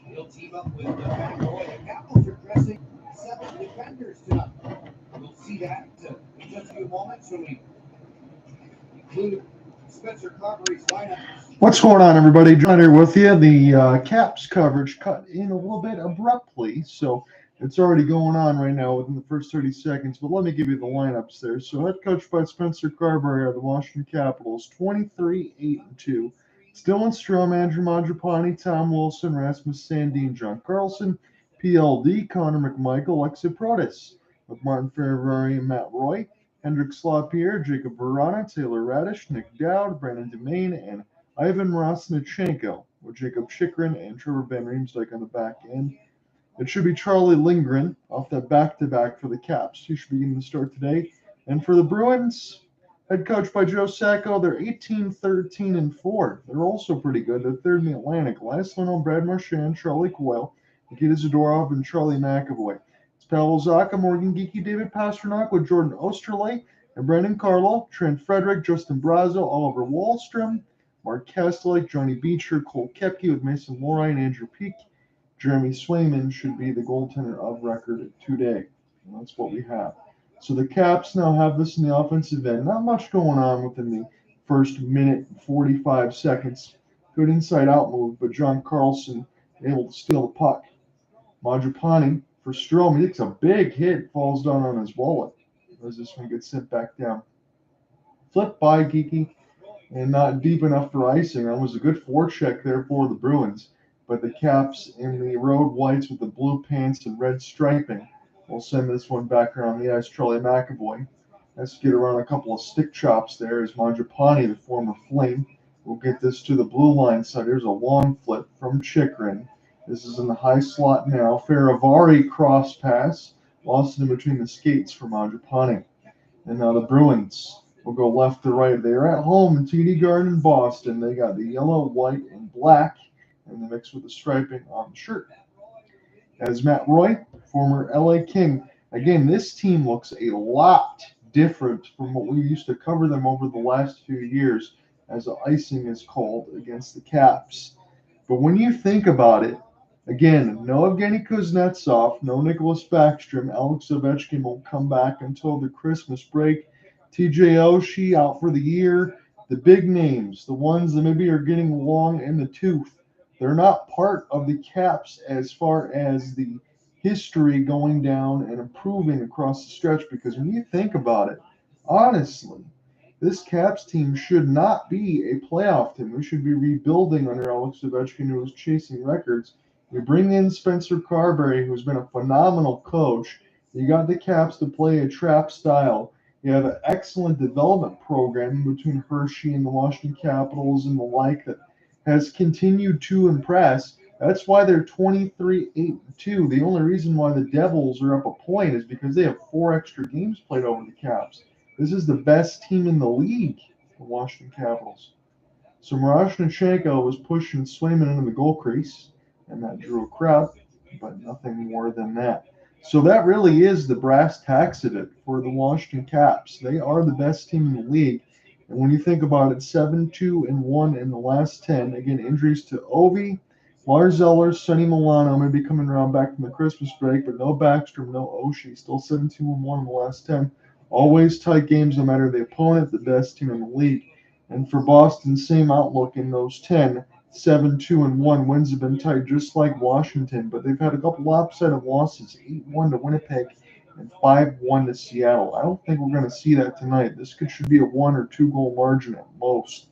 He'll team up with McElroy. The Capitals are dressing 7 defenders tonight. We'll see that in just a few moments when we include Spencer Carberry's lineup. What's going on, everybody? John here with you. The Caps coverage cut in a little bit abruptly, so it's already going on right now within the first 30 seconds. But let me give you the lineups there. So, head coach by Spencer Carberry of the Washington Capitals, 23-8-2. Dylan Strome, Andrew Mangiapane, Tom Wilson, Rasmus Sandin, John Carlson, PLD, Connor McMichael, Alexei Protas, with Martin Ferrari and Matt Roy, Hendrik Slapierre, Jacob Verana, Taylor Radish, Nick Dowd, Brandon Domain, and Ivan Rosnichenko, with Jacob Chikrin and Trevor Van Riemsdyk on the back end. It should be Charlie Lindgren off that back-to-back for the Caps. He should be getting the start today. And for the Bruins, head coach by Joe Sacco, they're 18-13-4. They're also pretty good. They're third in the Atlantic. Last one on Brad Marchand, Charlie Coyle, Nikita Zadorov, and Charlie McAvoy. It's Pavel Zacha, Morgan Geeky, David Pastrnak with Jordan Osterley and Brandon Carlo, Trent Frederick, Justin Brazo, Oliver Wahlstrom, Mark Kastelik, Johnny Beecher, Cole Koepke with Mason Lohrei and Andrew Peak. Jeremy Swayman should be the goaltender of record today. And that's what we have. So the Caps now have this in the offensive end. Not much going on within the first minute and 45 seconds. Good inside-out move, but John Carlson able to steal the puck. Mangiapane for Strome. He takes a big hit, falls down on his wallet as this one gets sent back down. Flipped by Geeky and not deep enough for icing. That was a good forecheck there for the Bruins. But the Caps in the road whites with the blue pants and red striping will send this one back around the ice. Charlie McAvoy has to get around a couple of stick chops there as Mangiapane, the former Flame, will get this to the blue line side. Here's a long flip from Chikrin. This is in the high slot now. Ferravari cross pass. Lost it in between the skates for Mangiapane. And now the Bruins will go left to right. They're at home in TD Garden in Boston. They got the yellow, white, and black, and the mix with the striping on the shirt. As Matt Roy, former LA King. Again, this team looks a lot different from what we used to cover them over the last few years, as the icing is called against the Caps. But when you think about it, again, no Evgeny Kuznetsov, no Nicholas Backstrom. Alex Ovechkin won't come back until the Christmas break. TJ Oshie out for the year. The big names, the ones that maybe are getting long in the tooth, they're not part of the Caps as far as the history going down and improving across the stretch. Because when you think about it, honestly, this Caps team should not be a playoff team. We should be rebuilding under Alex Ovechkin, who is chasing records. You bring in Spencer Carberry, who's been a phenomenal coach. You got the Caps to play a trap style. You have an excellent development program between Hershey and the Washington Capitals and the like that has continued to impress. That's why they're 23-8-2. The only reason why the Devils are up a point is because they have 4 extra games played over the Caps. This is the best team in the league, the Washington Capitals. So Miroshnichenko was pushing Swayman into the goal crease, and that drew a crowd, but nothing more than that. So that really is the brass tacks of it for the Washington Caps. They are the best team in the league. And when you think about it, 7-2-1 in the last 10. Again, injuries to Ovi, Lars Eller, Sonny Milano may be coming around back from the Christmas break, but no Backstrom, no Oshie. Still 7-2-1 in the last 10. Always tight games no matter the opponent, the best team in the league. And for Boston, same outlook in those 10. 7-2-1. Wins have been tight, just like Washington, but they've had a couple lopsided losses, 8-1 to Winnipeg and 5-1 to Seattle. I don't think we're going to see that tonight. This should be a 1 or 2 goal margin at most.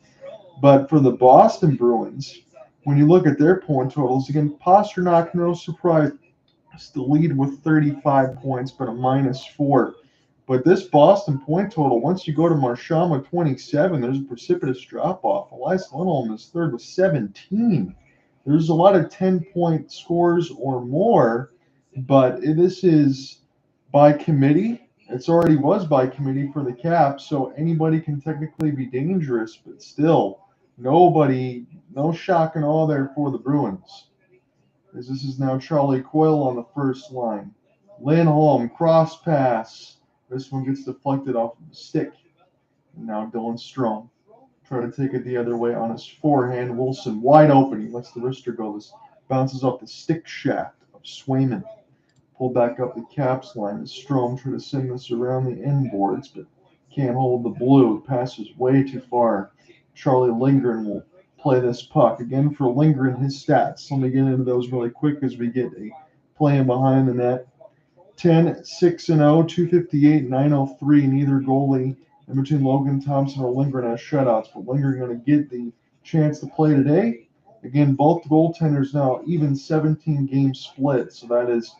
But for the Boston Bruins, when you look at their point totals, again, Pastrnak, no surprise, is the lead with 35 points, but a -4. But this Boston point total, once you go to Marchand with 27, there's a precipitous drop-off. Elias Lindholm is third with 17. There's a lot of 10-point scores or more, but this is by committee. It's already was by committee for the Caps, so anybody can technically be dangerous, but still, nobody, no shock and awe there for the Bruins. As this is now Charlie Coyle on the first line. Lindholm, cross pass. This one gets deflected off of the stick. And now Dylan Strome Try to take it the other way on his forehand. Wilson wide open. He lets the wrister go. This bounces off the stick shaft of Swayman. Pull back up the Caps line as Strome try to send this around the end boards, but can't hold the blue. It passes way too far. Charlie Lindgren will play this puck. Again, for Lindgren, his stats. Let me get into those really quick as we get a play in behind the net. 10, 6 and 0, 258, 903. Neither goalie in between Logan Thompson or Lindgren has shutouts, but Lindgren going to get the chance to play today. Again, both goaltenders now even 17 game split, so that is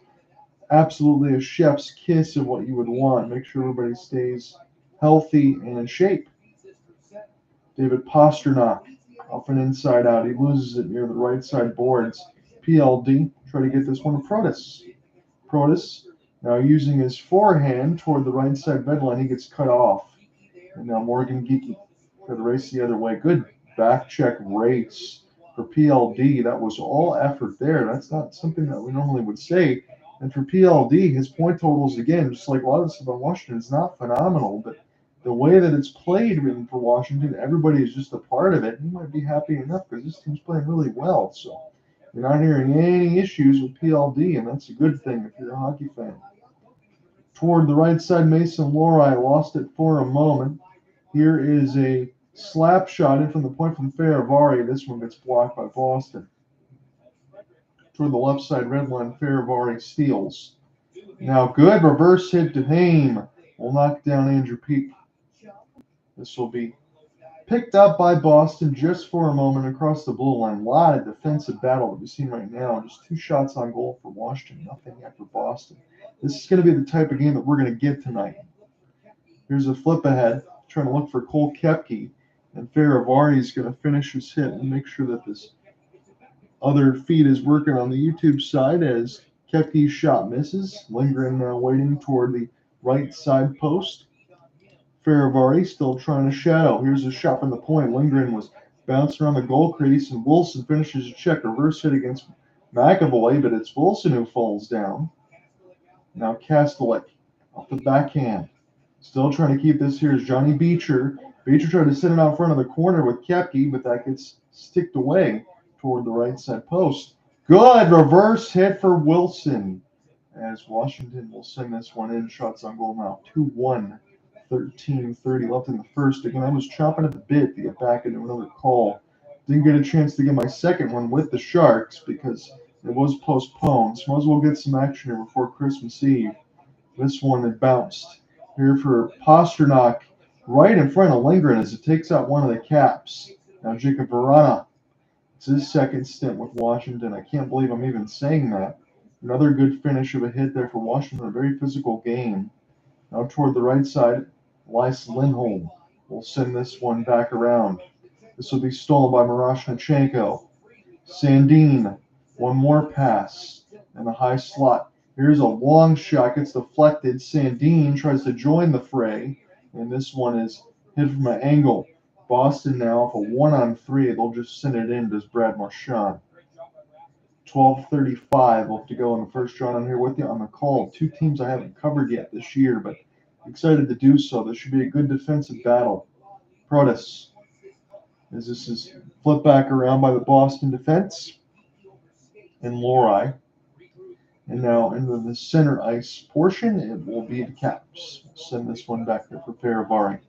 absolutely a chef's kiss of what you would want. Make sure everybody stays healthy and in shape. David Pastrnak off an inside out. He loses it near the right side boards. PLD try to get this one to Protas. Protas now using his forehand toward the right side bed line. He gets cut off. And now Morgan Geekie try to race the other way. Good back check race for PLD. That was all effort there. That's not something that we normally would say. And for PLD, his point totals, again, just like a lot of stuff on Washington, is not phenomenal. But the way that it's played for Washington, everybody is just a part of it. He might be happy enough because this team's playing really well. So you're not hearing any issues with PLD, and that's a good thing if you're a hockey fan. Toward the right side, Mason Lohrei lost it for a moment. Here is a slap shot in from the point from Feravari. This one gets blocked by Boston. Toward the left side red line, Feravari steals. Now good reverse hit to Haim. Will knock down Andrew Peak. This will be picked up by Boston just for a moment across the blue line. A lot of defensive battle that we've seen right now. Just 2 shots on goal for Washington, nothing yet for Boston. This is going to be the type of game that we're going to get tonight. Here's a flip ahead, trying to look for Cole Koepke, and Feravari is going to finish his hit and make sure that this other feed is working on the YouTube side as Koepke's shot misses. Lindgren now waiting toward the right side post. Feravari still trying to shadow. Here's a shot from the point. Lindgren was bouncing around the goal crease, and Wilson finishes a check. Reverse hit against McAvoy, but it's Wilson who falls down. Now Kastelik off the backhand. Still trying to keep this here is Johnny Beecher. Beecher tried to sit it out front of the corner with Koepke, but that gets sticked away toward the right side post. Good reverse hit for Wilson as Washington will send this one in. Shots on goal now. 2-1. 13:30 left in the first. Again, I was chomping at the bit to get back into another call. Didn't get a chance to get my second one with the Sharks because it was postponed. So might as well get some action here before Christmas Eve. This one had bounced. Here for Pastrnak right in front of Lindgren as it takes out one of the Caps. Now Jacob Vrana. It's his second stint with Washington. I can't believe I'm even saying that. Another good finish of a hit there for Washington. A very physical game. Now toward the right side, Elias Lindholm will send this one back around. This will be stolen by Miroshnichenko. Sandin, one more pass and a high slot. Here's a long shot, gets deflected. Sandin tries to join the fray, and this one is hit from an angle. Boston now, off a 1-on-3, they'll just send it in to Brad Marchand. 12:35 left to go in the first. John, I'm here with you on the call. 2 teams I haven't covered yet this year, but excited to do so. This should be a good defensive battle. Protas, as this is flipped back around by the Boston defense, and Lohrei. And now into the center ice portion, it will be the Caps. Send this one back there for Feravari.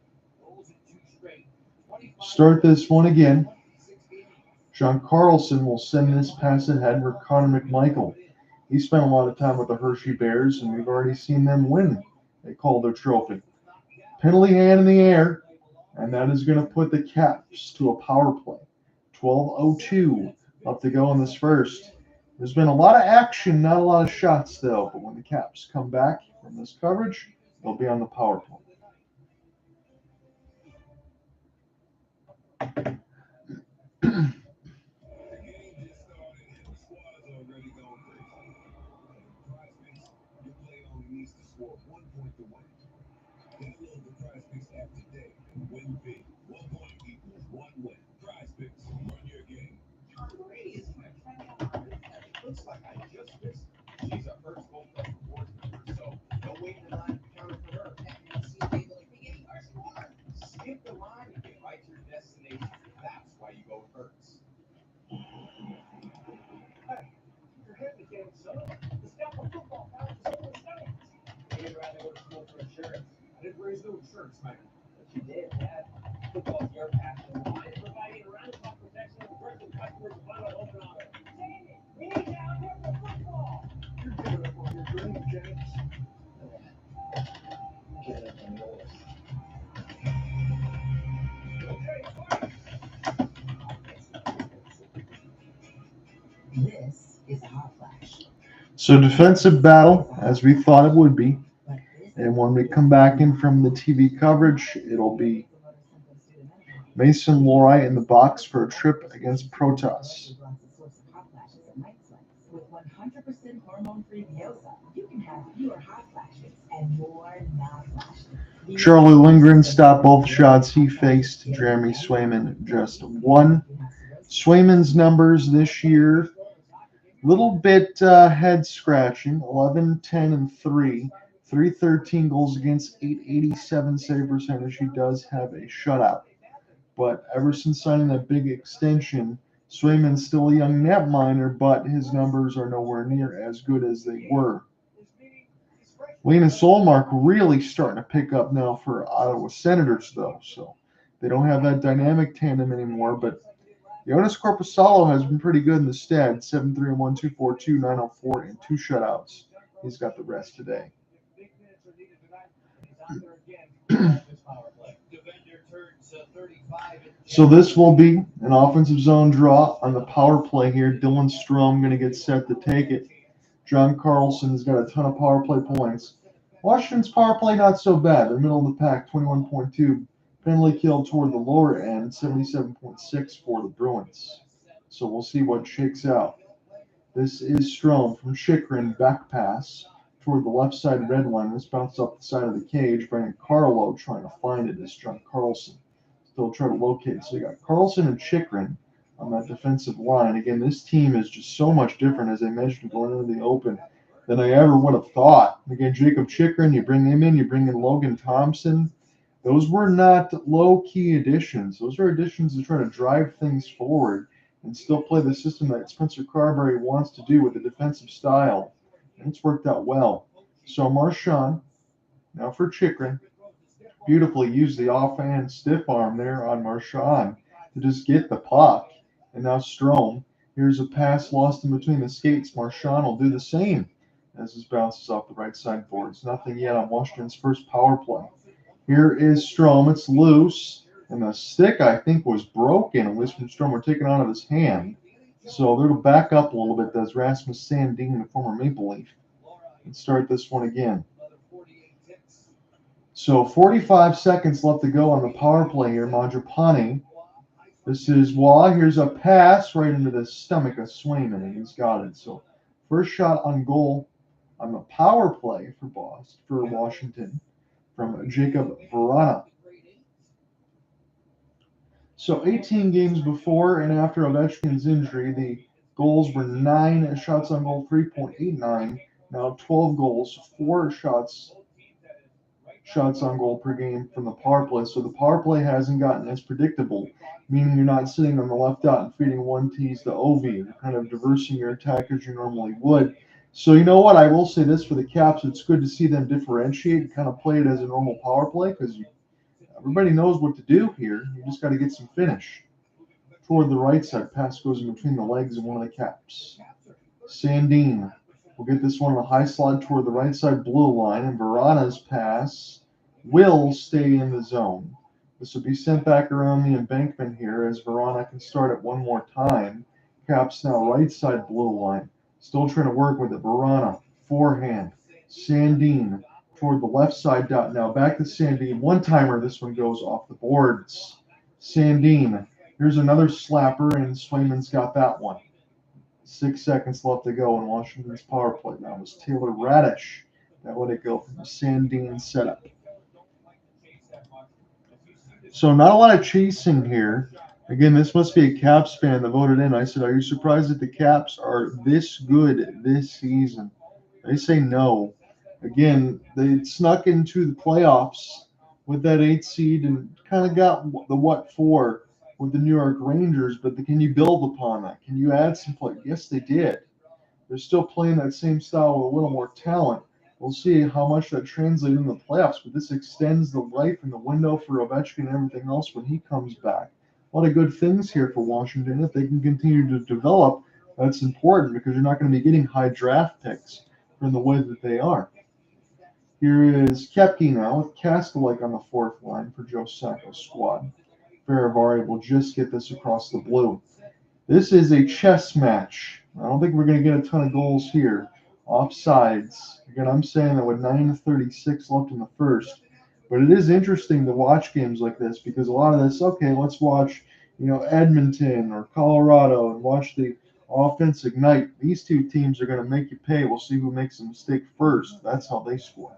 Start this one again. John Carlson will send this pass ahead for Connor McMichael. He spent a lot of time with the Hershey Bears, and we've already seen them win a Calder Trophy. Penalty hand in the air, and that is going to put the Caps to a power play. 12:02 left to go in this first. There's been a lot of action, not a lot of shots, though. But when the Caps come back from this coverage, they'll be on the power play. Looks like I just missed. She's a first goal for Portsmouth, so don't wait in line to counter for her. You'd rather go to school for insurance. I didn't raise no insurance, man. But you did, Dad. Football's your passion. Why? Providing round-the-clock protection and virtual customers of final open offer. Jamie, we need you out here for football. You're giving up on your dream, James. Get up on yours. This is a hot flash. So defensive battle, as we thought it would be. And when we come back in from the TV coverage, it'll be Mason Lori in the box for a trip against Protoss. With 100% hormone-free Viosa, you can have fewer hot flashes and more non-flashes. Charlie Lindgren stopped both shots he faced. Jeremy Swayman just one. Swayman's numbers this year, little bit head-scratching, 11, 10, and 3. 313 goals against, 887 save percentage. He does have a shutout. But ever since signing that big extension, Swayman's still a young netminder, but his numbers are nowhere near as good as they were. Linus Olmark really starting to pick up now for Ottawa Senators, though. So they don't have that dynamic tandem anymore. But Jonas Korpisalo has been pretty good in the stead. 7-3-1, 2-4-2, 904, and 2 shutouts. He's got the rest today. So this will be an offensive zone draw on the power play here. Dylan Strome going to get set to take it. John Carlson's got a ton of power play points. Washington's power play not so bad. They're middle of the pack, 21.2. Penalty kill toward the lower end, 77.6 for the Bruins. So we'll see what shakes out. This is Strome from Chychrun, back pass toward the left side red line. This bounces up the side of the cage. Brandon Carlo trying to find it is John Carlson. Still trying to locate it. So you got Carlson and Chychrun on that defensive line. Again, this team is just so much different, as I mentioned, going into the open than I ever would have thought. Again, Jacob Chychrun, you bring him in, you bring in Logan Thompson. Those were not low-key additions. Those are additions to try to drive things forward and still play the system that Spencer Carberry wants to do with the defensive style. And it's worked out well. So Marchand, now for Chychrun, beautifully used the offhand stiff arm there on Marchand to just get the puck. And now Strome, here's a pass lost in between the skates. Marchand will do the same as this bounces off the right side boards. Nothing yet on Washington's first power play. Here is Strome. It's loose. And the stick, I think, was broken, at least from Strome, or taken out of his hand. So they'll back up a little bit, does Rasmus Sandin, the former Maple Leaf, and start this one again. So 45 seconds left to go on the power play here. Mangiapane. This is Waugh. Here's a pass right into the stomach of Swayman, and he's got it. So first shot on goal on the power play for Washington from Jacob Vrana. So 18 games before and after Ovechkin's injury, the goals were 9 shots on goal, 3.89. Now 12 goals, 4 shots on goal per game from the power play. So the power play hasn't gotten as predictable, meaning you're not sitting on the left dot and feeding one tease to OV. You're kind of diversing your attack as you normally would. So you know what? I will say this for the Caps. It's good to see them differentiate and kind of play it as a normal power play because everybody knows what to do here. You just got to get some finish. Toward the right side, pass goes in between the legs of one of the Caps. Sandin will get this one on a high slide toward the right side blue line, and Verana's pass will stay in the zone. This will be sent back around the embankment here as Verana can start it one more time. Caps now right side blue line. Still trying to work with it. Verana, forehand. Sandin toward the left side dot. Now back to Sandin. One-timer. This one goes off the boards. Sandin. Here's another slapper, and Swayman's got that one. 6 seconds left to go in Washington's power play. That was Taylor Radish. That let it go from the Sandin setup. So not a lot of chasing here. Again, this must be a Caps fan that voted in. I said, are you surprised that the Caps are this good this season? They say no. Again, they snuck into the playoffs with that 8th seed and kind of got the what for with the New York Rangers, but can you build upon that? Can you add some play? Yes, they did. They're still playing that same style with a little more talent. We'll see how much that translates in the playoffs, but this extends the life and the window for Ovechkin and everything else when he comes back. A lot of good things here for Washington. If they can continue to develop, that's important because you're not going to be getting high draft picks from the way that they are. Here is Kepke now with Kastelik on the fourth line for Joe Sacco's squad. Faravari will just get this across the blue. This is a chess match. I don't think we're going to get a ton of goals here. Offsides. Again, I'm saying that with 9:36 left in the first. But it is interesting to watch games like this because a lot of this, okay, let's watch, Edmonton or Colorado and watch the offense ignite. These two teams are going to make you pay. We'll see who makes a mistake first. That's how they score.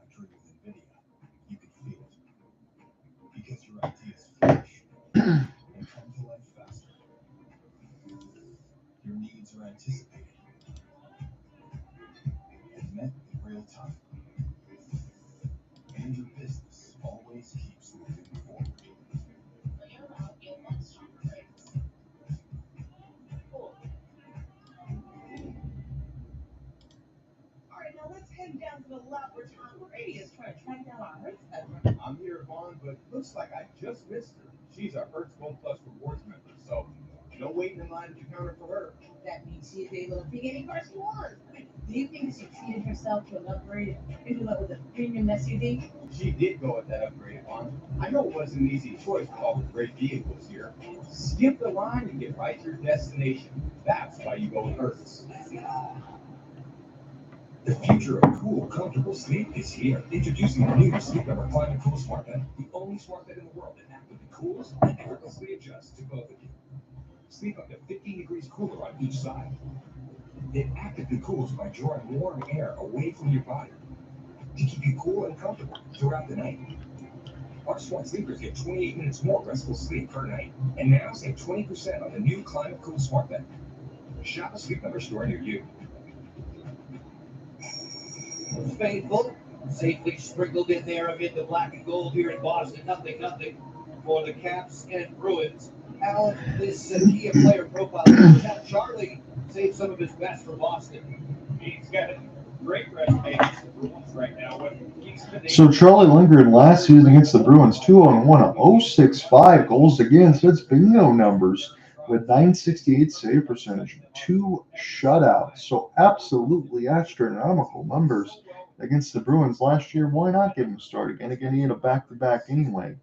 You can feel it because your idea is fresh and come to life faster. Your needs are anticipated and met in real time. And your business always keeps moving forward. All right, now let's head down to the lot where Tom Brady is trying to track down our Hertz customer. I'm here, Vaughn, but looks like I just missed her. She's a Hertz Gold Plus Rewards member, so no waiting in line at the counter for her. That means she's able to pick any car she wants. Do you think she treated herself to an upgrade and ended up with a premium SUV? She did go with that upgrade, Vaughn. I know it wasn't an easy choice with all the great vehicles here. Skip the line and get right to your destination. That's why you go with Hertz. The future of cool, comfortable sleep is here. Introducing the new Sleep Number Climate Cool Smart Bed, the only smart bed in the world that actively cools and effortlessly adjusts to both of you. Sleep up to 15 degrees cooler on each side. It actively cools by drawing warm air away from your body to keep you cool and comfortable throughout the night. Our smart sleepers get 28 minutes more restful sleep per night, and now save 20% on the new Climate Cool Smart Bed. Shop a Sleep Number store near you. Faithful, safely sprinkled in there amid the black and gold here in Boston. Nothing for the Caps and Bruins. How this key player profile. Now Charlie saved some of his best for Boston. He's got a great resume against the Bruins right now. So Charlie Lindgren last season against the Bruins, 2-1, 0.65 goals against. That's bingo numbers with 968 save percentage, 2 shutouts. So absolutely astronomical numbers against the Bruins last year. Why not give him a start again? Again, he had a back-to-back anyway.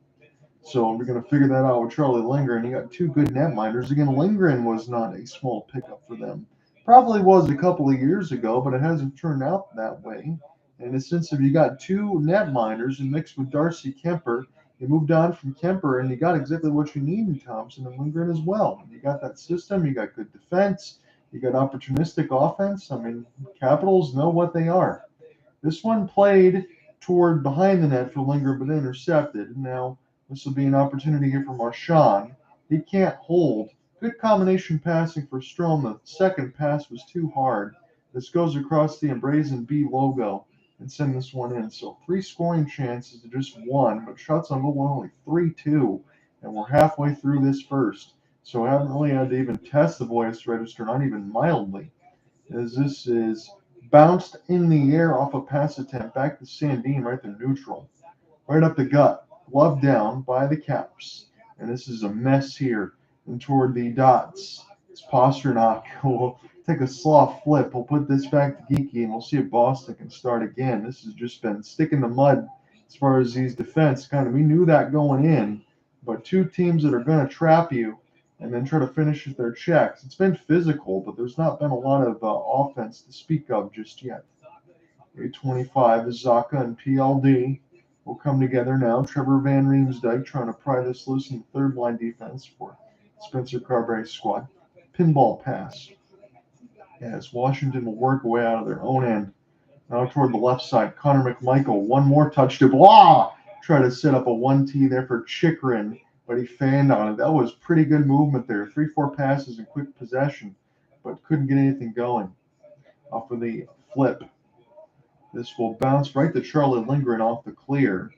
So we're going to figure that out with Charlie Lindgren. He got 2 good netminders. Again, Lindgren was not a small pickup for them. Probably was a couple of years ago, but it hasn't turned out that way. In a sense, if you got 2 netminders and mixed with Darcy Kemper, you moved on from Kemper and you got exactly what you need in Thompson and Lindgren as well. You got that system, you got good defense, you got opportunistic offense. I mean, Capitals know what they are. This one played toward behind the net for Lindgren, but intercepted. Now, this will be an opportunity here for Marchand. He can't hold. Good combination passing for Strome. The second pass was too hard. This goes across the emblazoned B logo and send this one in. So 3 scoring chances to just 1, but shots on goal only 3-2, and we're halfway through this first. So I haven't really had to even test the voice register, not even mildly, as this is bounced in the air off a pass attempt back to Sandin right to neutral. Right up the gut, glove down by the Caps. And this is a mess here. And toward the dots, it's Pasternak. We'll take a slow flip. We'll put this back to Geeky, and we'll see if Boston can start again. This has just been stick in the mud as far as these defense. We knew that going in, but 2 teams that are going to trap you and then try to finish their checks. It's been physical, but there's not been a lot of offense to speak of just yet. 8:25 is Zaka and PLD will come together now. Trevor Van Riemsdyk trying to pry this loose in the third line defense for Spencer Carberry's squad. Pinball pass. As Washington will work away out of their own end. Now toward the left side, Connor McMichael. One more touch to Blah! Try to set up a 1T there for Chikrin, but he fanned on it. That was pretty good movement there. 3-4 passes and quick possession, but couldn't get anything going. Off of the flip. This will bounce right to Charlie Lindgren off the clear.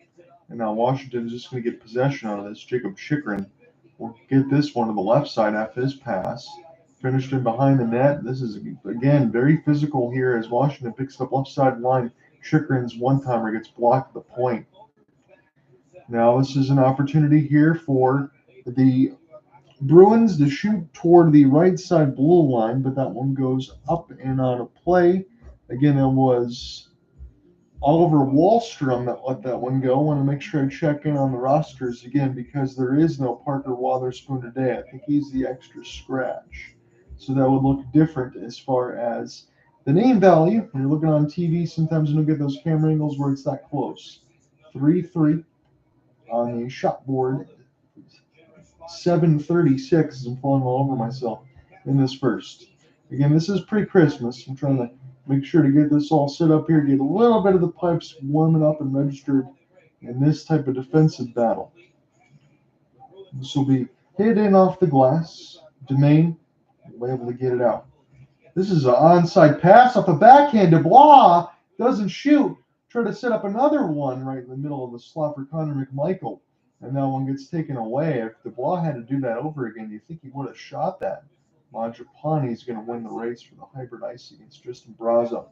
And now Washington is just going to get possession out of this. Jacob Chikrin will get this one to the left side after his pass. Finished in behind the net. This is, again, very physical here as Washington picks up left side line. Chikrin's one-timer gets blocked at the point. Now this is an opportunity here for the Bruins to shoot toward the right side blue line, but that one goes up and on a play. Again, it was Oliver Wahlstrom that let that one go. I want to make sure I check in on the rosters again because there is no Parker Wotherspoon today. I think he's the extra scratch. So that would look different as far as the name value. When you're looking on TV, sometimes you don't get those camera angles where it's that close. 3-3 on the shot board. 7:36 I'm falling all over myself in this first. Again, this is pre-Christmas. I'm trying to make sure to get this all set up here, get a little bit of the pipes warming up and registered in this type of defensive battle. This will be hit in off the glass. Domain will be able to get it out. This is an onside pass off the backhand. Dubois doesn't shoot. Try to set up another one right in the middle of the slot for Connor McMichael. And that one gets taken away. If Dubois had to do that over again, you think he would have shot that. Mangiapane is going to win the race for the hybrid ice against Tristan Braza.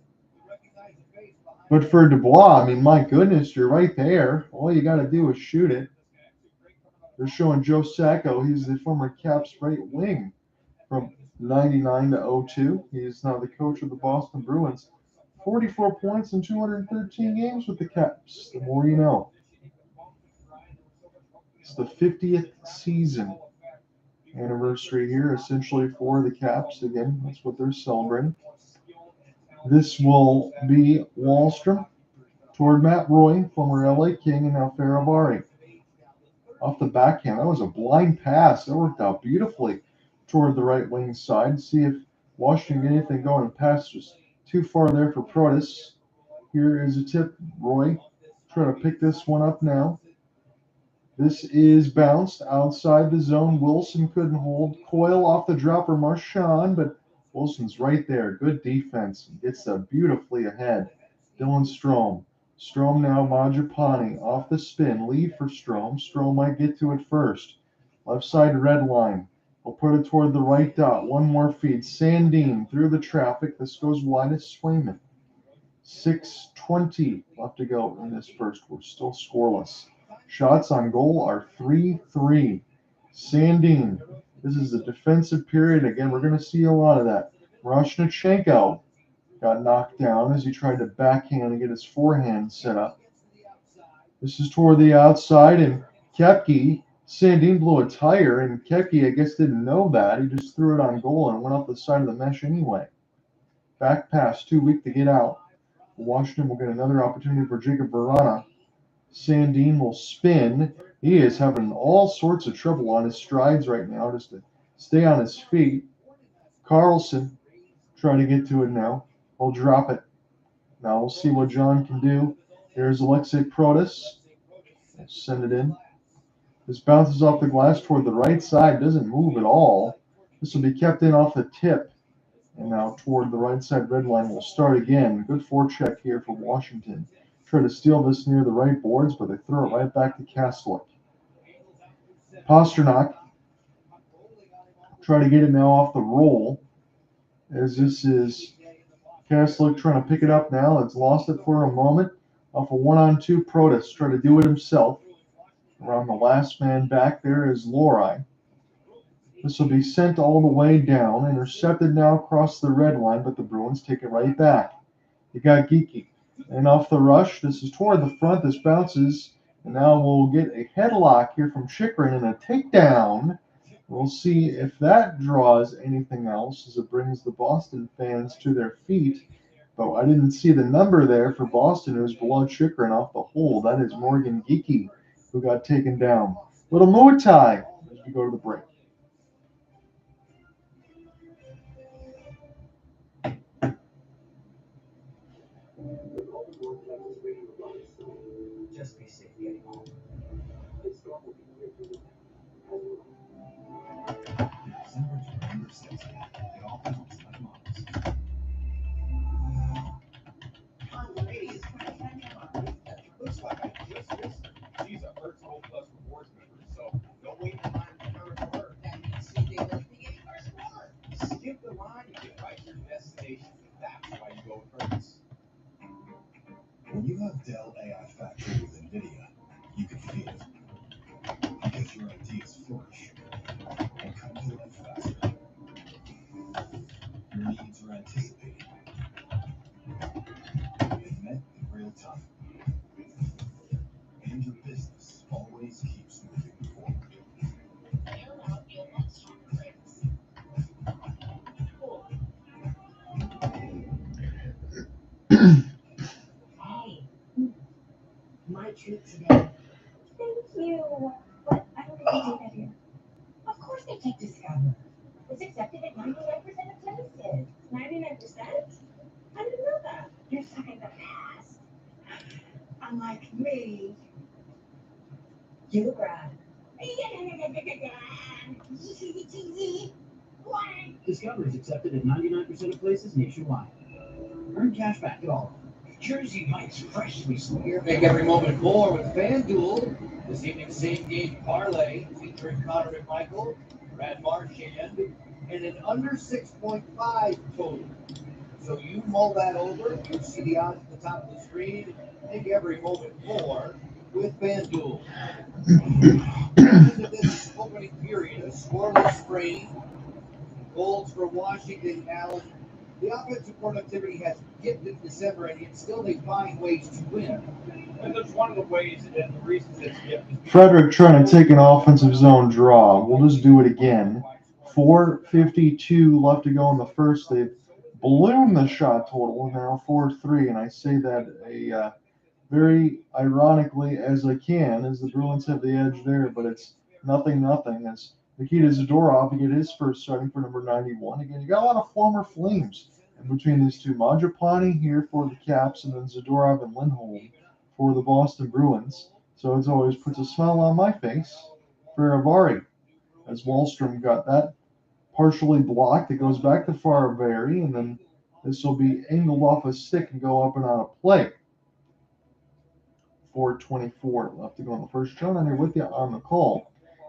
But for Dubois, I mean, my goodness, you're right there. All you got to do is shoot it. They're showing Joe Sacco. He's the former Caps right wing from 99 to 02. He is now the coach of the Boston Bruins. 44 points in 213 games with the Caps. The more you know. It's the 50th season anniversary here, essentially, for the Caps. Again, that's what they're celebrating. This will be Wahlstrom toward Matt Roy, former LA King, and now Faravari. Off the backhand, that was a blind pass. That worked out beautifully toward the right wing side. See if Washington get anything going. The pass was too far there for Protas. Here is a tip. Roy trying to pick this one up now. This is bounced outside the zone. Wilson couldn't hold. Coyle off the dropper. Marchand, but Wilson's right there. Good defense. Gets beautifully ahead. Dylan Strome. Strome now. Mangiapane off the spin. Lead for Strome. Strome might get to it first. Left side red line. We'll put it toward the right dot. One more feed. Sandin through the traffic. This goes wide as Swayman. 6:20 left to go in this first. We're still scoreless. Shots on goal are 3-3. Sandin. This is a defensive period. Again, we're going to see a lot of that. Roshnichenko got knocked down as he tried to backhand and get his forehand set up. This is toward the outside, and Koepke, Sandin blew a tire, and Koepke, I guess, didn't know that. He just threw it on goal and went up the side of the mesh anyway. Back pass, too weak to get out. Washington will get another opportunity for Jacob Verana. Sandin will spin. He is having all sorts of trouble on his strides right now just to stay on his feet. Carlson trying to get to it now. He'll drop it. Now we'll see what John can do. Here's Alexei Protas. We'll send it in. This bounces off the glass toward the right side. Doesn't move at all. This will be kept in off the tip. And now toward the right side red line. We'll start again. Good forecheck here for Washington. Try to steal this near the right boards, but they throw it right back to Kastelic. Pasternak try to get it now off the roll, as this is Kastelic trying to pick it up now. It's lost it for a moment. Off a 1-on-2, Protas try to do it himself. Around the last man back there is Lohrei. This will be sent all the way down, intercepted now across the red line, but the Bruins take it right back. You got Geeky. And off the rush, this is toward the front. This bounces, and now we'll get a headlock here from Chikrin and a takedown. We'll see if that draws anything else as it brings the Boston fans to their feet. But I didn't see the number there for Boston. It was below Chikrin off the hole. That is Morgan Geeky, who got taken down. Little Muay Thai as we go to the break. Just be safe getting home. December to November 6th. It all helps like models. Looks like I just missed her. She's a Hertz Gold Plus Rewards member, so don't wait in line to counter for her. That means they will be getting first one. Skip have Dell AI Factory with NVIDIA, you can feel it. Because your ideas flourish and come to life faster. Your needs are anticipated and met in real time. And your business always keeps moving forward. Hey, my treat today. Thank you. But I don't think they take that here. Of course they take Discover. It's accepted at 99% of places. 99%? I didn't know that. You're stuck in the past. Unlike me. You grab. Discover is accepted at 99% of places nationwide. Earn cash back at all. Jersey Mike's freshly square. Make every moment more with FanDuel. This evening's same game parlay featuring Connor McMichael, Brad Marchand, and an under 6.5 total. So you mull that over, you see the odds at the top of the screen. Make every moment more with FanDuel. Into this opening period, a scoreless frame. Goals for Washington, Allen. The offensive productivity has dipped in December, and yet still they find ways to win. And that's one of the ways, and the reasons it's dipped. Frederick trying to take an offensive zone draw. We'll just do it again. 4:52 left to go in the first. They've ballooned the shot total, now 4-3, and I say that very ironically as I can, as the Bruins have the edge there, but it's 0-0 as Nikita Zadorov get his first starting for number 91. Again, you got a lot of former Flames in between these two. Mangiapane here for the Caps, and then Zadorov and Lindholm for the Boston Bruins. So it always puts a smile on my face for Avari, as Wallstrom got that partially blocked. It goes back to Farabari, and then this will be angled off a stick and go up and out of play. 4:24 left to go in the first. John, I'm here with you on the call.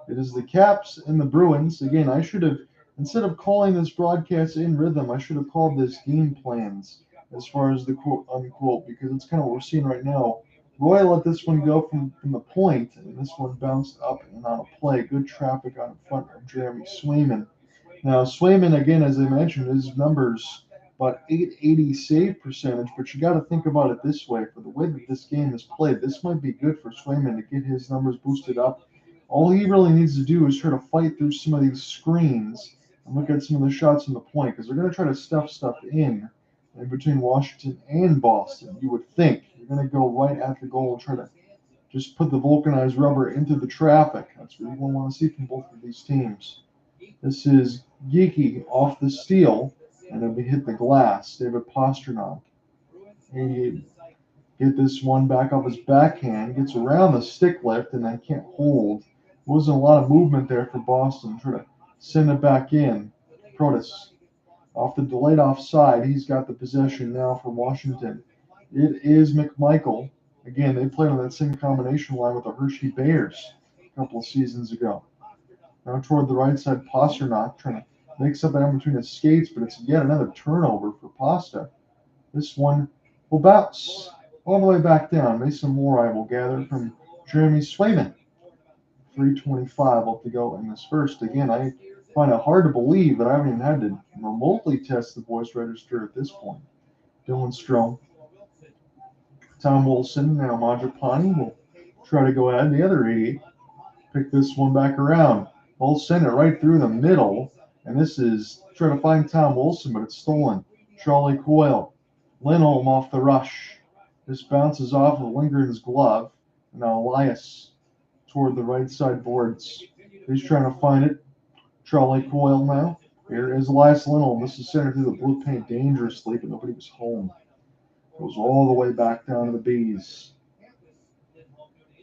It is the Caps and the Bruins. Again, I should have, instead of calling this broadcast in rhythm, I should have called this game plans as far as the quote unquote, because it's kind of what we're seeing right now. Roy let this one go from the point, and this one bounced up and out of play. Good traffic on front of Jeremy Swayman. Now, Swayman, again, as I mentioned, his numbers about 880 save percentage, but you got to think about it this way. For the way that this game is played, this might be good for Swayman to get his numbers boosted up. All he really needs to do is try to fight through some of these screens and look at some of the shots in the point, because they're going to try to stuff stuff in between Washington and Boston. You would think you're going to go right at the goal and try to just put the vulcanized rubber into the traffic. That's what you want to see from both of these teams. This is Geeky off the steal, and then we hit the glass. David Pastrnak. He get this one back off his backhand, gets around the stick lift, and then can't hold. Wasn't a lot of movement there for Boston. Try to send it back in. Protas off the delayed offside. He's got the possession now for Washington. It is McMichael. Again, they played on that same combination line with the Hershey Bears a couple of seasons ago. Now toward the right side, Pastrnak trying to make something in between his skates, but it's yet another turnover for Pasta. This one will bounce all the way back down. Mason Morai will gather from Jeremy Swayman. 3:25 left to go in this first. Again, I find it hard to believe that I haven't even had to remotely test the voice register at this point. Dylan Strome. Tom Wilson, now Mangiapane will try to go ahead. The other idiot pick this one back around. They'll send it right through the middle, and this is trying to find Tom Wilson, but it's stolen. Charlie Coyle. Lindholm off the rush. This bounces off of Lindgren's glove. Now Elias toward the right side boards. He's trying to find it. Charlie Coyle now. Here is Elias Lindholm. This is centered through the blue paint dangerously, but nobody was home. Goes all the way back down to the Bees.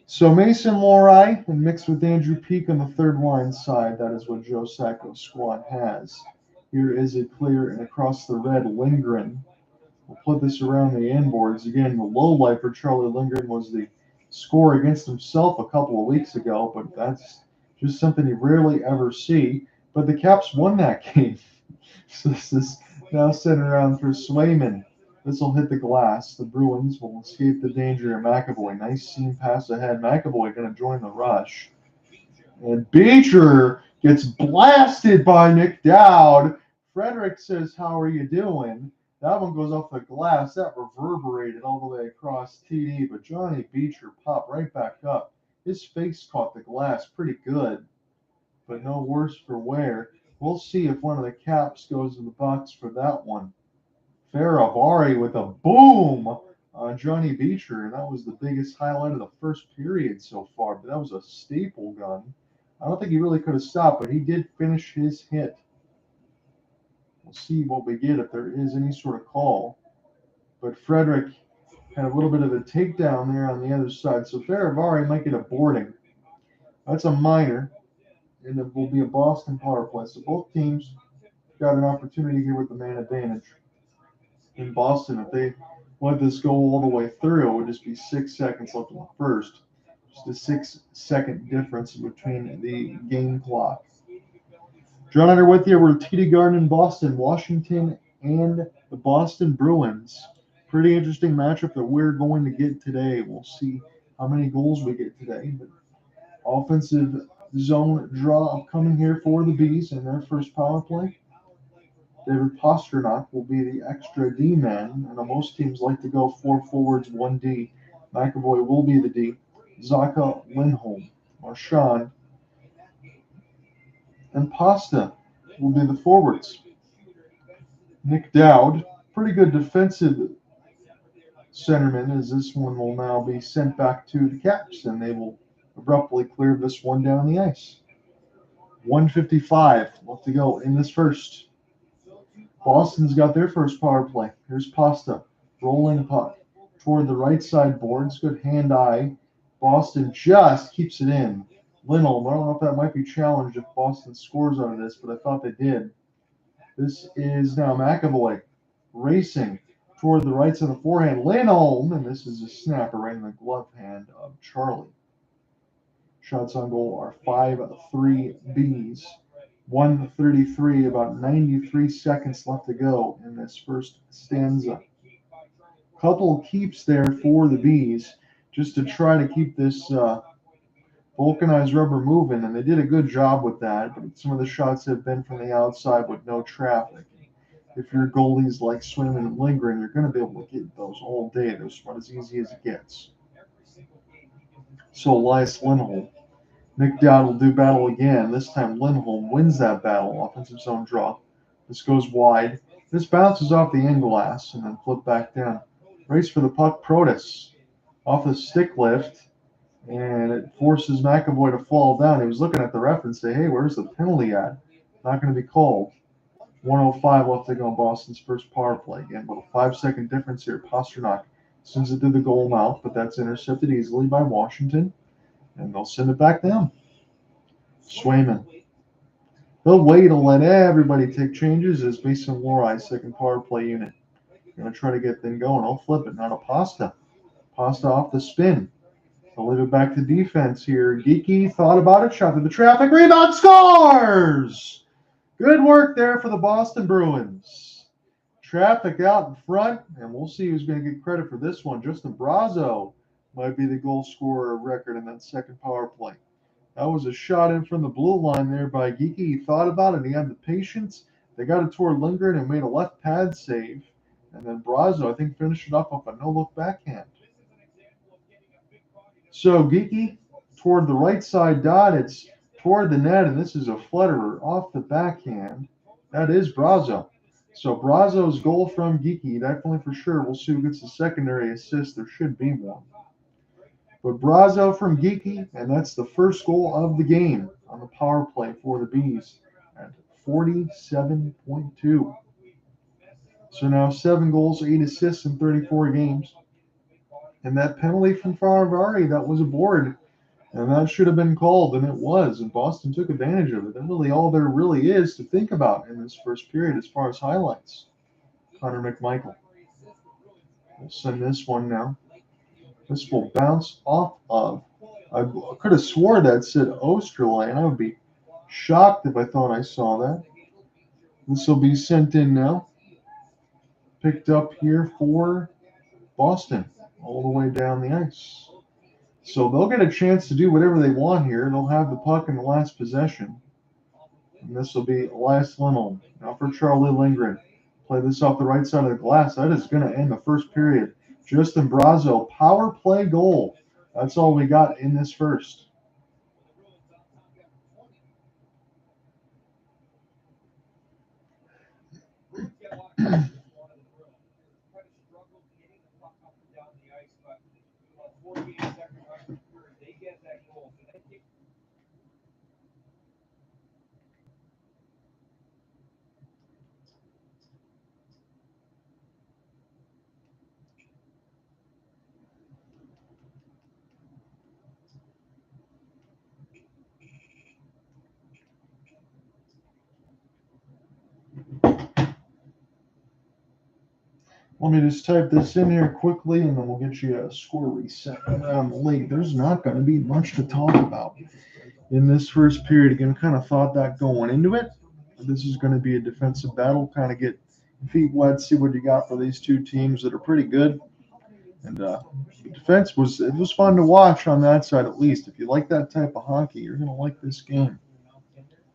So Mason Morai and mixed with Andrew Peak on the third line side. That is what Joe Sacco's squad has. Here is a clear and across the red Lindgren. We'll put this around the inboards. Again, the low light for Charlie Lindgren was the score against himself a couple of weeks ago, but that's just something you rarely ever see. But the Caps won that game. So this is now sent around for Swayman. This will hit the glass. The Bruins will escape the danger of McAvoy. Nice seam pass ahead. McAvoy going to join the rush. And Beecher gets blasted by Nick Dowd. Frederick says, "How are you doing?" That one goes off the glass. That reverberated all the way across TD, but Johnny Beecher popped right back up. His face caught the glass pretty good, but no worse for wear. We'll see if one of the Caps goes in the box for that one. Faravari with a boom on Johnny Beecher, and that was the biggest highlight of the first period so far, but that was a staple gun. I don't think he really could have stopped, but he did finish his hit. We'll see what we get if there is any sort of call. But Frederick had a little bit of a takedown there on the other side, so Faravari might get a boarding. That's a minor, and it will be a Boston power play. So both teams got an opportunity here with the man advantage. In Boston, if they let this go all the way through, it would just be 6 seconds left in the first. Just a 6-second difference between the game clock. John Hunter with you. We're TD Garden in Boston, Washington, and the Boston Bruins. Pretty interesting matchup that we're going to get today. We'll see how many goals we get today. But offensive zone draw upcoming here for the Bees in their first power play. David Pastrnak will be the extra D man. I know most teams like to go 4 forwards, 1 D. McAvoy will be the D. Zaka, Lindholm, Marchand, and Pasta will be the forwards. Nick Dowd, pretty good defensive centerman, as this one will now be sent back to the Caps, and they will abruptly clear this one down the ice. 1:55 left to go in this first. Boston's got their first power play. Here's Pasta, rolling puck toward the right side boards. Good hand-eye. Boston just keeps it in. Lindholm, I don't know if that might be challenged if Boston scores out of this, but I thought they did. This is now McAvoy racing toward the right side of the forehand. Lindholm, and this is a snapper right in the glove hand of Charlie. Shots on goal are 5-3 Bees. 1:33, about 93 seconds left to go in this first stanza. Couple keeps there for the Bees just to try to keep this vulcanized rubber moving, and they did a good job with that, but some of the shots have been from the outside with no traffic. If your goalies like swimming and lingering, you're going to be able to get those all day. They're about as easy as it gets. So Elias Lindholm. Nick Dowd will do battle again. This time Lindholm wins that battle. Offensive zone draw. This goes wide. This bounces off the end glass and then flip back down. Race for the puck. Protas off the stick lift. And it forces McAvoy to fall down. He was looking at the ref and say, "Hey, where's the penalty at?" Not going to be called. 1:05 left to go in Boston's first power play. Again, about a 5-second difference here. Pastrnak sends it through the goal mouth, but that's intercepted easily by Washington. And they'll send it back down. Swayman. They'll wait to let everybody take changes as Mason Lohrai's second power play unit. Going to try to get them going. I'll flip it. Not a Pasta. Pasta off the spin. They'll leave it back to defense here. Geeky thought about it. Shot through the traffic. Rebound. Scores! Good work there for the Boston Bruins. Traffic out in front. And we'll see who's going to get credit for this one. Justin Brazeau might be the goal scorer of record in that second power play. That was a shot in from the blue line there by Geeky. He thought about it, and he had the patience. They got it toward Lindgren and made a left pad save. And then Brazeau, I think, finished it off a no-look backhand. So Geeky toward the right side dot. It's toward the net, and this is a flutterer off the backhand. That is Brazeau. So Brazeau's goal from Geeky, definitely for sure. We'll see who gets the secondary assist. There should be one. But Brazeau from Geeky, and that's the first goal of the game on the power play for the Bees at 47.2. So now 7 goals, 8 assists in 34 games. And that penalty from Faravari, that was a board. And that should have been called, and it was. And Boston took advantage of it. That's really all there really is to think about in this first period as far as highlights. Connor McMichael. We'll send this one now. This will bounce off of. I could have swore that said Osterley, and I would be shocked if I thought I saw that. This will be sent in now. picked up here for Boston all the way down the ice. So they'll get a chance to do whatever they want here. They'll have the puck in the last possession. And this will be Elias Lindholm. Now for Charlie Lindgren. Play this off the right side of the glass. That is going to end the first period. Justin Brazo, power play goal. That's all we got in this first. Let me just type this in here quickly, and then we'll get you a score reset around the league. There's not going to be much to talk about in this first period. Again, kind of thought that going into it. This is going to be a defensive battle. Kind of get feet wet, see what you got for these two teams that are pretty good. And the defense was fun to watch on that side at least. If you like that type of hockey, you're going to like this game.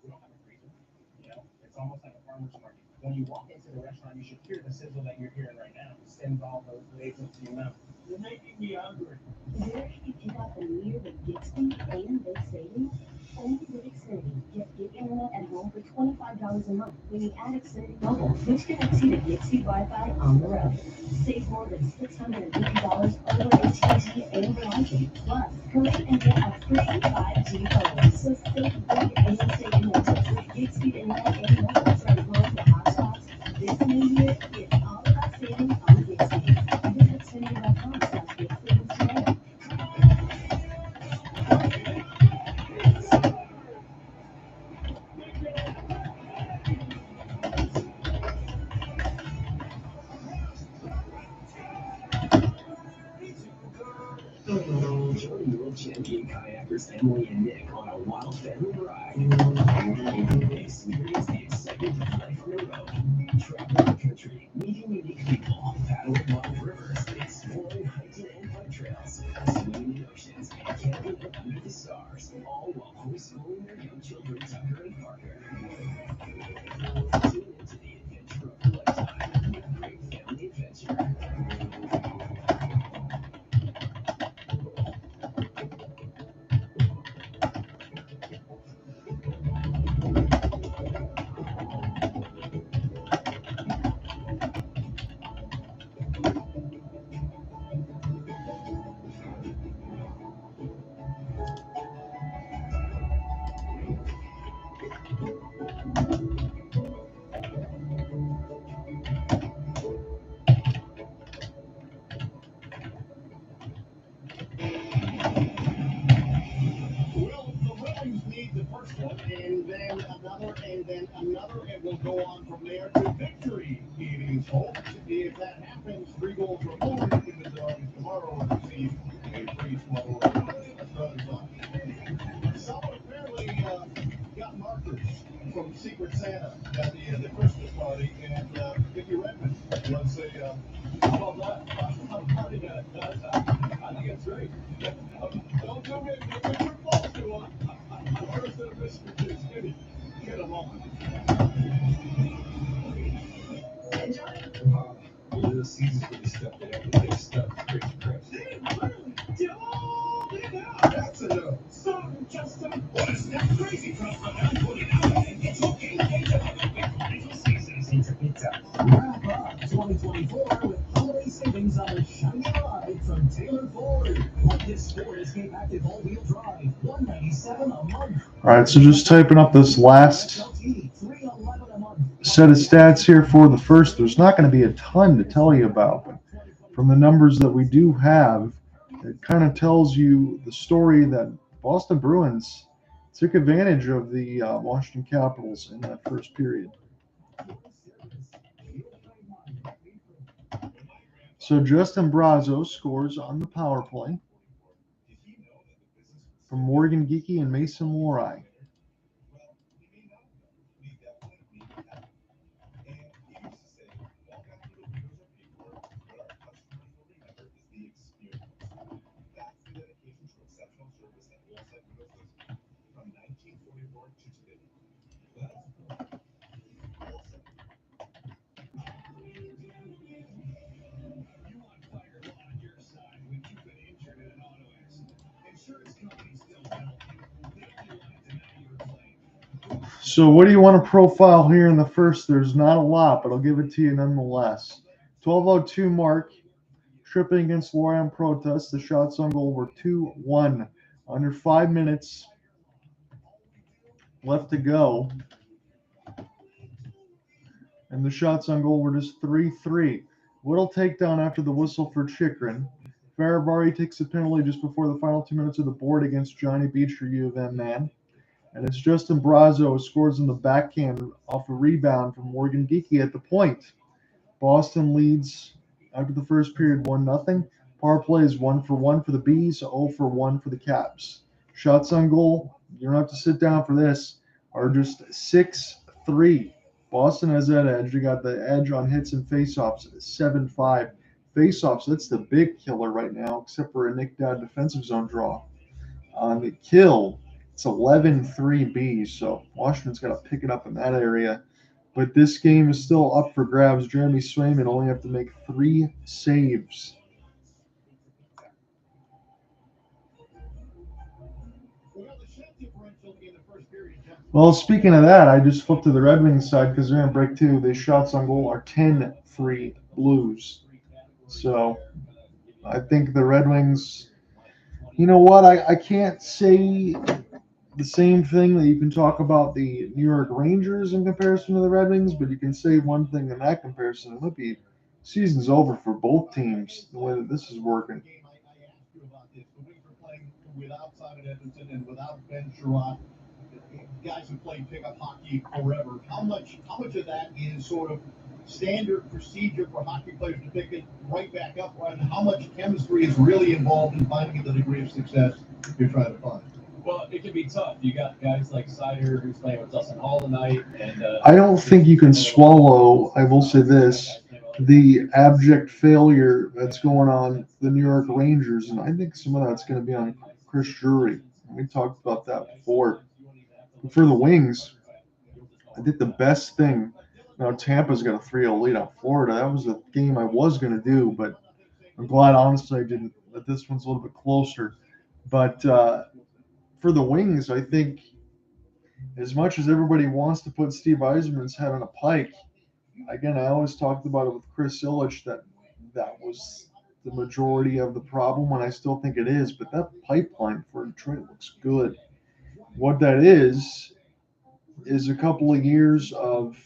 It's almost like a farmer's market. When you walk into the restaurant, you should hear the sizzle that you're hearing right now. It sends all those waves up to your mouth. You're making me hungry. Where should you pick up a meal with Bixby and big savings? Only with Xfinity. Get gig internet at home for $25 a month when you add Xfinity Mobile, which connects you to Bixby Wi-Fi on the road. Save more than $650 over AT&T and Verizon. Plus, hurry and get a free 5G phone. So save big and stay connected with gig speed internet and mobile from home to hotspots. This new year, it's all about savings on Bixby. Visit Xfinity.com/big savings today. Join world champion kayakers Emily and Nick on a wild family ride. Experience the excitement of life on the road. Travel the country, meeting unique people, paddling wild rivers, exploring hiking and bike trails, swimming in oceans, and camping under the stars, all while homeschooling their young children Tucker and Parker. Tune into the adventure of a lifetime with great family adventure. Well, the Bruins need the first one, and then another, and we'll go on from there to victory. It is hoped if that happens, 3 goals or more, the Bruins tomorrow will receive a free 12 Some apparently got markers from Secret Santa at the Christmas party, and Vicky Redmond was a well done. I think it's great. Don't do it. If you're close to him, the first of Mr. is Skinny. Get him on. The season's really stepped it up. They stepped crazy crap. They really dove it out. That's a no. Something just what is that crazy crap? I'm putting out. It's okay. Pizza, pizza. Wrap up 2024 with holiday savings on a shiny ride from Taylor Ford. Like this Ford Escape Active all-wheel drive, $197 a month. All right, so just typing up this last XLT, $311 a month. set of stats here for the first. There's not going to be a ton to tell you about, but from the numbers that we do have, it kind of tells you the story that Boston Bruins took advantage of the Washington Capitals in that first period. So Justin Brazo scores on the power play from Morgan Geekie and Mason Morai. So what do you want to profile here in the first? There's not a lot, but I'll give it to you nonetheless. 12:02 mark, tripping against Lorient Protest. The shots on goal were 2-1. Under 5 minutes left to go. And the shots on goal were just 3-3. Little takedown after the whistle for Chikrin. Faravari takes a penalty just before the final 2 minutes of the board against Johnny Beecher, U of M man. And it's Justin Brazo who scores in the backhand off a rebound from Morgan Geeky at the point. Boston leads after the first period 1-0. Power play is 1-for-1 for the Bees, 0-for-1 for the Caps. Shots on goal, you don't have to sit down for this, are just 6-3. Boston has that edge. They got the edge on hits and faceoffs at 7-5. Faceoffs, that's the big killer right now, except for a Nick Dowd defensive zone draw. On the kill, it's 11-3 Bees, so Washington's got to pick it up in that area. But this game is still up for grabs. Jeremy Swayman only have to make 3 saves. Well, speaking of that, I just flipped to the Red Wings side because they're in break 2. Their shots on goal are 10-3 Blues. So I think the Red Wings, you know what, I can't say the same thing that you can talk about the New York Rangers in comparison to the Red Wings, but you can say one thing in that comparison. It might be season's over for both teams, the way that this is working. Without Simon Edmondson and without Ben Sherratt, guys who played pickup hockey forever, how much of that is sort of standard procedure for hockey players to pick it right back up, and how much chemistry is really involved in finding the degree of success you're trying to find? Well, it can be tough. You got guys like Sider who's playing with Dustin Hall tonight, and I don't think you can swallow, I will say this, the abject failure that's going on the New York Rangers, and I think some of that's going to be on Chris Drury. We talked about that before. But for the Wings, I think the best thing, Tampa's got a 3-0 lead on Florida. That was the game I was going to do, but I'm glad, honestly, I didn't. That this one's a little bit closer. But for the Wings, I think as much as everybody wants to put Steve Yzerman's head on a pike, again, I always talked about it with Chris Illich that was the majority of the problem, and I still think it is. But that pipeline for Detroit looks good. What that is a couple of years of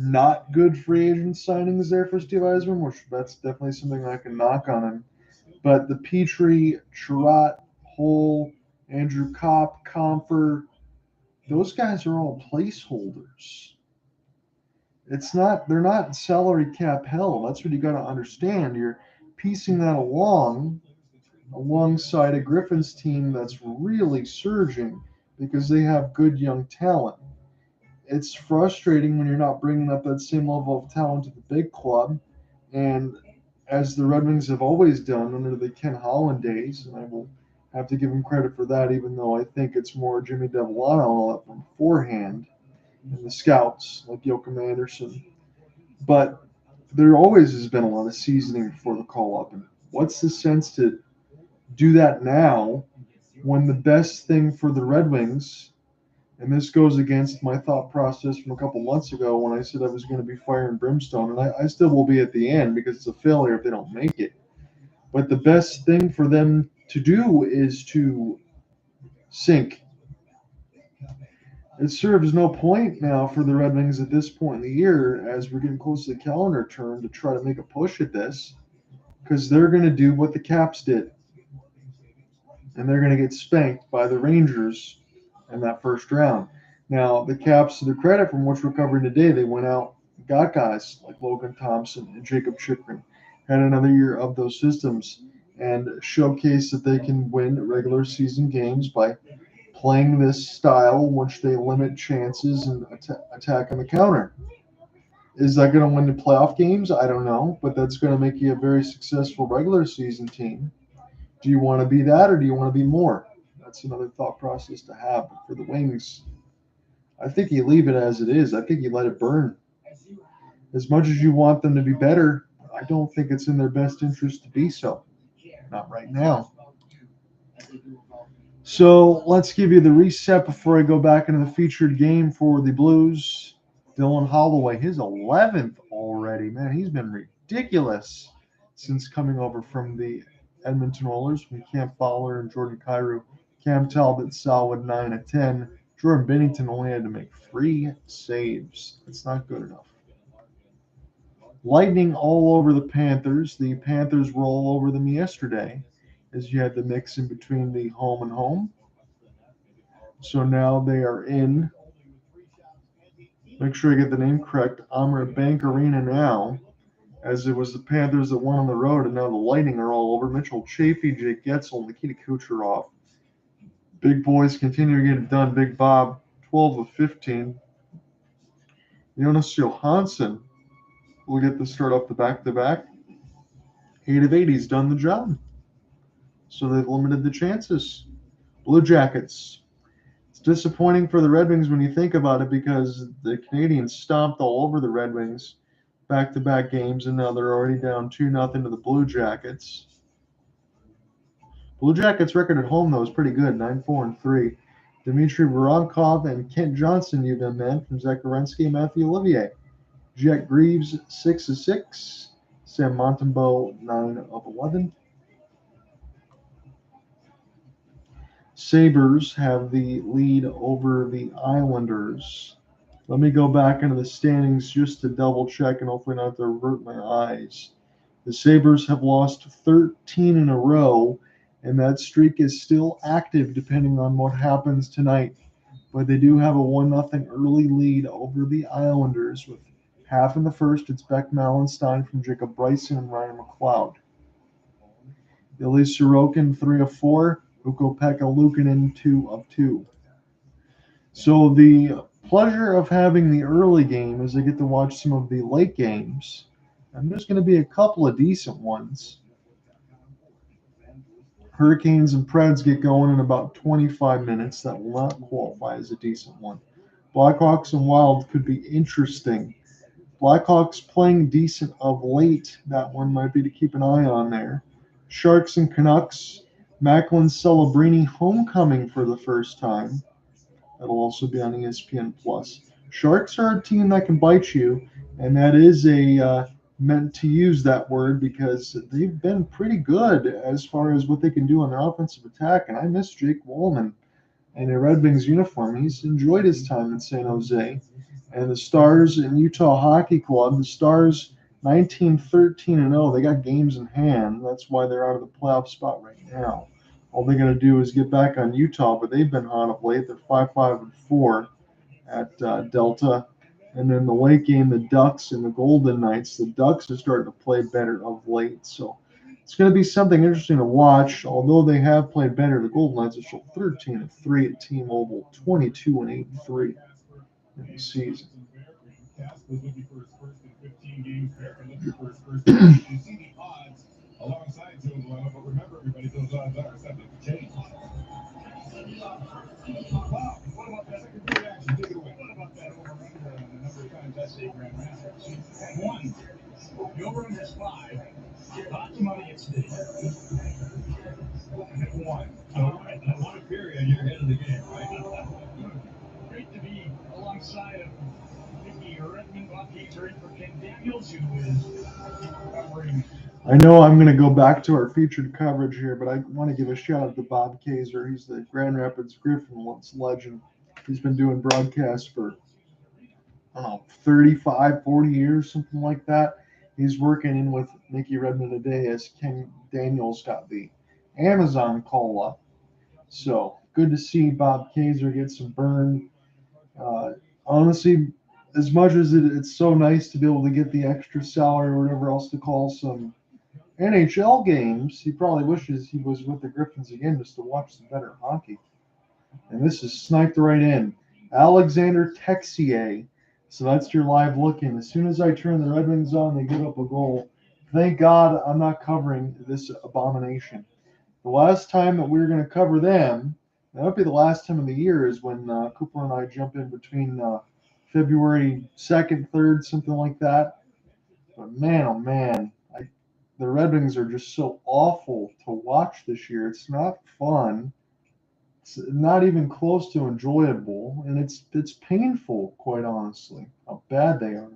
not good free agent signings there for Steve Yzerman, which that's definitely something I can knock on him. But the Petrie, Sherratt, Hull, Andrew Kopp, Comfer, those guys are all placeholders. They're not salary cap hell. That's what you got to understand. You're piecing that alongside a Griffins team that's really surging because they have good young talent. It's frustrating when you're not bringing up that same level of talent to the big club. And as the Red Wings have always done under the Ken Holland days, and I will have to give him credit for that, even though I think it's more Jimmy Devellano and all that from beforehand, and the scouts like Joachim Anderson. But there always has been a lot of seasoning before the call-up. And what's the sense to do that now when the best thing for the Red Wings, and this goes against my thought process from a couple months ago when I said I was going to be fire and brimstone, and I still will be at the end because it's a failure if they don't make it. But the best thing for them to do is to sink. It serves no point now for the Red Wings at this point in the year, as we're getting close to the calendar turn, to try to make a push at this, because they're going to do what the Caps did. And they're going to get spanked by the Rangers in that first round. Now, the Caps, to their credit, from what we're covering today, they went out and got guys like Logan Thompson and Jacob Chikrin, had another year of those systems, and showcased that they can win regular season games by playing this style in which they limit chances and attack on the counter. Is that going to win the playoff games? I don't know, but that's going to make you a very successful regular season team. Do you want to be that, or do you want to be more? That's another thought process to have. But for the Wings, I think you leave it as it is. I think you let it burn. As much as you want them to be better, I don't think it's in their best interest to be so. Not right now. So let's give you the reset before I go back into the featured game for the Blues. Dylan Holloway, his 11th already. Man, he's been ridiculous since coming over from the Edmonton Oilers from Cam Fowler and Jordan Kyrou. Cam Talbot, solid 9 of 10. Jordan Bennington only had to make 3 saves. That's not good enough. Lightning all over the Panthers. The Panthers were all over them yesterday, as you had the mix in between the home and home. So now they are in. Make sure I get the name correct. Amra Bank Arena now, as it was the Panthers that won on the road, and now the Lightning are all over. Mitchell Chaffee, Jake Getzel, Nikita Kucherov. Big boys continue to get it done. Big Bob, 12 of 15. Jonas Johansson will get the start off the back-to-back. 8 of 8. He's done the job. So they've limited the chances. Blue Jackets. It's disappointing for the Red Wings when you think about it, because the Canadians stomped all over the Red Wings back-to-back games, and now they're already down 2-0 to the Blue Jackets. Blue Jackets' record at home, though, is pretty good, 9-4-3. Dmitry Voronkov and Kent Johnson, you've been men from Zacharinsky and Matthew Olivier. Jet Greaves, 6 of 6. Sam Montembeau, 9 of 11. Sabres have the lead over the Islanders. Let me go back into the standings just to double check and hopefully not to avert my eyes. The Sabres have lost 13 in a row, and that streak is still active depending on what happens tonight. But they do have a 1-0 early lead over the Islanders with half in the first. It's Beck Mallenstein from Jacob Bryson and Ryan McLeod. Ilya Sorokin, 3 of 4. Ukko-Pekka Luukkonen, 2 of 2. So the pleasure of having the early game is I get to watch some of the late games. And there's going to be a couple of decent ones. Hurricanes and Preds get going in about 25 minutes. That will not qualify as a decent one. Blackhawks and Wild could be interesting. Blackhawks playing decent of late. That one might be to keep an eye on there. Sharks and Canucks. Macklin Celebrini homecoming for the first time. That'll also be on ESPN+. Sharks are a team that can bite you, and that is meant to use that word because they've been pretty good as far as what they can do on the offensive attack, and I miss Jake Wallman in a Red Wings uniform. He's enjoyed his time in San Jose. And the Stars in Utah Hockey Club, the Stars 19-13-0. They got games in hand. That's why they're out of the playoff spot right now. All they got to do is get back on Utah, but they've been hot of late. They're 5-5-4 at Delta. And then the late game, the Ducks and the Golden Knights. The Ducks are starting to play better of late. So it's going to be something interesting to watch. Although they have played better, the Golden Knights are still 13-3 at T-Mobile, 22-8-3 in the season. Was looking for his first in 15 games. Bear looking for his first. You see the odds alongside Jones lineup, but remember, everybody, those odds are subject to change. Wow, what about that second period action? Take it away. What about that over-under on the number of times that state Grand Masters? 1. The over-under is 5. Hockey money at stake. 1. All right, in one period, you're ahead of the game, right? Great to be alongside of I know I'm going to go back to our featured coverage here, but I want to give a shout out to Bob Kaiser. He's the Grand Rapids Griffin legend. He's been doing broadcasts for, 35, 40 years, something like that. He's working in with Mickey Redmond today as Ken Daniels got the Amazon call up. So good to see Bob Kaiser get some burn. Honestly, as much as it's so nice to be able to get the extra salary or whatever else to call some NHL games, he probably wishes he was with the Griffins again just to watch some better hockey. And this is sniped right in. Alexander Texier. So that's your live look-in. As soon as I turn the Red Wings on, they give up a goal. Thank God I'm not covering this abomination. The last time that we were going to cover them, that would be the last time of the year, is when Cooper and I jump in between February 2nd, 3rd, something like that. But man, oh man, the Red Wings are just so awful to watch this year. It's not fun. It's not even close to enjoyable, and it's painful, quite honestly, how bad they are.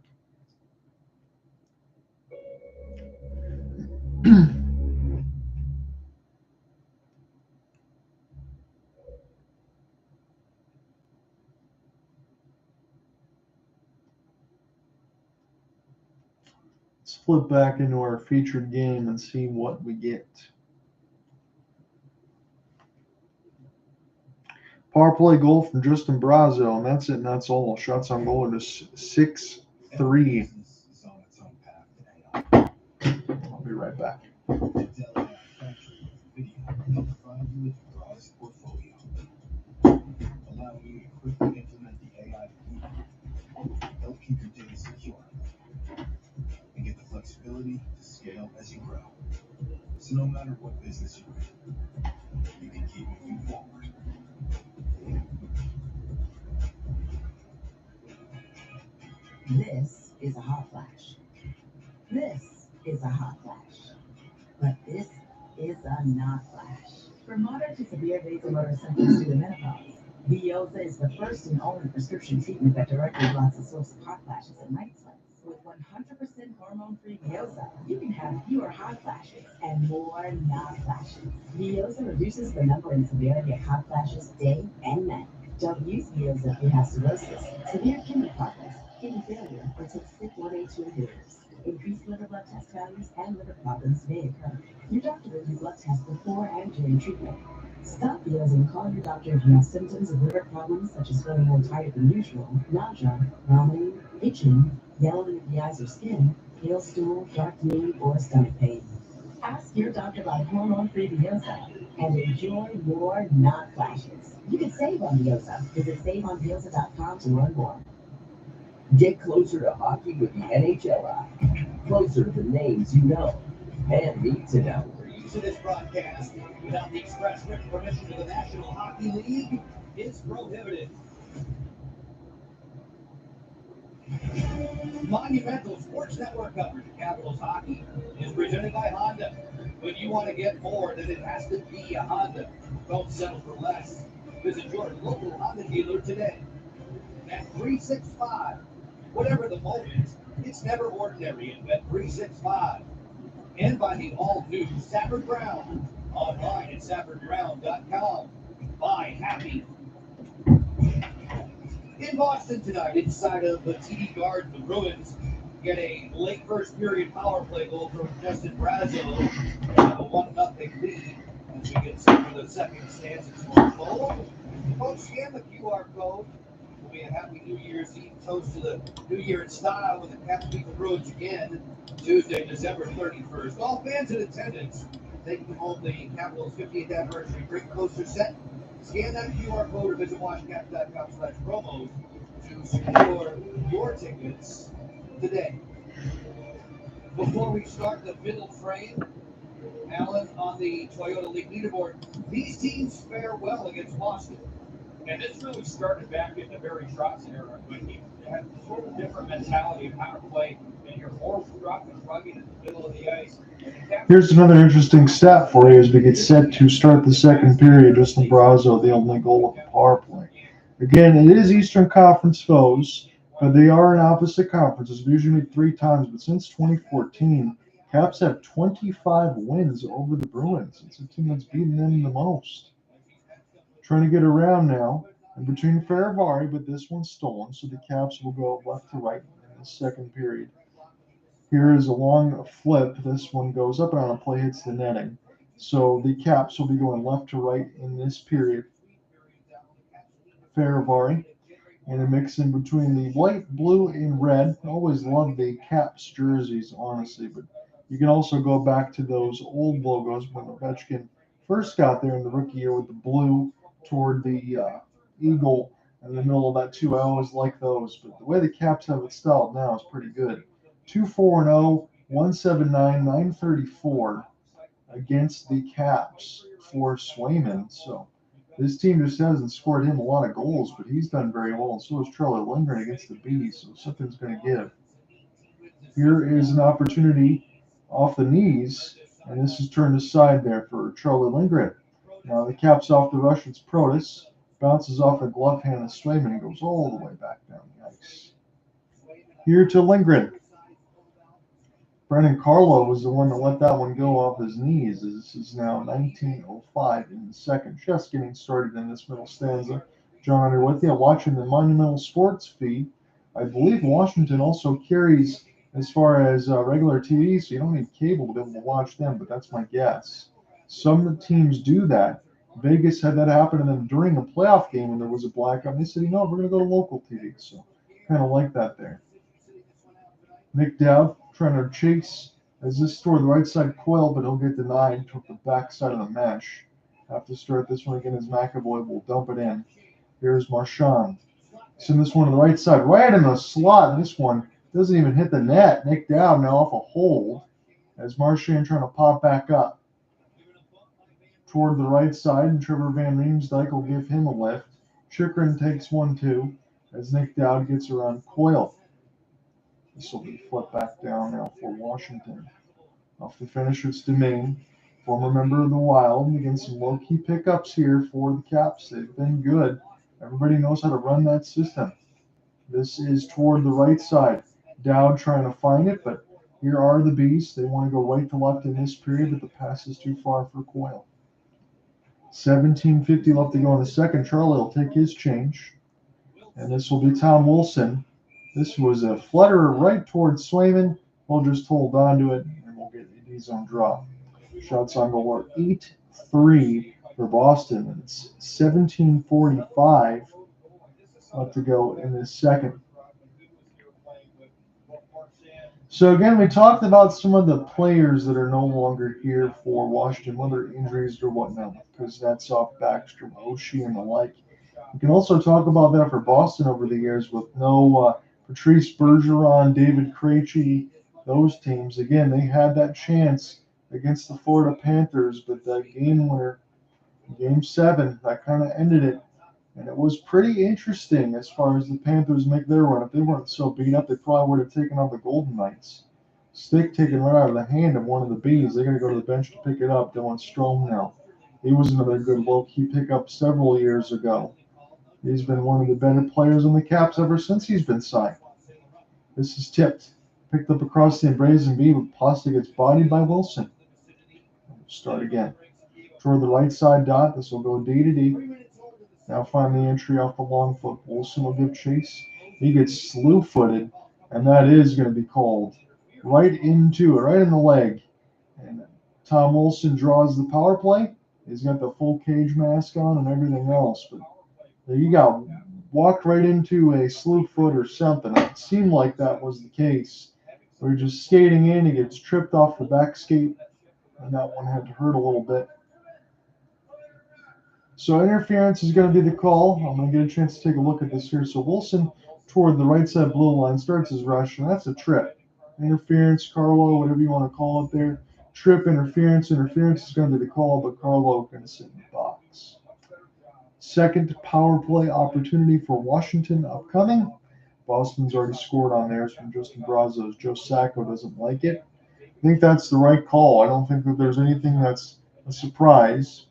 Let's flip back into our featured game and see what we get. Power play goal from Justin Brazo, and that's it, and that's all. Shots on goal are just 6-3. I'll be right back. Allow you to quickly implement the AI help keep your data secure and get the flexibility to scale as you grow. So no matter what business you're in, you can keep moving forward. This is a hot flash. This is a hot flash. But this is a not flash. From moderate to severe vasomotor symptoms due to menopause, Veoza is the first and only prescription treatment that directly blocks the source of hot flashes and night sweats. With 100% hormone-free Veoza, you can have fewer hot flashes and more not flashes. Veoza reduces the number and severity of hot flashes day and night. Don't use Veoza if you have cirrhosis, severe kidney problems, kidney failure, or take CYP1A2 inhibitors. Increased liver blood test values and liver problems may occur. Your doctor will do blood tests before and during treatment. Stop Veoza and call your doctor if you have symptoms of liver problems such as feeling more tired than usual, nausea, vomiting, itching, yellowing of the eyes or skin, pale stool, dark urine, or stomach pain. Ask your doctor about hormone-free Veoza and enjoy more not flashes. You can save on Veoza. Visit saveonveoza.com to learn more. Get closer to hockey with the NHL app. Closer to the names you know and need to know. Use of this broadcast without the express written permission of the National Hockey League is prohibited. Monumental Sports Network coverage of Capitals hockey is presented by Honda. When you want to get more, then it has to be a Honda. Don't settle for less. Visit your local Honda dealer today. At 365, whatever the moment, it's never ordinary at Bet 365. And by the all-new Safford Brown, online at saffordbrown.com. Buy happy. In Boston tonight, inside of the TD Garden, the Bruins get a late first period power play goal from Justin Brazo. Have a 1-0 lead as we get set for the second stanza to goal. Folks, scan the QR code. Will be a happy New Year's Eve toast to the New Year in style with the Caps beat the Bruins again Tuesday, December 31st. All fans in attendance taking home the Capitals' 50th anniversary drink poster set. Scan that QR code or visit washcats.com/promos to secure your tickets today. Before we start the middle frame, Alan, on the Toyota League leaderboard, these teams fare well against Boston. And this really started back in the Barry Trotz era when he had a total different mentality of how to play, and your forwards dropping and rugging in the middle of the ice. Here's another interesting stat for you as we get set to start the second period. Justin Brazo, the only goal of the power play. Again, it is Eastern Conference foes, but they are in opposite conferences. We usually meet 3 times, but since 2014, Caps have 25 wins over the Bruins. It's a team that's beaten them the most. Trying to get around now in between Faravari, but this one's stolen, so the Caps will go left to right in the second period. Here is a long flip. This one goes up and on a play hits the netting. So the Caps will be going left to right in this period. Faravari. And a mix in between the white, blue, and red. I always love the Caps jerseys, honestly, but you can also go back to those old logos when Ovechkin first got there in the rookie year with the blue toward the eagle in the middle of that too. I always like those, but the way the Caps have it styled now is pretty good. 2-4-0, 179, 934 against the Caps for Swayman. So this team just hasn't scored him a lot of goals, but he's done very well, and so is Charlie Lindgren against the Bees, so something's going to give. Here is an opportunity off the knees, and this is turned aside there for Charlie Lindgren. Now the Caps off the rush. It's Protas. Bounces off the glove hand of Swayman and goes all the way back down the ice. Here to Lindgren. Brendan Carlo was the one that let that one go off his knees. This is now 19:05 in the second. Just getting started in this middle stanza. John Under with you, watching the Monumental Sports feed. I believe Washington also carries as far as regular TV, so you don't need cable to be able to watch them, but that's my guess. Some teams do that. Vegas had that happen, and then during a playoff game when there was a blackout, they said, we're going to go to local TV. So kind of like that there. Nick Dowd trying to chase as this toward the right side Coyle, but he'll get denied toward the back side of the mesh. Have to start this one again as McAvoy will dump it in. Here's Marchand. Send this one to the right side, right in the slot. This one doesn't even hit the net. Nick Dowd now off a hold as Marchand trying to pop back up toward the right side, and Trevor Van Riemsdyk will give him a lift. Chychrun takes 1-2 as Nick Dowd gets around Coyle. This will be flipped back down now for Washington. Off the finish, it's Domain, former member of the Wild. Again, some low-key pickups here for the Caps. They've been good. Everybody knows how to run that system. This is toward the right side. Dowd trying to find it, but here are the Beasts. They want to go right to left in this period, but the pass is too far for Coyle. 17:50 left to go in the second. Charlie will take his change, and this will be Tom Wilson. This was a flutter right towards Swayman. We'll just hold on to it, and we'll get a D-zone draw. Shots on goal are 8-3 for Boston, and it's 17:45 left to go in this second. So again, we talked about some of the players that are no longer here for Washington, whether injuries or whatnot, because that's off Backstrom, Oshie, and the like. We can also talk about that for Boston over the years with no Patrice Bergeron, David Krejci, those teams. Again, they had that chance against the Florida Panthers, but that game winner, Game 7, that kind of ended it. And it was pretty interesting as far as the Panthers make their run. If they weren't so beat up, they probably would have taken on the Golden Knights. Stick taken right out of the hand of one of the Bees. They're going to go to the bench to pick it up. Dylan Strome now. He was another good low-key pickup several years ago. He's been one of the better players on the Caps ever since he's been signed. This is tipped. Picked up across the Embrazen B, but Pasta gets bodied by Wilson. We'll start again. Toward the right side dot. This will go D to D. Now find the entry off the long foot. Wilson will give chase. He gets slew-footed, and that is going to be called right into it, right in the leg. And Tom Wilson draws the power play. He's got the full cage mask on and everything else, but he got walked right into a slew foot or something. It seemed like that was the case. We were just skating in. He gets tripped off the back skate, and that one had to hurt a little bit. So interference is going to be the call. I'm going to get a chance to take a look at this here. So Wilson toward the right side blue line starts his rush, and that's a trip. Interference, Carlo, whatever you want to call it there. Trip, interference. Interference is going to be the call, but Carlo going to sit in the box. Second power play opportunity for Washington upcoming. Boston's already scored on theirs from Justin Brazos. Joe Sacco doesn't like it. I think that's the right call. I don't think that there's anything that's a surprise.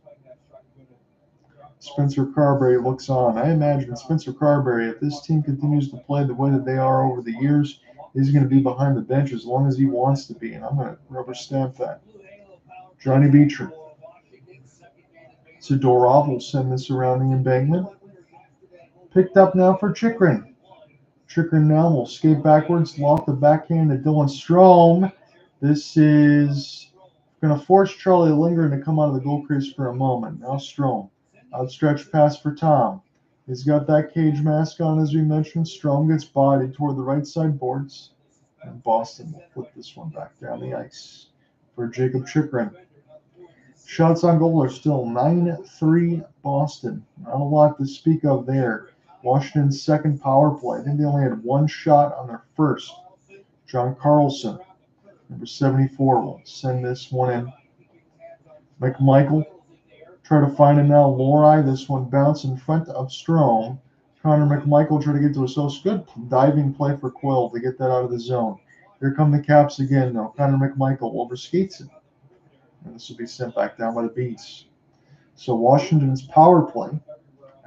Spencer Carberry looks on. I imagine Spencer Carberry, if this team continues to play the way that they are over the years, he's going to be behind the bench as long as he wants to be, and I'm going to rubber stamp that. Johnny Beecher. Zadorov will send this around the embankment. Picked up now for Chychrun. Chychrun now will skate backwards, lock the backhand to Dylan Strome. This is going to force Charlie Lindgren to come out of the goal crease for a moment. Now Strome. Outstretched pass for Tom. He's got that cage mask on, as we mentioned. Strome gets bodied toward the right side boards. And Boston will flip this one back down the ice for Jacob Chychrun. Shots on goal are still 9-3 Boston. Not a lot to speak of there. Washington's second power play. I think they only had one shot on their first. John Carlson, number 74, will send this one in. McMichael. Try to find it now. Lori, this one bounce in front of Strome. Connor McMichael try to get to a so good diving play for Quill to get that out of the zone. Here come the Caps again, though. Connor McMichael overskates it. And this will be sent back down by the Beats. So Washington's power play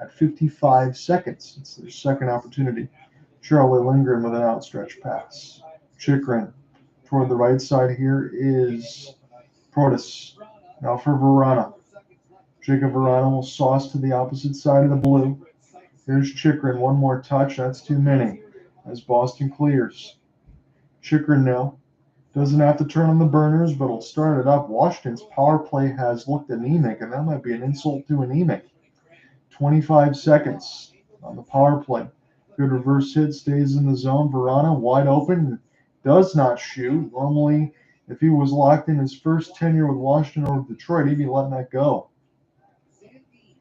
at 55 seconds. It's their second opportunity. Charlie Lindgren with an outstretched pass. Chikrin toward the right side here is Protas. Now for Verana. Jacob Verana will sauce to the opposite side of the blue. Here's Chikrin. One more touch. That's too many as Boston clears. Chikrin now doesn't have to turn on the burners, but will start it up. Washington's power play has looked anemic, and that might be an insult to anemic. 25 seconds on the power play. Good reverse hit, stays in the zone. Verana wide open, does not shoot. Normally, if he was locked in his first tenure with Washington or Detroit, he'd be letting that go.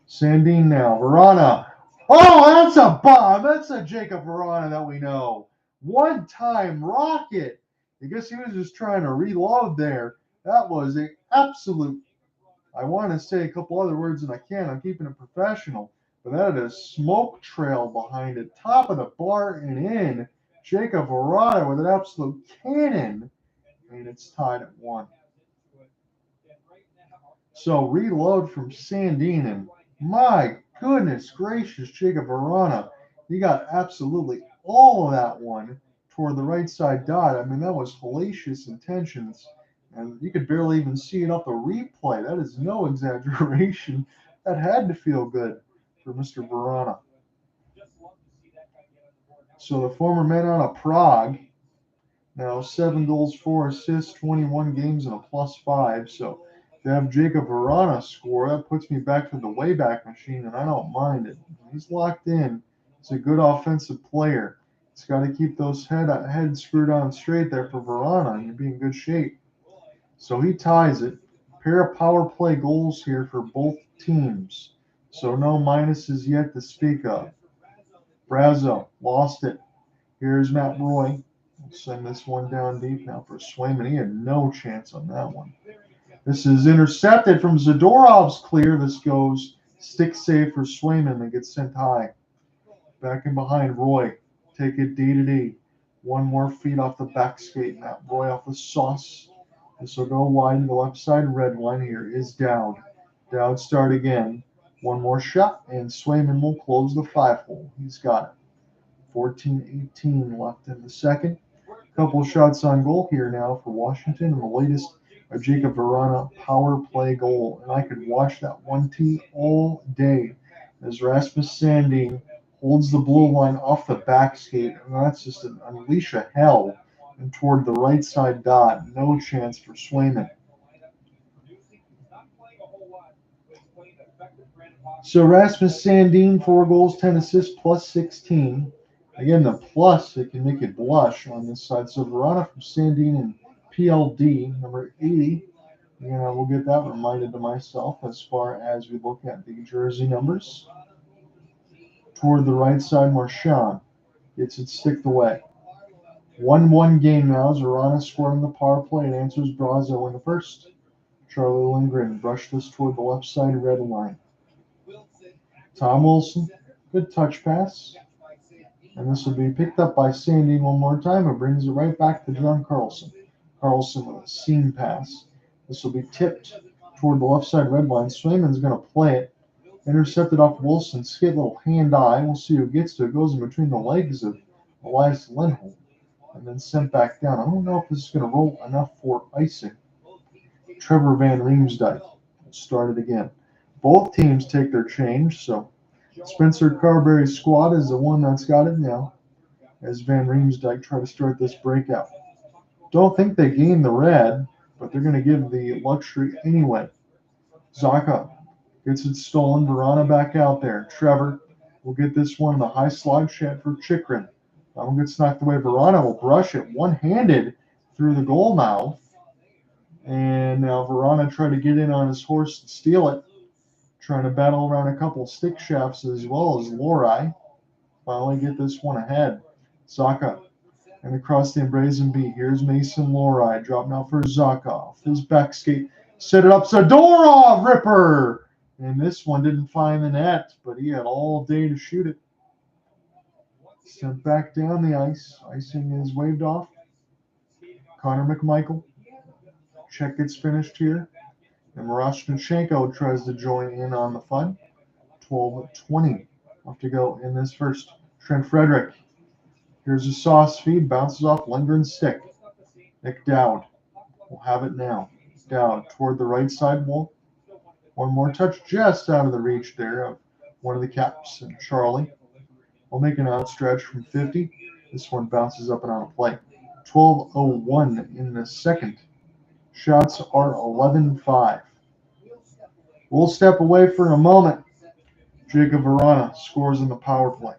Sandin now. Verana. Oh, that's a bomb. That's a Jacob Verana that we know. One-time rocket. I guess he was just trying to reload there. That was an absolute, I want to say a couple other words and I can't. I'm keeping it professional. But that had a smoke trail behind it. Top of the bar and in. Jacob Verana with an absolute cannon. And it's tied at 1. So reload from Sandin, and my goodness gracious, Jacob Verana. He got absolutely all of that one toward the right side dot. I mean, that was hellacious intentions. And you could barely even see it off the replay. That is no exaggeration. That had to feel good for Mr. Verana. So the former man out of Prague, now 7 goals, 4 assists, 21 games, and a +5. So to have Jacob Verana score, that puts me back to the Wayback Machine, and I don't mind it. He's locked in. He's a good offensive player. He's got to keep those head screwed on straight there for Verana, and you'll be in good shape. So he ties it. Pair of power play goals here for both teams. So no minuses yet to speak of. Brazo lost it. Here's Matt Roy. We'll send this one down deep now for Swayman. He had no chance on that one. This is intercepted from Zadorov's clear. This goes stick save for Swayman that gets sent high. Back in behind Roy. Take it D to D. One more feet off the back skate. Matt Roy off the sauce. This will go wide to the left side. Red line here is Dowd. Dowd start again. One more shot, and Swayman will close the 5-hole. He's got it. 14-18 left in the second. Couple shots on goal here now for Washington, and the latest a Jacob Verana power play goal. And I could watch that 1T all day as Rasmus Sandin holds the blue line off the back skate, and that's just an unleash of hell. And toward the right side dot, no chance for Swayman. So Rasmus Sandin, 4 goals, 10 assists, +16. Again, the plus, it can make it blush on this side. So Verana from Sandin and PLD, number 80. And I will get that reminded to myself as far as we look at the jersey numbers. Toward the right side, Marchand gets it sticked away. 1-1 game now as Verana scored on the power play and answers Brazo in the first. Charlie Lindgren brushed this toward the left side red line. Tom Wilson, good touch pass. And this will be picked up by Sandin one more time and brings it right back to John Carlson. Carlson with a seam pass. This will be tipped toward the left side red line. Swayman's going to play it. Intercepted off Wilson. Skid little hand-eye. We'll see who gets to it. Goes in between the legs of Elias Lindholm. And then sent back down. I don't know if this is going to roll enough for icing. Trevor Van Riemsdyk will start it again. Both teams take their change, so Spencer Carberry's squad is the one that's got it now as Van Riemsdyk try to start this breakout. Don't think they gained the red, but they're going to give the luxury anyway. Zaka gets it stolen. Verana back out there. Trevor will get this one in the high slide shot for Chikrin. That one gets knocked away. Verana will brush it one-handed through the goal mouth. And now Verana tried to get in on his horse and steal it. Trying to battle around a couple stick shafts as well as Lorai. Finally get this one ahead. Zaka. And across the embrazen beat. Here's Mason Lorai. Dropping out for Zaka. His back skate. Set it up. Zadorov! Ripper! And this one didn't find the net, but he had all day to shoot it. Sent back down the ice. Icing is waved off. Connor McMichael. Check gets finished here. And Miroshnichenko tries to join in on the fun. 12-20 left to go in this first. Trent Frederick. Here's a sauce feed. Bounces off Lindgren's stick. Nick Dowd will have it now. Dowd toward the right side wall. One more touch just out of the reach there of one of the Caps. And Charlie will make an outstretch from 50. This one bounces up and out of play. 12:01 in the second. Shots are 11-5. We'll step away for a moment. Jacob Verana scores in the power play.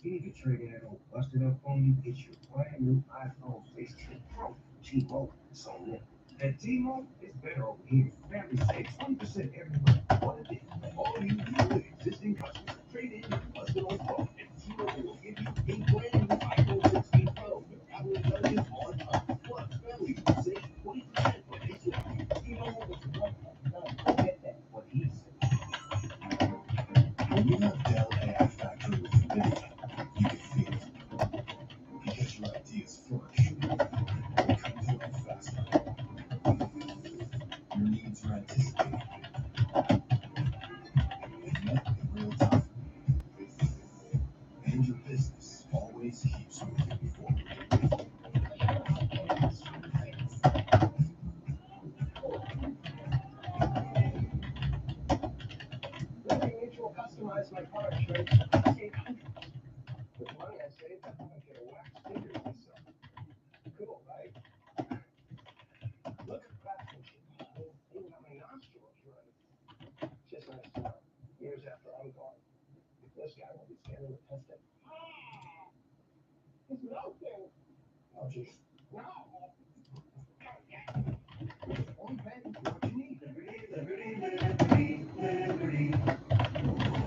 You need to trade in that old busted up phone you get your brand new iPhone 16 Pro. T-Mobile is on it. At T-Mobile, it's better over here. Family saves 20% everywhere. What it is, all you do with existing customers, trade in your busted old phone, and T-Mobile will give you a brand new iPhone 16 Pro with Apple Intelligence on top. Plus, family saves 20% for nationwide. T-Mobile was the one get that what he said. When you have Dell AI Factory with NVIDIA, you can feel it. Because your ideas flourish. They come to life faster. Your needs are anticipated. And met in real time. And your business always keeps moving forward. Letting Mutual customize my car insurance, I save hundreds. With money I saved, I get a wax figure myself. Cool, right? Look at the craftsmanship. Even how many nostrils running. Just nice to know. Years after I'm gone, this guy will be standing with testing. It's melting. Oh, jeez. No. Only paying for what you need.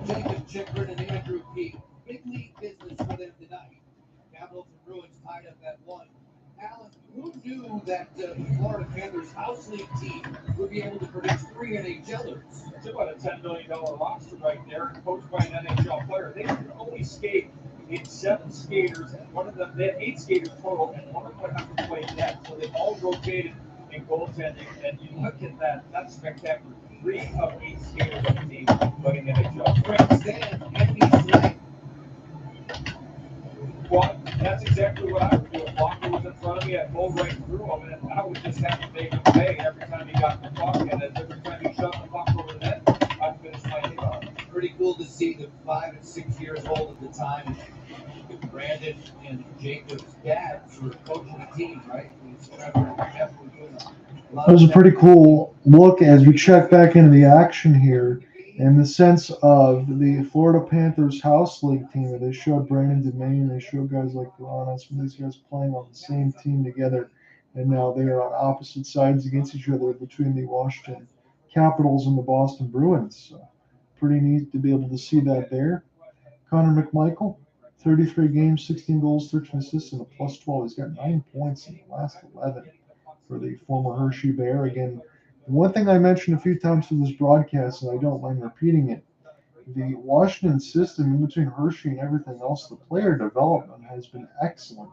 Jacob Chikrin and Andrew Peak. Big league business for them tonight. Capitals and Bruins tied up at 1. Alan, who knew that the Florida Panthers house league team would be able to produce 3 NHLers? It's about a $10 million roster right there, and coached by an NHL player. They could only skate in 7 skaters, and one of them, they had 8 skaters total, and one of them have to play net. So they all rotated in goaltending, and you look at that, that's spectacular. 3 of 8 skaters on the team playing NHL. Frank Stan, Anthony Slade. Well, that's exactly what I would do. If Walker was in front of me, I'd go right through him, and I would just have to make him pay every time he got the puck, and every time he shoved the puck over the net, I'd finish my job. Pretty cool to see the 5 and 6 years old at the time. Brandon and Jacob's dad sort of coaching the team, right? That was a pretty cool look as we check back into the action here in the sense of the Florida Panthers house league team. They showed Brandon Domain, they showed guys like Verana, some of these guys playing on the same team together, and now they are on opposite sides against each other between the Washington Capitals and the Boston Bruins. So pretty neat to be able to see that there. Connor McMichael, 33 games, 16 goals, 13 assists, and a +12. He's got 9 points in the last 11 for the former Hershey Bear. Again, one thing I mentioned a few times through this broadcast, and I don't mind repeating it, the Washington system in between Hershey and everything else, the player development has been excellent.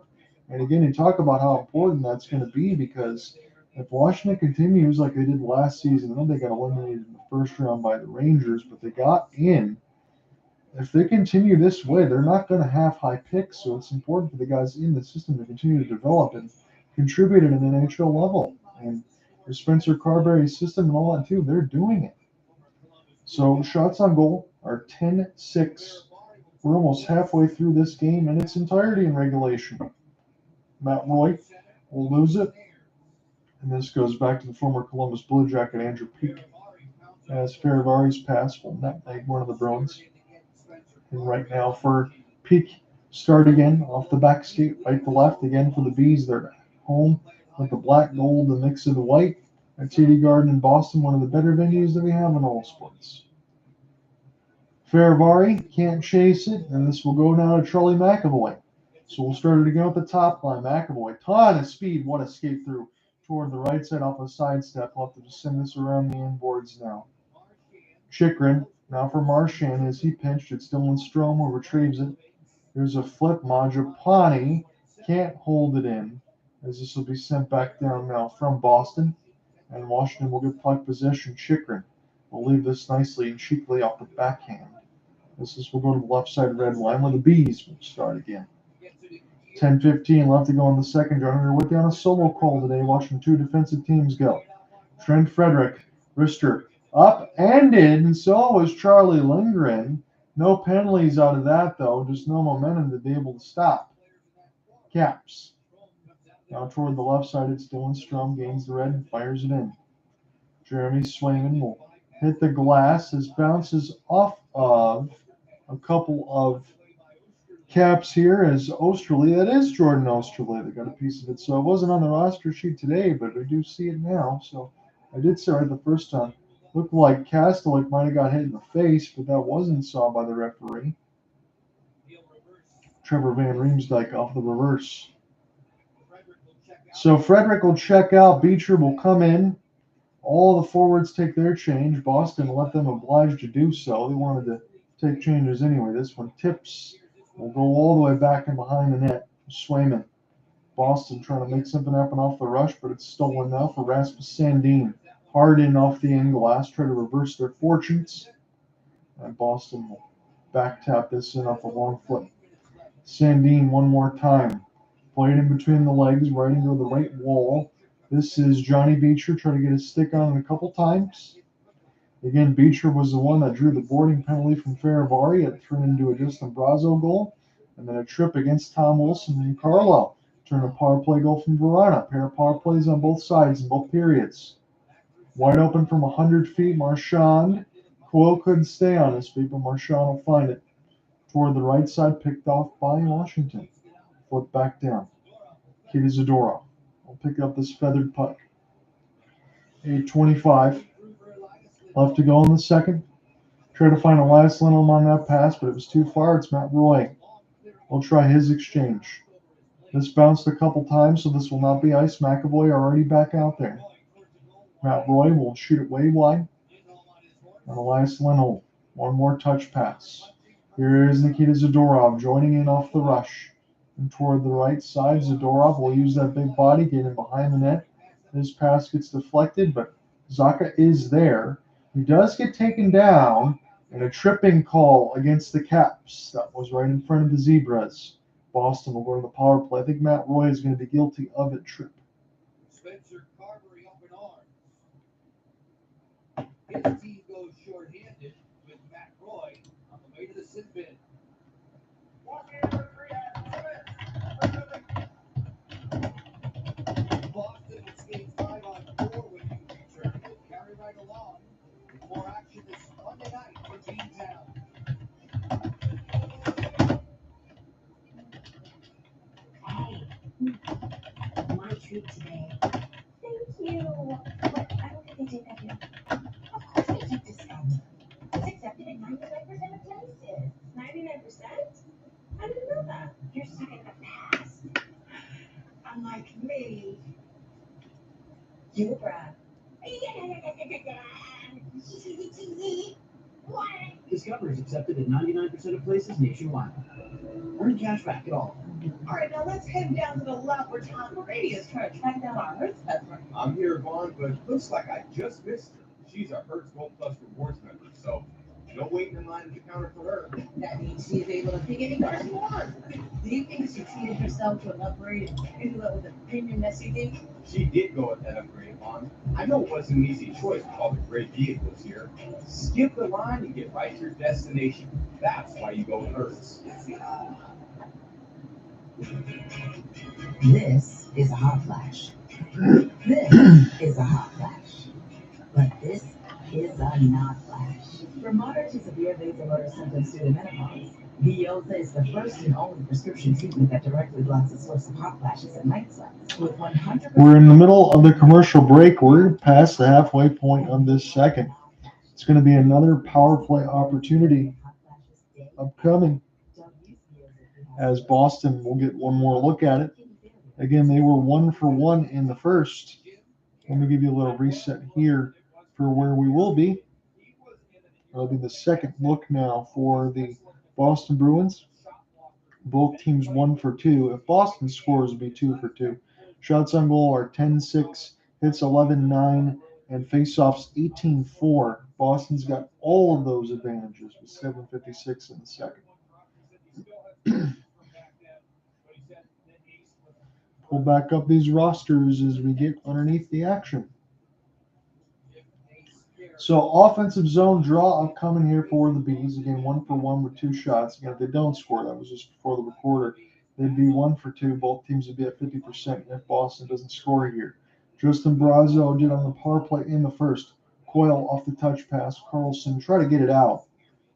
And again, you talk about how important that's going to be because if Washington continues like they did last season, I know they got eliminated in the first round by the Rangers, but they got in. If they continue this way, they're not going to have high picks, so it's important for the guys in the system to continue to develop and contribute at an NHL level. And for Spencer Carberry's system and all that too, they're doing it. So shots on goal are 10-6. We're almost halfway through this game in its entirety in regulation. Matt Roy will lose it. And this goes back to the former Columbus Blue Jacket, Andrew Peak. As Ferravari's pass will nutmeg one of the Bruins. And right now for Peak, start again off the back skate, right to left again for the Bees. They're home with the black, gold, the mix of the white. At TD Garden in Boston, one of the better venues that we have in all sports. Ferravari can't chase it, and this will go now to Charlie McAvoy. So we'll start it again with the top line. McAvoy, ton of speed. What a skate through toward the right side off a sidestep. We'll have to just send this around the inboards now. Chikrin Now for Marchand as he pinched. It's Dylan Strome who retrieves it. There's a flip. Mangiapane can't hold it in, as this will be sent back down now from Boston. And Washington will get puck possession. Chychrun will leave this nicely and cheaply off the backhand. Will go to the left side red line where the Bees will start again. 10:15 left to go on the second. John Underwood on a solo call today, watching two defensive teams go. Trent Frederick, wrister up and in, and so was Charlie Lindgren. No penalties out of that, though. Just no momentum to be able to stop. Caps. Now toward the left side, it's Dylan Strome, gains the red and fires it in. Jeremy Swayman will hit the glass as bounces off of a couple of Caps here as Osterley. That is Jordan Osterley that got a piece of it. So it wasn't on the roster sheet today, but I do see it now. So I did say right the first time. Looked like Kastelik might have got hit in the face, but that wasn't saw by the referee. Trevor Van Riemsdyk off the reverse. So Frederick will check out. Beecher will come in. All the forwards take their change. Boston let them obliged to do so. They wanted to take changes anyway. This one tips. Will go all the way back and behind the net. Swayman. Boston trying to make something happen off the rush, but it's stolen now for Rasmus Sandin. Hard in off the end glass. Try to reverse their fortunes. And Boston will back tap this in off a long foot. Sandin one more time. Played in between the legs, right into the right wall. This is Johnny Beecher trying to get his stick on it a couple times. Again, Beecher was the one that drew the boarding penalty from Faravari. It turned into a Justin Brazo goal. And then a trip against Tom Wilson and Carlo. Turned a power play goal from Verona. Pair of power plays on both sides in both periods. Wide open from 100 feet, Marchand. Coyle couldn't stay on his feet, but Marchand will find it. Toward the right side, picked off by Washington. Flip back down. Kita Zadorov will pick up this feathered puck. 8:25 left to go in the second. Try to find Elias Lindholm on that pass, but it was too far. It's Matt Roy. We'll try his exchange. This bounced a couple times, so this will not be ice. McAvoy already back out there. Matt Roy will shoot it way wide. And Elias Lindholm. One more touch pass. Here is Nikita Zadorov joining in off the rush. And toward the right side, Zadorov will use that big body, get in behind the net. His pass gets deflected, but Zacha is there. He does get taken down, and a tripping call against the Caps. That was right in front of the Zebras. Boston will go to the power play. I think Matt Roy is going to be guilty of a trip. Spencer Carberry up in arms. His team goes short-handed with Matt Roy on the way to the sin bin. Boston will skate 5-on-4 when you return. We'll carry right along with more action this Monday night for Beantown. Hey, my treat today. Thank you. But I don't think they take that here. Of course they take Discover. It's accepted in 99% of places. 99%? I didn't know that. You're stuck in the past. Unlike me. You, Brad. Discover is accepted at 99% of places nationwide. Earn cash back at all. All right, now let's head down to the lot where Tom Brady is trying to track down our Hertz customer. I'm here, Vaughn, but looks like I just missed her. She's a Hertz Gold Plus Rewards member, so no waiting in line at the counter for her. That means she is able to pick any car she wants. Do you think she treated herself to an upgrade and do it with a premium SUV? She did go with that upgrade, Vaughn. I know it wasn't an easy choice with all the great vehicles here. Skip the line and get right to your destination. That's why you go with Hertz. This is a hot flash. This is a hot flash. But this is a not flash. For moderate to severe vasomotor symptoms due to menopause, Vioza is the first and only prescription treatment that directly blocks the source of hot flashes and night sweats. With 100%. We're in the middle of the commercial break. We're past the halfway point of this second. It's going to be another power play opportunity upcoming as Boston will get one more look at it. Again, they were 1 for 1 in the first. Let me give you a little reset here for where we will be. That'll be the second look now for the Boston Bruins. Both teams 1 for 2. If Boston scores, it'll be 2 for 2. Shots on goal are 10-6, hits 11-9, and faceoffs 18-4. Boston's got all of those advantages with 7:56 in the second. Pull back up these rosters as we get underneath the action. So offensive zone draw upcoming here for the Bees. Again, 1 for 1 with 2 shots. Again, if they don't score, that was just before the recorder, they'd be 1 for 2. Both teams would be at 50% if Boston doesn't score here. Justin Brazo did on the power play in the first. Coyle off the touch pass. Carlson try to get it out,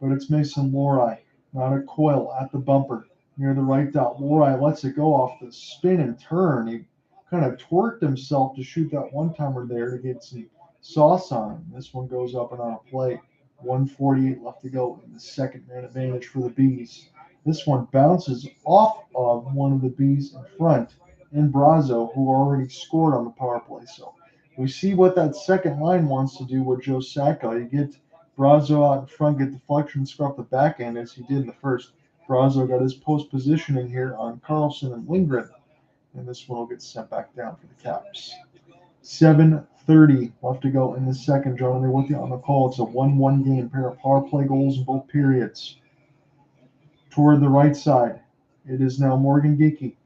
but it's Mason Lohrei. Not a Coyle at the bumper near the right dot. Lohrei lets it go off the spin and turn. He kind of torqued himself to shoot that one-timer there to get some sauce on him. This one goes up and on a plate. 1:48 left to go in the second man advantage for the Bees. This one bounces off of one of the Bees in front in Brazo, who already scored on the power play. So we see what that second line wants to do with Joe Sacco. You get Brazo out in front, get deflection, scrub the back end as he did in the first. Brazo got his post positioning here on Carlson and Lindgren, and this one will get sent back down for the Caps. 7:30 left to go in the second. John, they're with you on the call. It's a 1-1 game. Pair of power play goals in both periods. Toward the right side, it is now Morgan Geekie.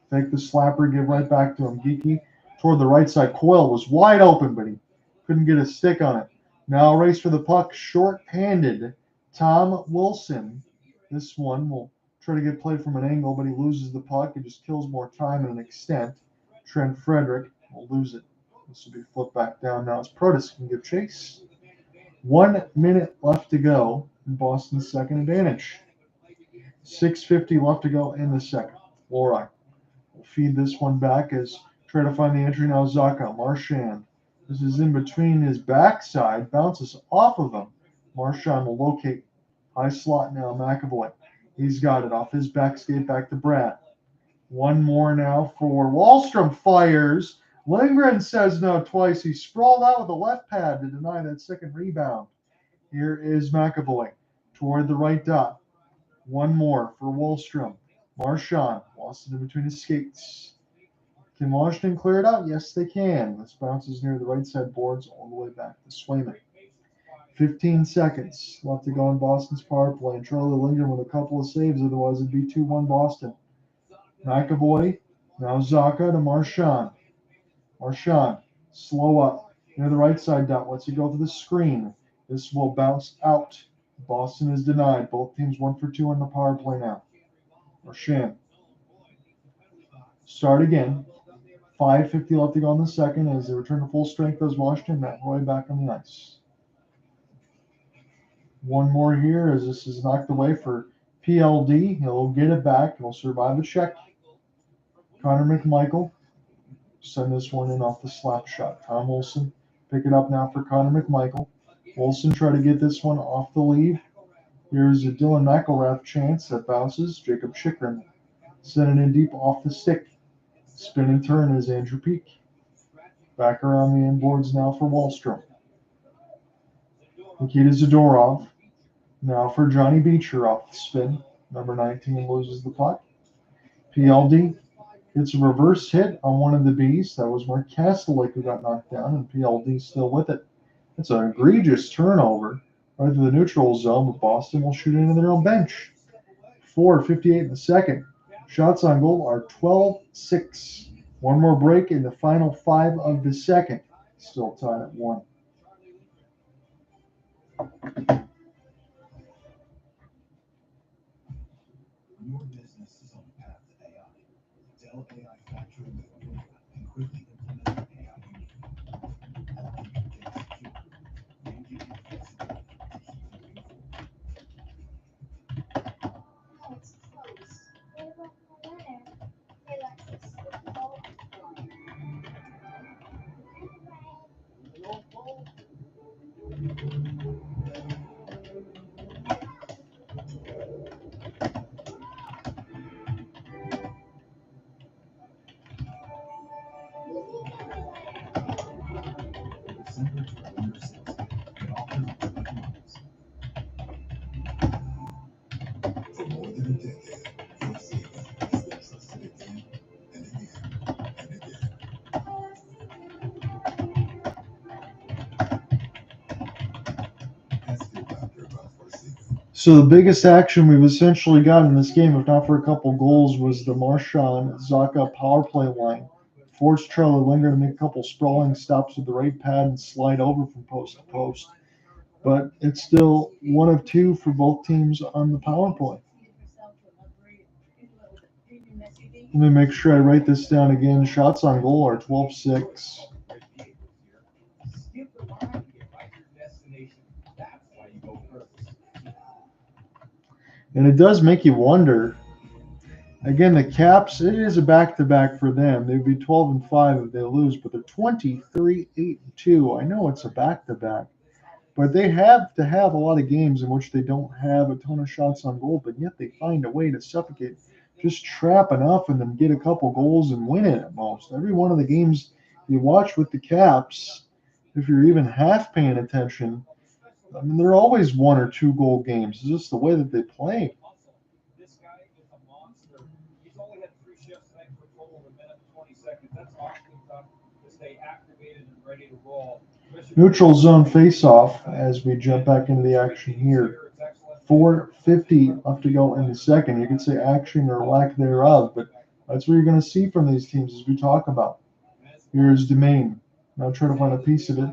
Fake the slapper, give right back to him. Geekie toward the right side. Coyle was wide open, but he couldn't get a stick on it. Now a race for the puck. Short-handed Tom Wilson. This one will try to get played from an angle, but he loses the puck. It just kills more time and an extent. Trent Frederick will lose it. This will be flipped back down now as Protas can give chase. 1 minute left to go in Boston's second advantage. 6:50 left to go in the second. Lohrei will feed this one back as try to find the entry now. Zaka Marchand. This is in between his backside, bounces off of him. Marchand will locate high slot now. McAvoy. He's got it off his back skate back to Brad. One more now for Wahlstrom. Fires. Lindgren says no twice. He sprawled out with the left pad to deny that second rebound. Here is McAvoy toward the right dot. One more for Wahlstrom. Marchand lost it in between his skates. Can Washington clear it out? Yes, they can. This bounces near the right side boards all the way back to Swayman. 15 seconds left to go in Boston's power play. And Charlie Lindgren with a couple of saves. Otherwise, it'd be 2-1 Boston. McAvoy. Now Zaka to Marchand. Marchand, slow up near the right side dot. Lets it go to the screen. This will bounce out. Boston is denied. Both teams 1 for 2 on the power play now. Marchand. Start again. 5:50 left to go in the second as they return to full strength as Washington. Matt Roy back on the ice. One more here as this is knocked away for PLD. He'll get it back. He'll survive a check. Connor McMichael. Send this one in off the slap shot. Tom Wilson pick it up now for Connor McMichael. Wilson try to get this one off the lead. Here's a Dylan McElrath chance that bounces. Jacob Chikrin send it in deep off the stick. Spin and turn is Andrew Peak. Back around the inboards now for Wahlstrom. Nikita Zadorov. Now for Johnny Beecher off the spin. Number 19 loses the puck. PLD gets a reverse hit on one of the Bees. That was Mark Kastelic who got knocked down, and PLD still with it. It's an egregious turnover right to the neutral zone, but Boston will shoot it into their own bench. 4:58 in the second. Shots on goal are 12-6. One more break in the final 5 of the second. Still tied at 1. Your business is on the path to AI. Dell AI Factory with Aurora can quickly implement the AI you need. Help keep your data secure and give you the flexibility to keep moving forward. Oh, it's close. What about the letter? Alexis. Oh. So the biggest action we've essentially got in this game, if not for a couple goals, was the Marchand-Zacha power play line. Forced Charlie Lindgren to make a couple sprawling stops with the right pad and slide over from post to post. But it's still 1 of 2 for both teams on the power play. Let me make sure I write this down again. Shots on goal are 12-6. Skip the line to get right to your destination. That's why you go first. And it does make you wonder. Again, the Caps, it is a back-to-back for them. They'd be 12-5 if they lose, but they're 23-8-2. I know it's a back-to-back, but they have to have a lot of games in which they don't have a ton of shots on goal, but yet they find a way to suffocate, just trap enough and then get a couple goals and win it at most. Every one of the games you watch with the Caps, if you're even half paying attention, I mean, they're always 1 or 2 goal games. It's just the way that they play. This guy is a monster. He's only had 3 shifts tonight for a total of a minute and 20 seconds. That's awfully tough to stay activated and ready to roll. Neutral zone face-off as we jump back into the action here. 4:50 left to go in the second. You could say action or lack thereof, but that's what you're going to see from these teams as we talk about. Here's Domain. Now try to find a piece of it.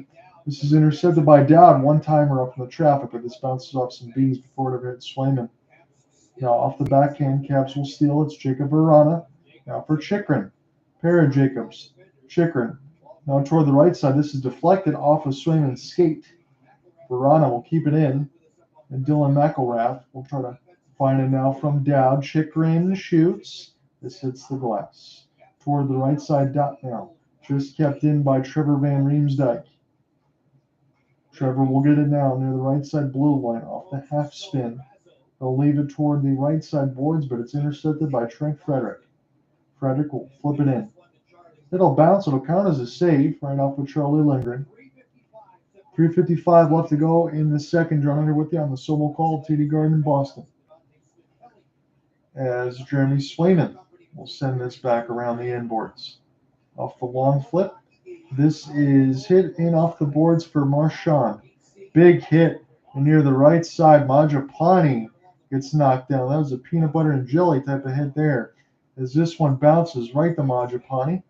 This is intercepted by Dowd. One-timer up in the traffic, but this bounces off some B's before it ever hits Swayman. Now off the backhand, Caps will steal. It's Jacob Verana. Now for Chikrin. Pair of Jacobs. Chikrin. Now toward the right side. This is deflected off of Swayman's skate. Verana will keep it in. And Dylan McElrath will try to find it now from Dowd. Chikrin shoots. This hits the glass. Toward the right side dot now. Just kept in by Trevor Van Riemsdyk. Trevor will get it now near the right side blue line off the half spin. They'll leave it toward the right side boards, but it's intercepted by Trent Frederick. Frederick will flip it in. It'll bounce. It'll count as a save right off of Charlie Lindgren. 3:55 left to go in the second. John Hunter with you on the solo call, TD Garden in Boston. As Jeremy Swayman will send this back around the end boards. Off the long flip. This is hit in off the boards for Marchand. Big hit near the right side. Majapani gets knocked down. That was a peanut butter and jelly type of hit there. As this one bounces right to Majapani.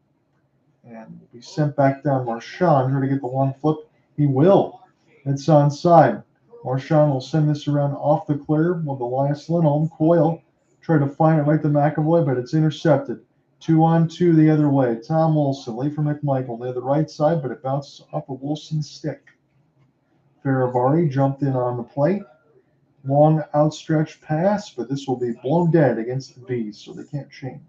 And will be sent back down. Marchand trying to get the long flip. He will. It's onside. Marchand will send this around off the clear with Elias Lindholm. Coyle try to find it right to McAvoy, but it's intercepted. 2-on-2 the other way. Tom Wilson, Lee for McMichael near the right side, but it bounces off of Wilson's stick. Faravari jumped in on the play. Long outstretched pass, but this will be blown dead against the Bees, so they can't change.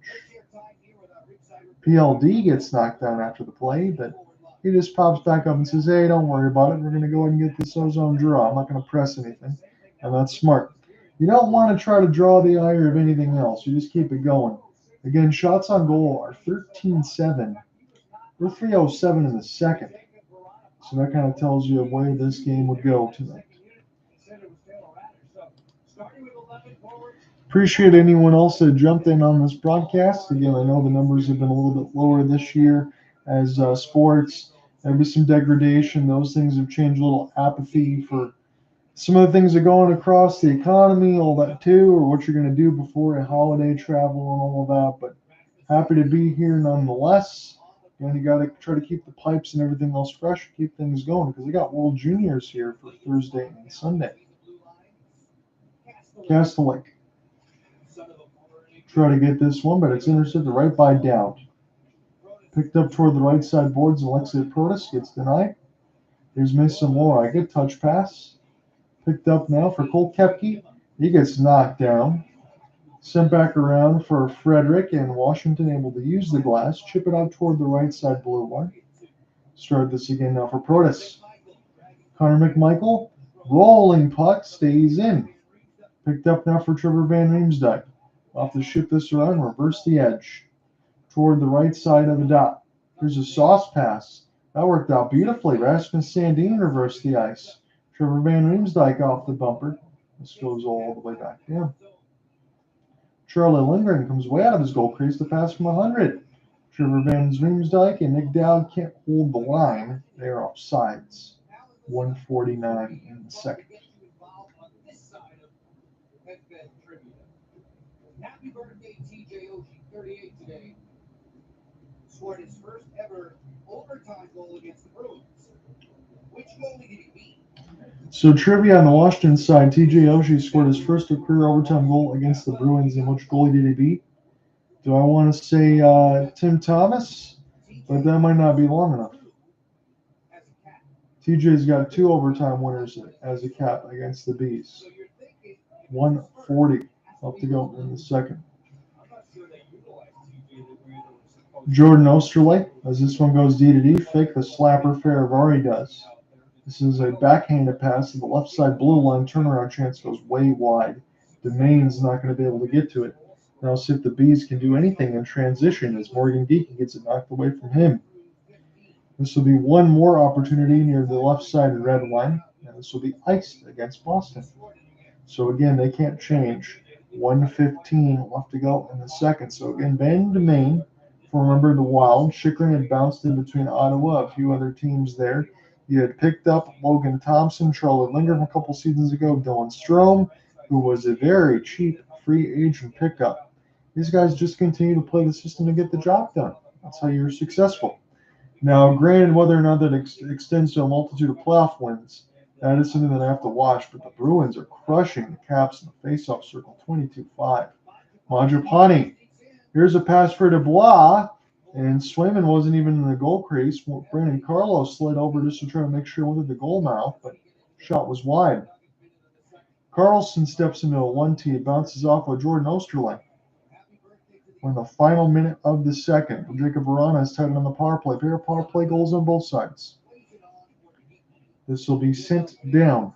PLD gets knocked down after the play, but he just pops back up and says, hey, don't worry about it. We're going to go ahead and get this ozone draw. I'm not going to press anything. And that's smart. You don't want to try to draw the ire of anything else. You just keep it going. Again, shots on goal are 13-7. We're 3:07 in the second. So that kind of tells you where this game would go tonight. Appreciate anyone else that jumped in on this broadcast. Again, I know the numbers have been a little bit lower this year as sports. Maybe some degradation. Those things have changed. A little apathy for some of the things that are going across the economy, all that too, or what you're going to do before a holiday travel and all of that. But happy to be here nonetheless. And you got to try to keep the pipes and everything else fresh, keep things going, because we got World Juniors here for Thursday and Sunday. Castellick. Try to get this one, but it's intercepted right by Dowd. Picked up toward the right side boards, Alexei Protas gets denied. Here's Mason Lori. Good touch pass. Picked up now for Cole Koepke. He gets knocked down. Sent back around for Frederick, and Washington able to use the glass. Chip it out toward the right side blue one. Start this again now for Protas. Connor McMichael. Rolling puck stays in. Picked up now for Trevor Van Riemsdyk. Off to ship this around, reverse the edge. Toward the right side of the dot. Here's a sauce pass. That worked out beautifully. Rasmus Sandin reversed the ice. Trevor Van Riemsdyk off the bumper. This goes all the way back down. Charlie Lindgren comes way out of his goal crease to pass from 100. Trevor Van Riemsdyk and Nick Dowd can't hold the line. They're off sides. 1:49 in the second. Happy birthday, TJ Oshie, 38 today. Scored his first ever overtime goal against the Bruins. Which goalie did he beat? So trivia on the Washington side, TJ Oshie scored his first career overtime goal against the Bruins. And which goalie did he beat? Do I want to say Tim Thomas? But that might not be long enough. As a cat. TJ's got 2 overtime winners as a Cap against the Bees. So you're thinking 140 up to go in the second. I'm not sure they utilized TJ the way they were supposed Jordan Osterley, as this one goes D to D, fake the slapper Ferravari does. This is a backhanded pass to the left side blue line. Turnaround chance goes way wide. Domain's not going to be able to get to it. Now see if the Bees can do anything in transition as Morgan Geeky gets it knocked away from him. This will be one more opportunity near the left side red line, and this will be iced against Boston. So again, they can't change. 1:15 left to go in the second. So again, Van Domain, remember the Wild. Chychrun had bounced in between Ottawa, a few other teams there. You had picked up Logan Thompson, Charlotte Linger from a couple seasons ago, Dylan Strome, who was a very cheap free agent pickup. These guys just continue to play the system and get the job done. That's how you're successful. Now, granted, whether or not that extends to a multitude of playoff wins, that is something that I have to watch. But the Bruins are crushing the Caps in the faceoff circle, 22-5. Mangiapane. Here's a pass for Dubois, and Swayman wasn't even in the goal crease. Brandon Carlos slid over just to try to make sure whether the goal mouth, but shot was wide. Carlson steps into a 1-T, bounces off of Jordan Osterley. We're in the final minute of the second. Jacob Verana is tied on the power play. Pair of power play goals on both sides. This will be sent down.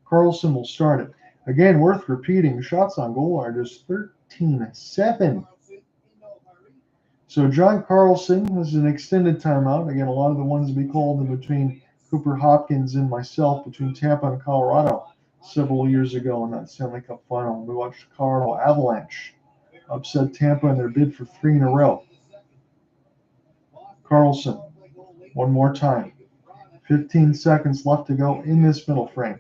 Carlson will start it. Again, worth repeating, shots on goal are just 13-7. So John Carlson has an extended timeout. Again, a lot of the ones we called in between Cooper Hopkins and myself between Tampa and Colorado several years ago in that Stanley Cup final. We watched Colorado Avalanche upset Tampa in their bid for 3 in a row. Carlson, one more time. 15 seconds left to go in this middle frame.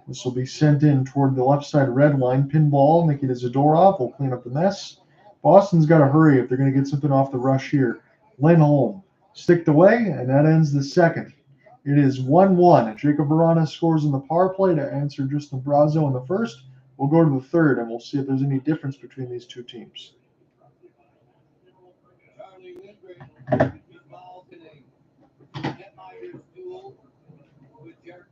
This will be sent in toward the left side red line. Pinball, Nikita Zadorov will clean up the mess. Boston's got to hurry if they're going to get something off the rush here. Lindholm sticked away, and that ends the second. It is 1-1. Jacob Verana scores in the power play to answer Justin Brazo in the first. We'll go to the third, and we'll see if there's any difference between these two teams. Charlie Lindgren involved in a netminders duel with Jared.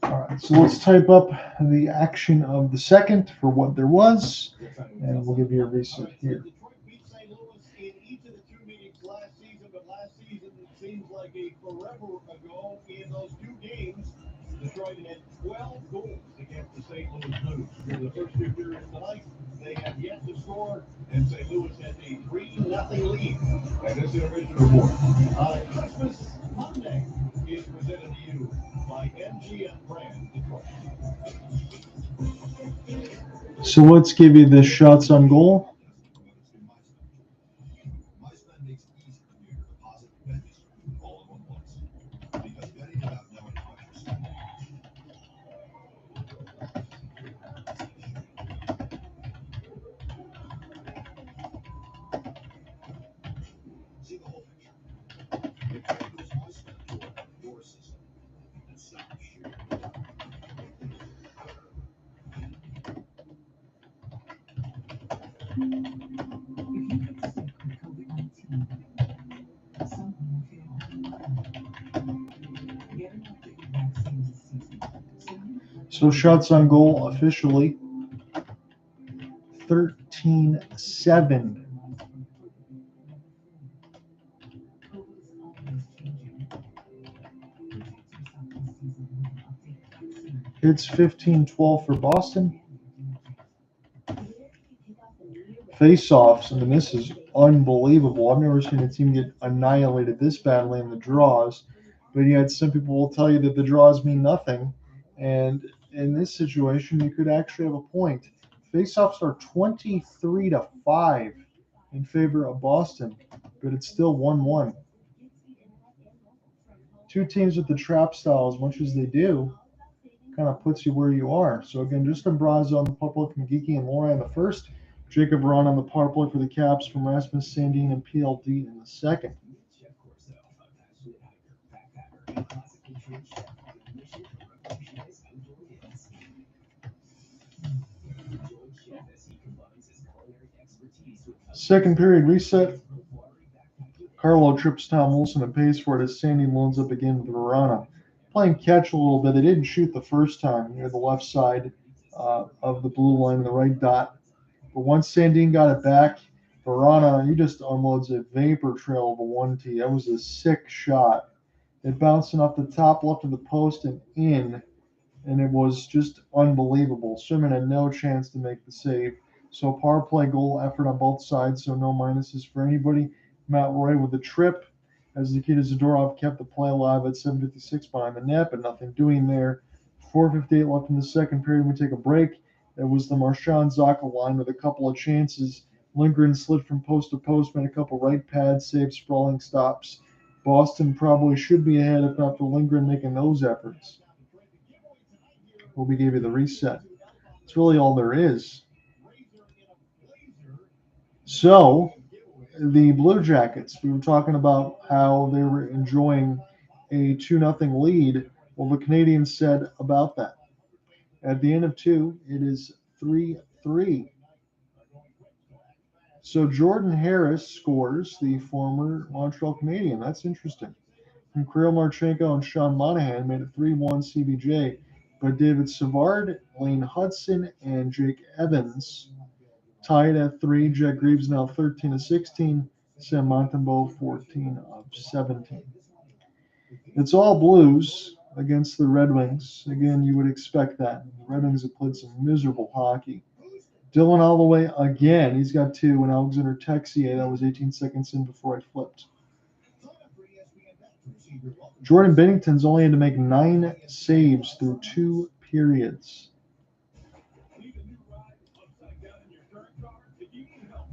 All right, so let's type up the action of the second for what there was, and we'll give you a reset here. Detroit beat St. Louis in each of the 2 meetings last season, but last season it seems like a forever ago. In those 2 games, Detroit had 12 goals against the St. Louis Blues. For the first 2 periods tonight, they have yet to score, and St. Louis has a 3-0 lead. And this intermission report. Christmas Monday is presented to you by MGM Brand Detroit. So let's give you the shots on goal. MySpend makes it easy for you to deposit and bet all at one place. Because betting without knowing how much you're spending. See the whole picture. It triggers MySpend to work on your system and stop sharing. If you get sick with COVID-19, some will feel get an updated vaccine this season. So shots on goal officially 13-7. It's 15-12 for Boston. face-offs. I mean, this is unbelievable. I've never seen a team get annihilated this badly in the draws. But yet, some people will tell you that the draws mean nothing. And in this situation, you could actually have a point. Face-offs are 23-5 in favor of Boston, but it's still 1-1. Two teams with the trap style, as much as they do, kind of puts you where you are. So again, Justin Braza on the power play from Geeky and Laura in the first. Jacob Ron on the power play for the Caps from Rasmus Sandin and PLD in the second. Second period reset. Carlo trips Tom Wilson and pays for it as Sandin loads up again with Verana. Playing catch a little bit. They didn't shoot the first time near the left side of the blue line, the right dot. But once Sandin got it back, Verana, he just unloads a vapor trail of a 1-T. That was a sick shot. It bouncing off the top left of the post and in, and it was just unbelievable. Sherman had no chance to make the save. So power play goal effort on both sides, so no minuses for anybody. Matt Roy with a trip, as Nikita Zadorov kept the play alive at 7:56 behind the net, but nothing doing there. 4:58 left in the second period. We take a break. It was the Marchand Zaka line with a couple of chances. Lindgren slid from post to post, made a couple right pads, saved sprawling stops. Boston probably should be ahead if not for Lindgren making those efforts. Obi gave you the reset. It's really all there is. So, the Blue Jackets, we were talking about how they were enjoying a 2-0 lead. Well, the Canadians said about that. At the end of 2, it is 3-3. So Jordan Harris scores, the former Montreal Canadian. That's interesting. And Kirill Marchenko and Sean Monahan made it 3-1 CBJ. But David Savard, Lane Hudson, and Jake Evans tied at 3. Jack Greaves now 13-16. Sam Montembeau 14-17. It's all Blues against the Red Wings. Again, you would expect that. The Red Wings have played some miserable hockey. Dylan Holloway again. He's got 2. And Alexander Texier, that was 18 seconds in before I flipped. Jordan Bennington's only had to make 9 saves through 2 periods.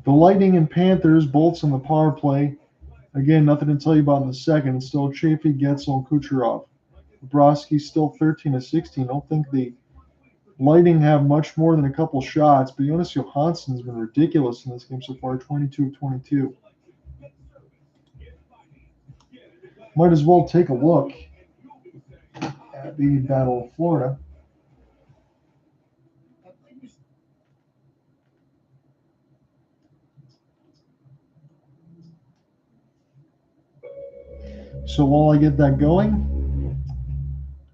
The Lightning and Panthers, both on the power play. Again, nothing to tell you about in the second. It's still Chaffee, Getzel, and Kucherov. Bobrovsky still 13-16. I don't think the Lightning have much more than a couple shots, but Jonas Johansson's been ridiculous in this game so far, 22 of 22. Might as well take a look at the Battle of Florida. So while I get that going,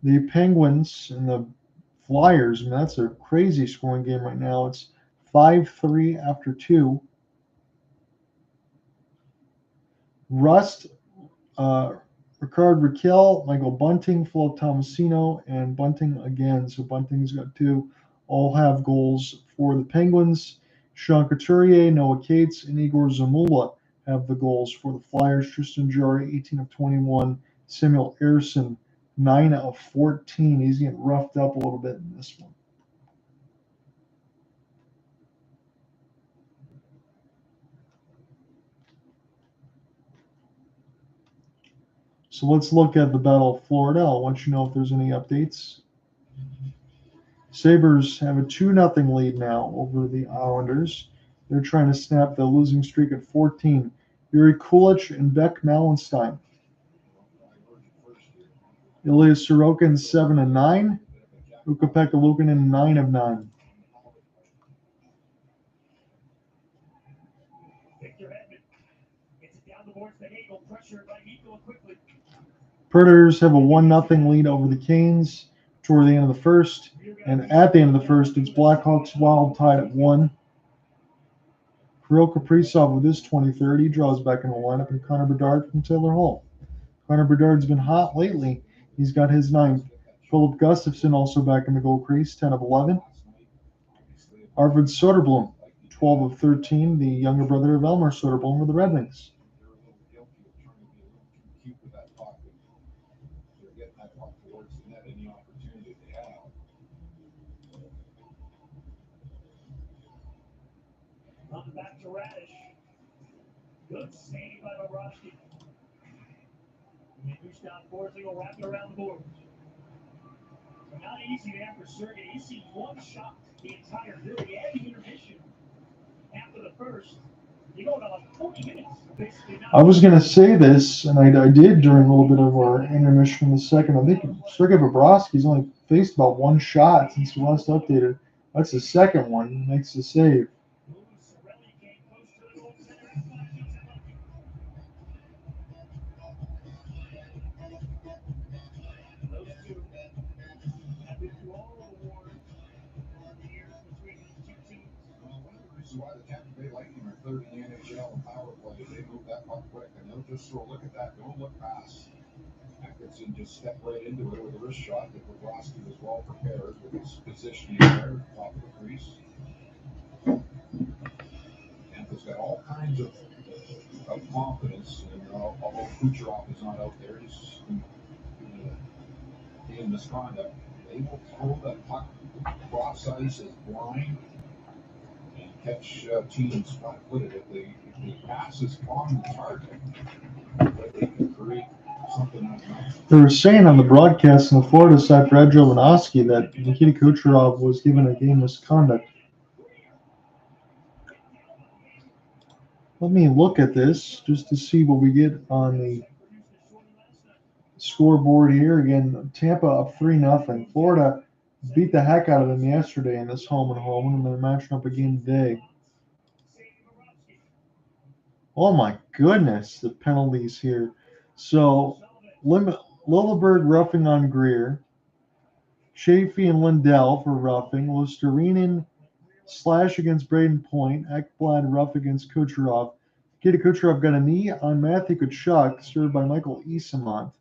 the Penguins and the Flyers, I mean, that's a crazy scoring game right now. It's 5-3 after 2. Rust, Ricard Raquel, Michael Bunting, Flo Tomasino, and Bunting again. So Bunting's got 2. All have goals for the Penguins. Sean Couturier, Noah Cates, and Igor Zamula have the goals for the Flyers. Tristan Jarry, 18 of 21. Samuel Ersson, 9 of 14. He's getting roughed up a little bit in this one. So let's look at the Battle of Florida. I'll let you know if there's any updates. Sabres have a 2-0 lead now over the Islanders. They're trying to snap the losing streak at 14. Yuri Kulich and Beck Mallenstein. Ilya Sorokin 7-9. Ukko-Pekka Luukkonen 9 of 9. Predators have a 1-0 lead over the Canes toward the end of the first. And at the end of the first, it's Blackhawks Wild tied at 1. Kirill Kaprizov with his 23rd. He draws back in the lineup, and Connor Bedard from Taylor Hall. Connor Bedard's been hot lately. He's got his 9th. Philip Gustafsson also back in the goal crease, 10 of 11. Arvid Soderblom, 12 of 13, the younger brother of Elmer Soderblom with the Red Wings. They're a little guilty of trying to be a little too cute with that puck. They're getting that puck towards the net any opportunity they have. On back to Radish. Good save by Bobrovsky. Down forcing will wrap it around the boards. So not easy there for Sergei. You see one shot the entire period and the intermission. After the first, you go to like 40 minutes. I was going to say this, and I did during a little bit of our intermission in the second. I think Sergei Bobrovsky's only faced about one shot since we last updated. That's the second one. He makes the save. Why the Tampa Bay Lightning are third in the NHL in power play. They move that puck quick, and they'll just throw. Look at that! Don't look past. Atkinson just stepped right into it with a wrist shot. That Bobrovsky was well prepared with his positioning there, top of the crease. Tampa's got all kinds of confidence, and although Kucherov is not out there, he's in misconduct. They will throw that puck cross ice as blind. Catch teams flat-footed if the pass is on the target, they can create something out of that. They were saying on the broadcast on the Florida side for Ed Jovanovski that Nikita Kucherov was given a game misconduct. Let me look at this just to see what we get on the scoreboard here. Again, Tampa up 3-0. Florida beat the heck out of them yesterday in this home and home, and they're matching up again today. Oh my goodness, the penalties here. So, Lilleberg roughing on Greer. Chafee and Lindell for roughing. Lusterinen slash against Braden Point. Ekblad rough against Kucherov. Nikita Kucherov got a knee on Matthew Tkachuk, served by Michael Esamont.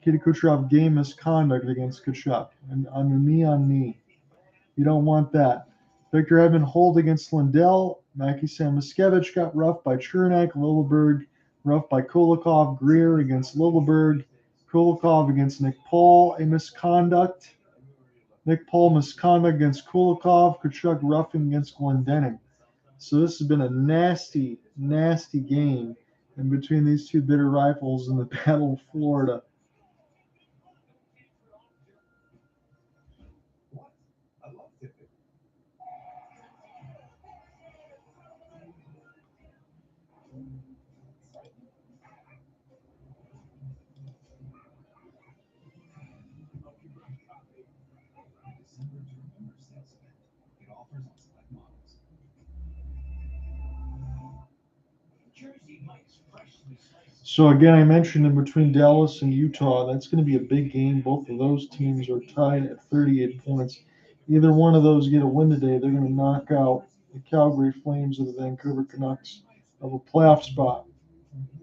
Nikita Kucherov game misconduct against Tkachuk, and on the knee on knee. You don't want that. Victor Hedman hold against Lindell. Mackie Samoskevich got roughed by Chernak. Lilleberg roughed by Kulikov. Greer against Lilleberg. Kulikov against Nick Paul. A misconduct. Nick Paul misconduct against Kulikov. Tkachuk roughing against Glendening. So this has been a nasty, nasty game in between these two bitter rivals in the Battle of Florida. So again, I mentioned in between Dallas and Utah, that's going to be a big game. Both of those teams are tied at 38 points. Either one of those get a win today, they're going to knock out the Calgary Flames or the Vancouver Canucks of a playoff spot.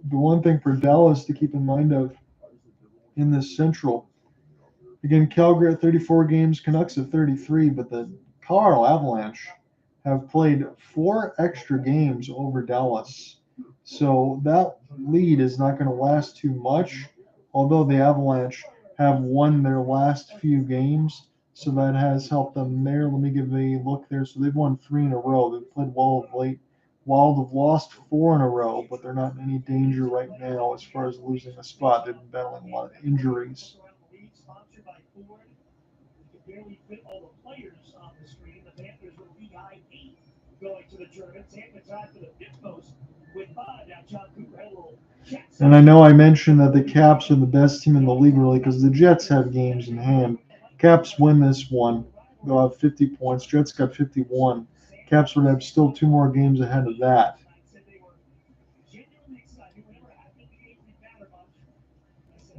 The one thing for Dallas to keep in mind of in this Central, again, Calgary at 34 games, Canucks at 33, but the Colorado Avalanche have played 4 extra games over Dallas. So that lead is not going to last too much, although the Avalanche have won their last few games, so that has helped them there. Let me give a look there. So they've won 3 in a row. They've played well of late. Wild have lost 4 in a row, but they're not in any danger right now as far as losing a spot. They've been battling a lot of injuries. Barely fit all the players on the screen. The Panthers were league high 8 going to the tournament. Tampa tied for the 5th most with 5. Now John Cooper had a little check. And I know I mentioned that the Caps are the best team in the league really because the Jets have games in hand. Caps win this one. They'll have 50 points. Jets got 51. Caps would have still 2 more games ahead of that.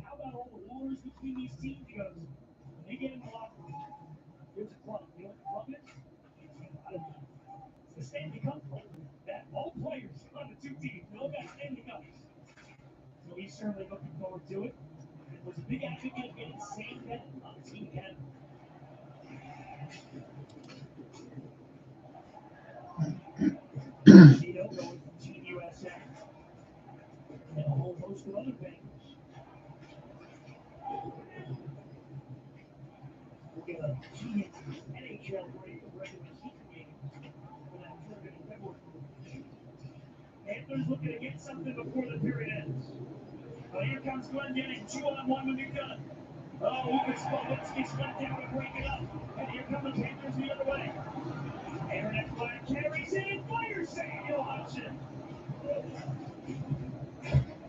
How about all the wars between these teams? He goes, they get in the locker room. Here's a club. You know what the club is? It's the Stanley Cup club. That all players on the 2 teams know about Stanley Cups. So he's certainly looking forward to it. It was a big advocate of getting Sam Bennett on Team Canada. attack. And a whole host of other things. We'll get a NHL break of regular season games for that tournament in February. Panthers looking to get something before the period ends. But here comes Glenn getting 2-on-1 with Newton. Oh, Lucas Spolitsky split down to break it up. And here come the Panthers the other way. Aaron at flat carries in, fire save, Johansson.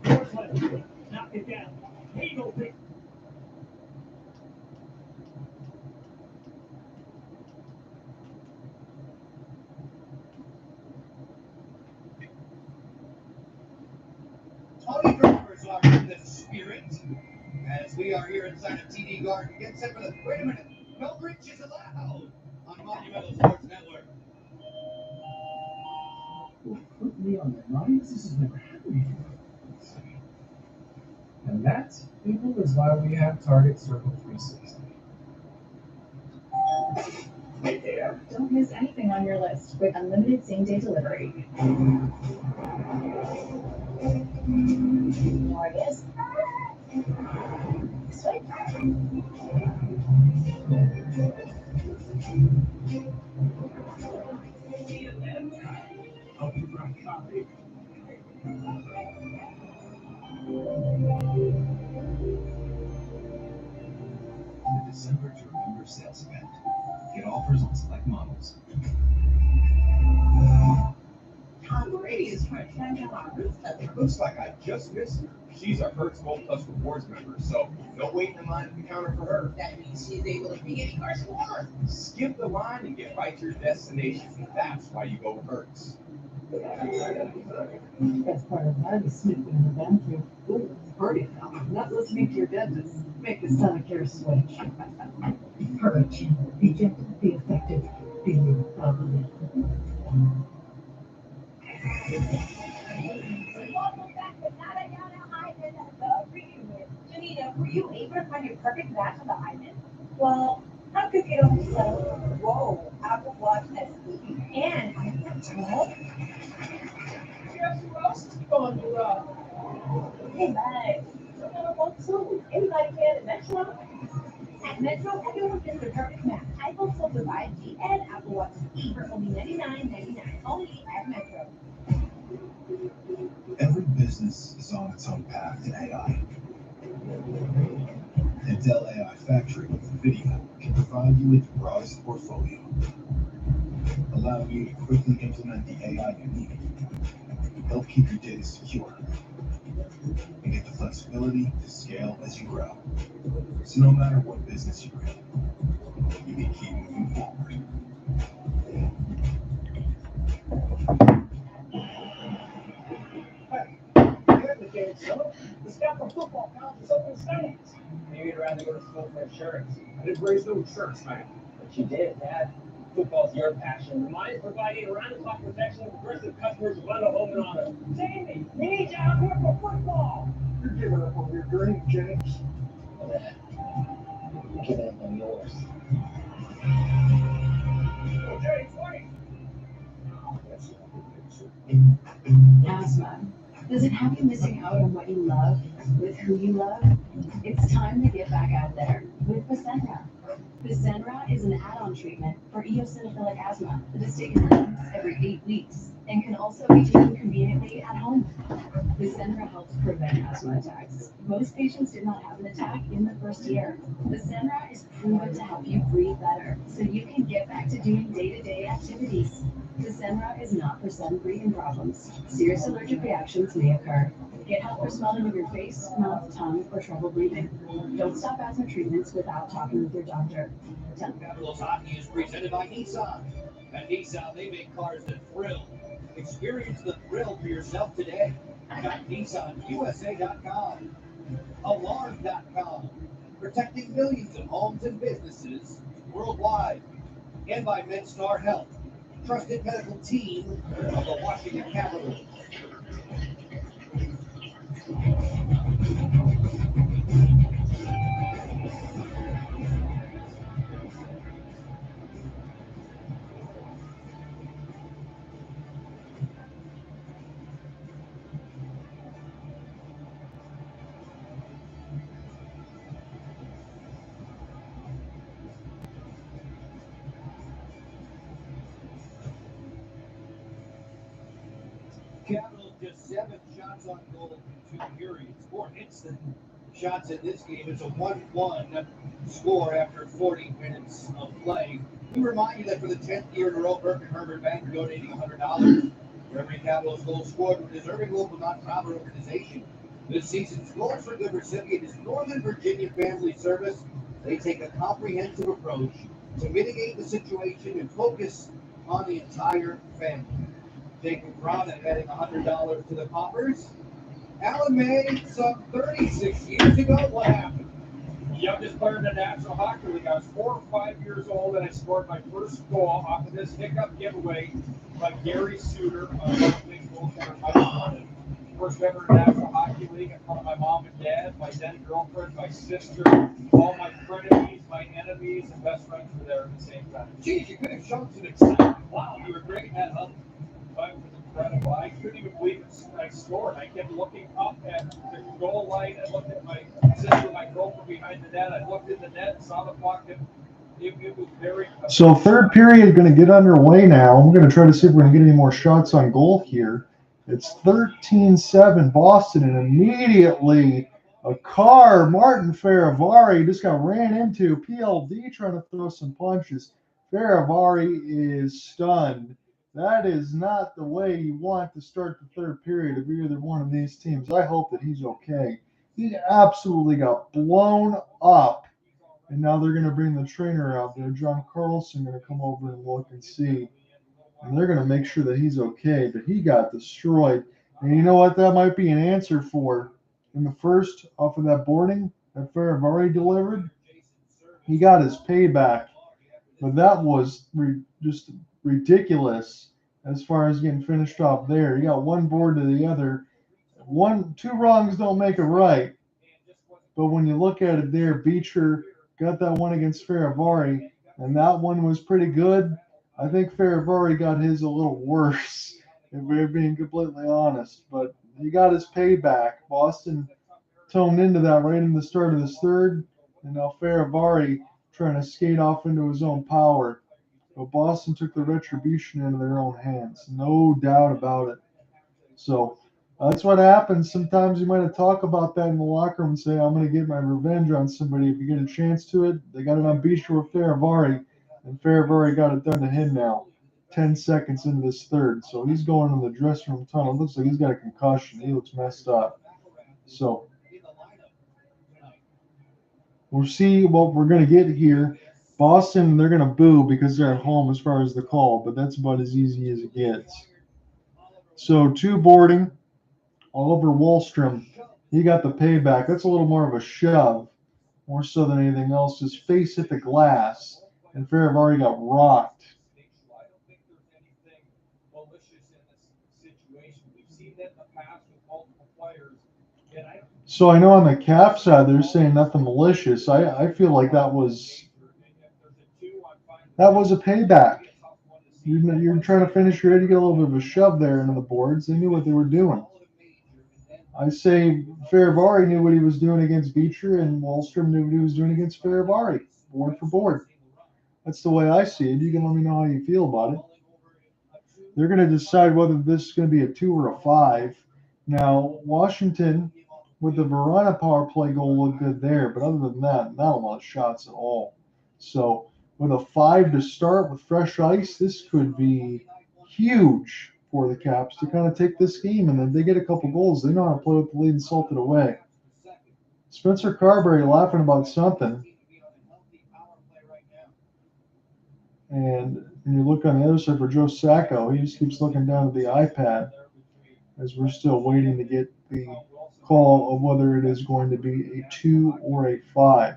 Portland, knock it down. Hagel pick. Tony Drivers are in the spirit. As we are here inside of TD Garden, get set for the. Wait a minute. No reach is allowed on Monumental Sports Network. Put me on their minds? This has never happened before. And that, people, is why we have Target Circle 360. Right there. Don't miss anything on your list with unlimited same-day delivery. Marcus? Swipe. Help you grab coffee. The December to Remember sales event. Get offers on select models. Tom Brady is trying to find out. It looks like I just missed her. She's a Hertz Gold Plus Rewards member, so no waiting in line at the counter for her. That means she's able to pick any car she wants. Skip the line and get right to your destination. That's why you go with Hertz. That's part of why we snooping in the bathroom. Ooh, party now. Not listening to your dentist. Make the stomach care switch. Hurt. Be gentle, be effective, be probably. Welcome back to Nada Yada Hyman, the reunion. Janita, were you able to find your perfect match on the Hyman? Well, I'm cooking up some, whoa, Apple Watch SE and iPad 12. Guess who else is going to Hey, Max, you gotta want too. Anybody can at Metro? At Metro, everyone gets the perfect match. iPhone 12 with 5G and Apple Watch SE for only $99.99. Only at Metro. Every business is on its own path to AI. And Dell AI Factory with NVIDIA can provide you with the broadest portfolio, allowing you to quickly implement the AI you need, help keep your data secure, and get the flexibility to scale as you grow. So no matter what business you're in, you can keep moving forward. The Scotland Football College is open stands. Maybe you'd rather go to school for insurance. I didn't raise no insurance, man. But you did, Dad. Football's your passion. Mine is providing around-the-clock protection with aggressive customers who run a home and auto. Jamie, we need you out here for football. You're giving up on your dream, James. I'm giving up on yours. Oh, James, wait. Asthma. Does it have you missing out on what you love with who you love? It's time to get back out there with Fasenra. Fasenra is an add-on treatment for eosinophilic asthma that is taken once every 8 weeks and can also be taken conveniently at home. Fasenra helps prevent asthma attacks. Most patients did not have an attack in the first year. Fasenra is proven to help you breathe better so you can get back to doing day-to-day activities. Fasenra is for sun breathing problems. Serious allergic reactions may occur. Get help for swelling of your face, mouth, tongue, or trouble breathing. Don't stop asthma treatments without talking with your doctor. Capitals Hockey is presented by Nissan. At Nissan, they make cars that thrill. Experience the thrill for yourself today. At NissanUSA.com. Alarm.com. Protecting millions of homes and businesses worldwide. And by MedStar Health, trusted medical team of the Washington Capitals. Capitals just 7 shots on goal in 2 periods. 4 instant shots in this game. It's a 1-1 score after 40 minutes of play. We remind you that for the 10th year in a row, Burke and Herbert Bank are donating $100 for every Capitals goal scored to a deserving local nonprofit organization. This season's Goals for Good recipient is Northern Virginia Family Service. They take a comprehensive approach to mitigate the situation and focus on the entire family. Jacob Brown and adding $100 to the coffers. Alan May, some 36 years ago, what happened? Youngest player in the National Hockey League. I was 4 or 5 years old and I scored my first goal off of this hiccup giveaway by Gary Suter on the big goaltender Mike Cronin. First ever in the National Hockey League in front of my mom and dad, my then girlfriend, my sister, all my frenemies, my enemies, and best friends were there at the same time. Geez, you could have shown some excitement. Wow, you were great at it. It was incredible. I couldn't even believe it. I scored. I kept looking up at the goal line. I looked at my sister, my girlfriend behind the net. I looked in the net and saw the puck. And it was very. So third period going to get underway now. We're going to try to see if we're going to get any more shots on goal here. It's 13-7 Boston, and immediately a car, Martin Faravari, just got ran into. PLD trying to throw some punches. Faravari is stunned. That is not the way you want to start the third period of either one of these teams. I hope that he's okay. He absolutely got blown up. And now they're going to bring the trainer out there. John Carlson going to come over and look and see. And they're going to make sure that he's okay. But he got destroyed. And you know what that might be an answer for? In the first, off of that boarding that Faravari delivered, he got his payback. But that was just ridiculous as far as getting finished off there. You got one board to the other. Two wrongs don't make a right. But when you look at it there, Beecher got that one against Faravari, and that one was pretty good. I think Faravari got his a little worse, if we're being completely honest. But he got his payback. Boston toned into that right in the start of this third, and now Faravari trying to skate off into his own power. But Boston took the retribution into their own hands. No doubt about it. So that's what happens. Sometimes you might have talked about that in the locker room and say, I'm going to get my revenge on somebody. If you get a chance to it, they got it on Beecher with Faravari, and Faravari got it done to him now, 10 seconds into this third. So he's going in the dressing room tunnel. It looks like he's got a concussion. He looks messed up. So we'll see what we're going to get here. Boston, they're going to boo because they're at home as far as the call, but that's about as easy as it gets. So 2 boarding. Oliver Wahlstrom, he got the payback. That's a little more of a shove, more so than anything else. His face hit the glass, and Faravari got rocked. I don't think there's anything malicious in this situation. We've seen that in the past with multiple players. So I know on the Cap side they're saying nothing malicious. I feel like that was a payback. You're trying to finish your head. You get a little bit of a shove there into the boards. They knew what they were doing. I say Faravari knew what he was doing against Beecher, and Wahlstrom knew what he was doing against Faravari, board for board. That's the way I see it. You can let me know how you feel about it. They're going to decide whether this is going to be a 2 or a 5. Now, Washington, with the Verona power play goal, looked good there, but other than that, not a lot of shots at all. So with a 5 to start with fresh ice, this could be huge for the Caps to kind of take this game, and then they get a couple goals. They know how to play with the lead and salt it away. Spencer Carberry laughing about something. And when you look on the other side for Joe Sacco, he just keeps looking down at the iPad as we're still waiting to get the call of whether it is going to be a 2 or a 5.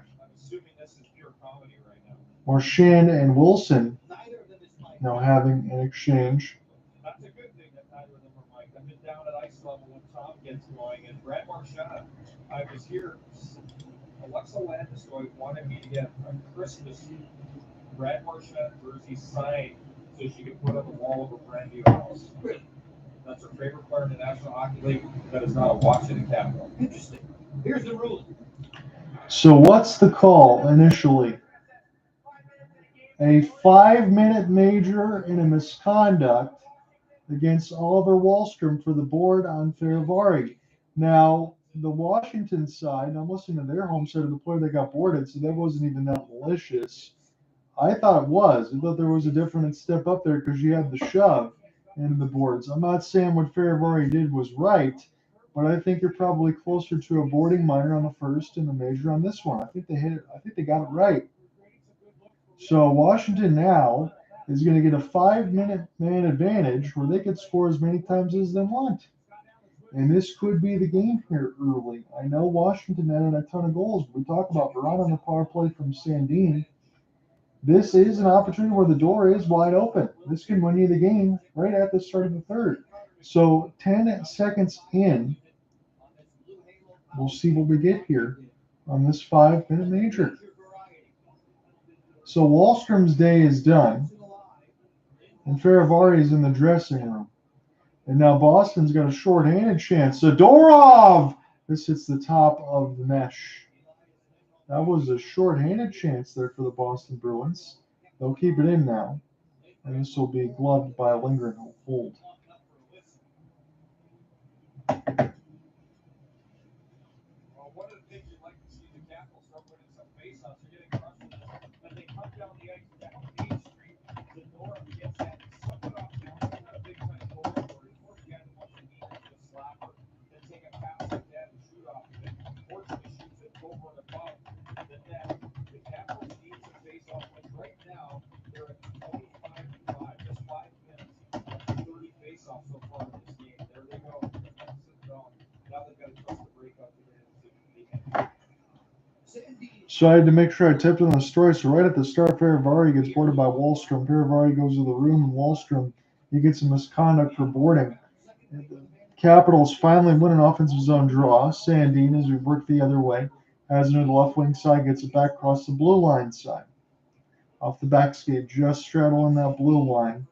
Marchand and Wilson now having an exchange. That's a good thing that neither of them are Mike. I've been down at ice level when Tom gets going, and Brad Marchand, I was here. Alexa Landis wanted me to get a Christmas Brad Marchand jersey signed so she could put on the wall of her brand new house. That's her favorite player in the National Hockey League that is not a Washington Capital. Interesting. Here's the rule. So what's the call initially? A 5-minute major in a misconduct against Oliver Wahlstrom for the board on Ferravari. Now, the Washington side, I'm listening to their home side of the player that got boarded, so that wasn't even that malicious. I thought it was. I thought there was a different step up there because you had the shove into the boards. I'm not saying what Ferravari did was right, but I think you're probably closer to a boarding minor on the first and the major on this one. I think they hit it. I think they got it right. So Washington now is going to get a 5-minute man advantage where they could score as many times as they want. And this could be the game here early. I know Washington added a ton of goals. We talk about Baran on the power play from Sandin. This is an opportunity where the door is wide open. This can win you the game right at the start of the third. So 10 seconds in, we'll see what we get here on this 5-minute major. So Wallstrom's day is done, and Ferravari is in the dressing room. And now Boston's got a shorthanded chance. Zadorov! This hits the top of the mesh. That was a shorthanded chance there for the Boston Bruins. They'll keep it in now. And this will be gloved by a lingering hold. Well, one of the things you'd like to see the Capitals start winning some faceoffs. They're getting crushed with this. When they come down the ice down Main Street, the door gets that somewhat off now. It's not a big time goal scorer. Before you got what you need is a slapper. Then take a pass like that and shoot off of it. Fortunately, shoots it over and above the net. The Capitals need some faceoff wins. Right now, they're at 25-5, just 5 minutes, 30 faceoffs so far in this game. There they go. Now they've got to trust the breakout. So I had to make sure I tipped on the story. So right at the start, Ferravari gets boarded by Wahlstrom. Ferravari goes to the room, and Wahlstrom, he gets a misconduct for boarding. The Capitals finally win an offensive zone draw. Sandin, as we work the other way, has it to the left wing side, gets it back across the blue line side. Off the back skate, just straddling that blue line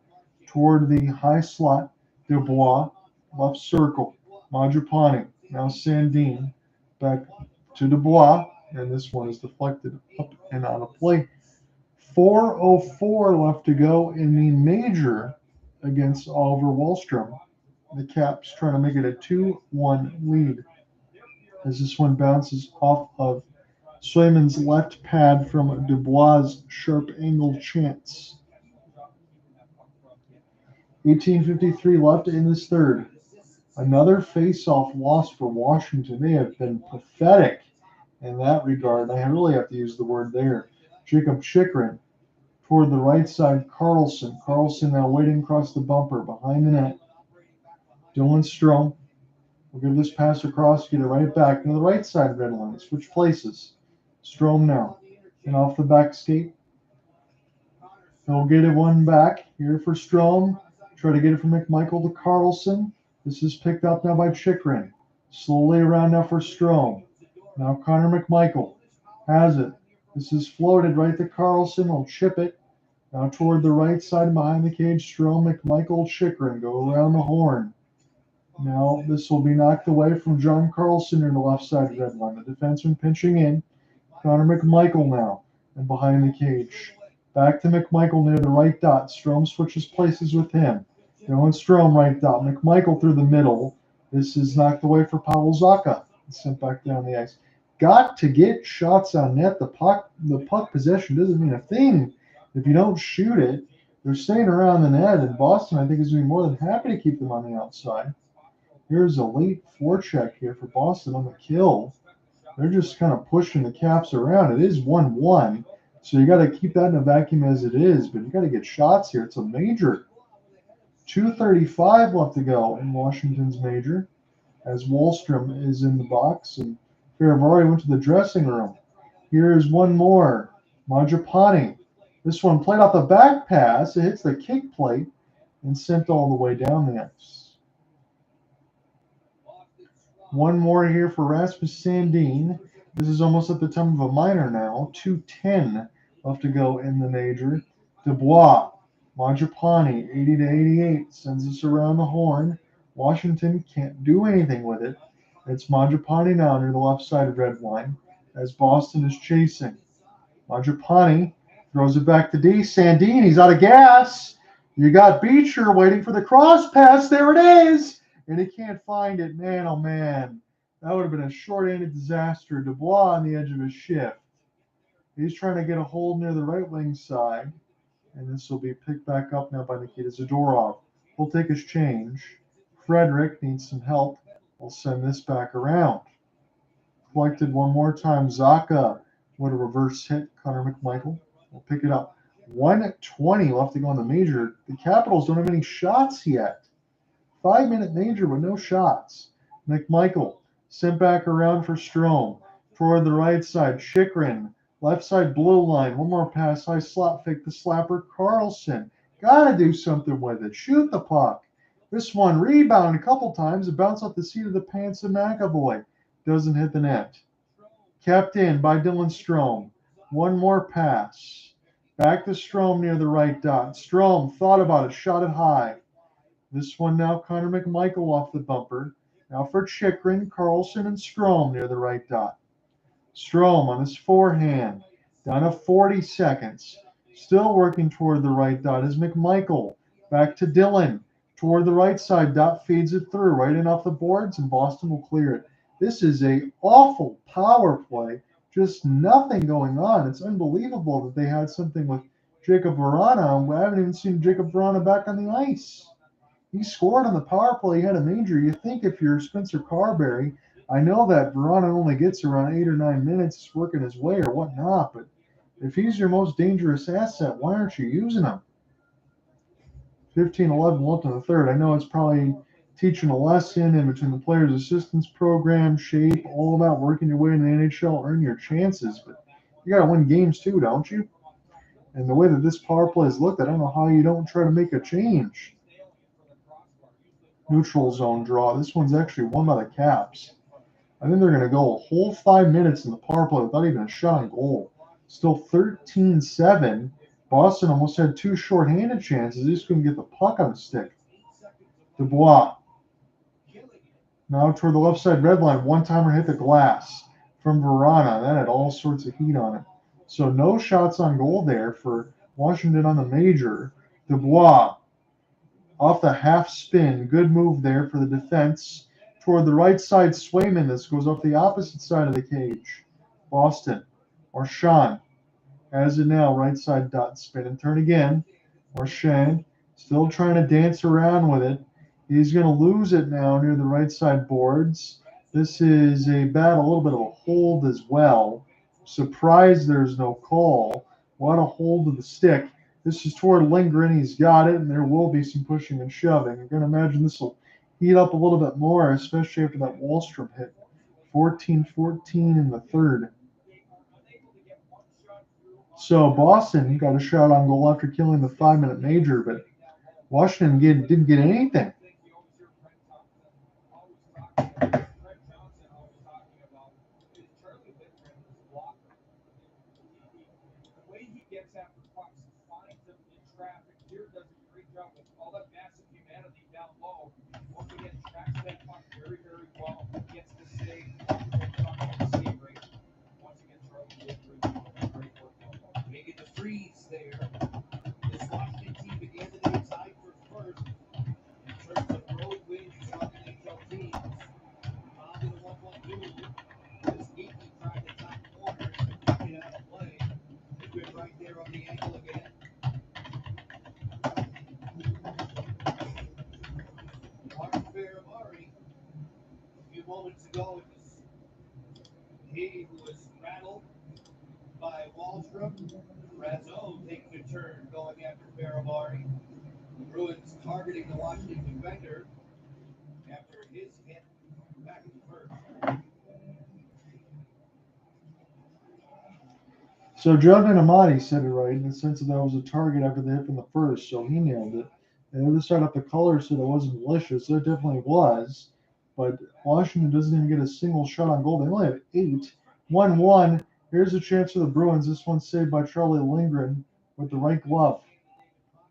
toward the high slot. Dubois, left circle. Mangiapane, now Sandin, back to Dubois, and this one is deflected up and on a play. 4:04 left to go in the major against Oliver Wahlstrom. The Caps trying to make it a 2-1 lead as this one bounces off of Swayman's left pad from Dubois' sharp angle chance. 18:53 left in this third. Another face-off loss for Washington. They have been pathetic in that regard. I really have to use the word there. Jacob Chychrun toward the right side. Carlson. Carlson now waiting across the bumper behind the net. Dylan Strome will give this pass across, get it right back to the right side of red line. Switch places. Strome now. And off the back skate. He'll get it one back here for Strome. Try to get it from McMichael to Carlson. This is picked up now by Chychrun. Slowly around now for Strome. Now Connor McMichael has it. This is floated right to Carlson. Will chip it. Now toward the right side and behind the cage. Strome, McMichael, Chychrun go around the horn. Now this will be knocked away from John Carlson near the left side of the red line. The defenseman pinching in. Connor McMichael now and behind the cage. Back to McMichael near the right dot. Strome switches places with him. Dylan Strome right dot. McMichael through the middle. This is knocked away for Pavel Zacha. Sent back down the ice. Got to get shots on net. The puck possession doesn't mean a thing if you don't shoot it. They're staying around the net, and Boston, I think, is going to be more than happy to keep them on the outside. Here's a late forecheck here for Boston on the kill. They're just kind of pushing the Caps around. It is 1-1, so you got to keep that in a vacuum as it is, but you got to get shots here. It's a major. 2:35 left to go in Washington's major as Wahlstrom is in the box, and Ferravari went to the dressing room. Here's one more. Mangiapane. This one played off the back pass. It hits the kick plate and sent all the way down the ice. One more here for Rasmus Sandin. This is almost at the time of a minor now. 2:10 left to go in the major. Dubois. Mangiapane, 80 to 88, sends us around the horn. Washington can't do anything with it. It's Mangiapane now near the left side of red line as Boston is chasing. Mangiapane throws it back to D. Sandin, he's out of gas. You got Beecher waiting for the cross pass. There it is. And he can't find it. Man, oh man. That would have been a short-handed disaster. Dubois on the edge of his shift. He's trying to get a hold near the right wing side. And this will be picked back up now by Nikita Zadorov. He'll take his change. Frederick needs some help. We'll send this back around. Collected one more time. Zaka with a reverse hit. Connor McMichael will pick it up. 1:20 left to go in the major. The Capitals don't have any shots yet. 5-minute major with no shots. McMichael sent back around for Strome. Toward the right side. Chychrun. Left side blue line. One more pass. High slot fake. The slapper. Carlson. Gotta do something with it. Shoot the puck. This one rebound a couple times. It bounced off the seat of the pants of McAvoy. Doesn't hit the net. Kept in by Dylan Strome. One more pass. Back to Strome near the right dot. Strome thought about it. Shot it high. This one now Connor McMichael off the bumper. Now for Chychrun, Carlson, and Strome near the right dot. Strome on his forehand. Down to 40 seconds. Still working toward the right dot is McMichael. Back to Dylan. Toward the right side. Dot feeds it through. Right in off the boards, and Boston will clear it. This is a awful power play. Just nothing going on. It's unbelievable that they had something with Jacob Vrana. We haven't even seen Jacob Vrana back on the ice. He scored on the power play. He had a major. You think if you're Spencer Carberry, I know that Vrana only gets around 8 or 9 minutes working his way or whatnot, but if he's your most dangerous asset, why aren't you using him? 15-11 left in the third. I know it's probably teaching a lesson in between the players' assistance program, shape, all about working your way in the NHL, earn your chances, but you got to win games too, don't you? And the way that this power play has looked, I don't know how you don't try to make a change. Neutral zone draw. This one's actually won by the Caps. I think they're going to go a whole 5 minutes in the power play without even a shot on goal. Still 13-7. Boston almost had 2 shorthanded chances. They just couldn't get the puck on the stick. Dubois. Now toward the left side red line. One-timer hit the glass from Vrana. That had all sorts of heat on it. So no shots on goal there for Washington on the major. Dubois off the half spin. Good move there for the defense. Toward the right side, Swayman. This goes off the opposite side of the cage. Boston. Marchand has it now. Right side dot. Spin and turn again. Marchand still trying to dance around with it. He's going to lose it now near the right side boards. This is a battle, a little bit of a hold as well. Surprised there's no call. A lot of hold of the stick. This is toward Lindgren. He's got it, and there will be some pushing and shoving. You're going to imagine this will heat up a little bit more, especially after that Wallstrom hit. 14-14 in the third. So Boston got a shot on goal after killing the 5-minute major, but Washington didn't get anything. Making the freeze there. This Washington team began the day tied for first in terms of road wins on the NHL teams. On to the 1-1 move. This Geeky tried the top corner to get out of play. Good right there on the angle again. Martin Ferramari. A few moments ago, it was he who was rattled by Wallstrom. Razzo taking a turn going after Ferramari. The Bruins targeting the Washington defender after his hit back in the first. So Jonathan Amati said it right in the sense that that was a target after the hit from the first, so he nailed it. And the other side up the color said it wasn't malicious, so it definitely was. But Washington doesn't even get a single shot on goal. They only have 8. 1-1. Here's a chance for the Bruins. This one's saved by Charlie Lindgren with the right glove.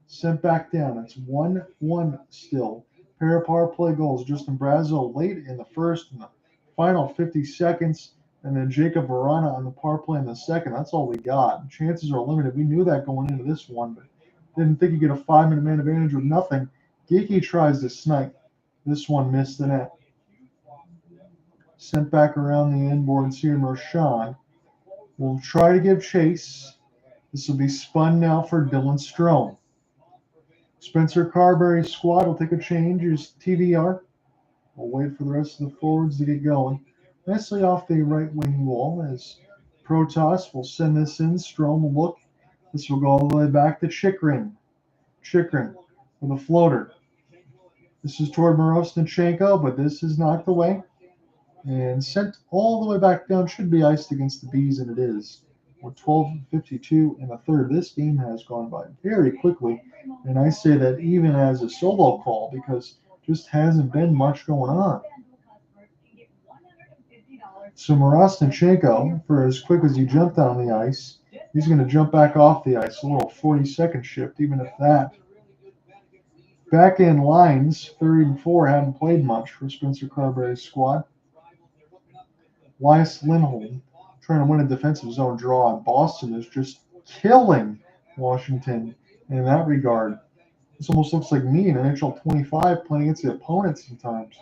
Sent back down. It's 1-1 still. Pair of power play goals. Justin Brazeau late in the first, in the final 50 seconds. And then Jacob Vrana on the power play in the second. That's all we got. Chances are limited. We knew that going into this one, but Didn't think he'd get a 5-minute man advantage with nothing. Geeky tries to snipe. This one missed the net. Sent back around the inboards here. Marchand will try to give chase. This will be spun now for Dylan Strome. Spencer Carberry's squad will take a change. Here's TVR. We'll wait for the rest of the forwards to get going. Nicely off the right wing wall as Protas will send this in. Strome will look. This will go all the way back to Chikrin. Chikrin with a floater. This is toward Morosnichenko, but this is knocked away. And sent all the way back down. Should be iced against the Bees, and it is. With 12:52 in the third, this game has gone by very quickly. And I say that even as a solo call because just hasn't been much going on. So Morosnichenko, for as quick as he jumped on the ice, he's going to jump back off the ice. A little 40-second shift, even if that. Back end lines, 3 and 4, haven't played much for Spencer Carberry's squad. Elias Lindholm trying to win a defensive zone draw, and Boston is just killing Washington in that regard. This almost looks like me in NHL 25 playing against the opponent sometimes.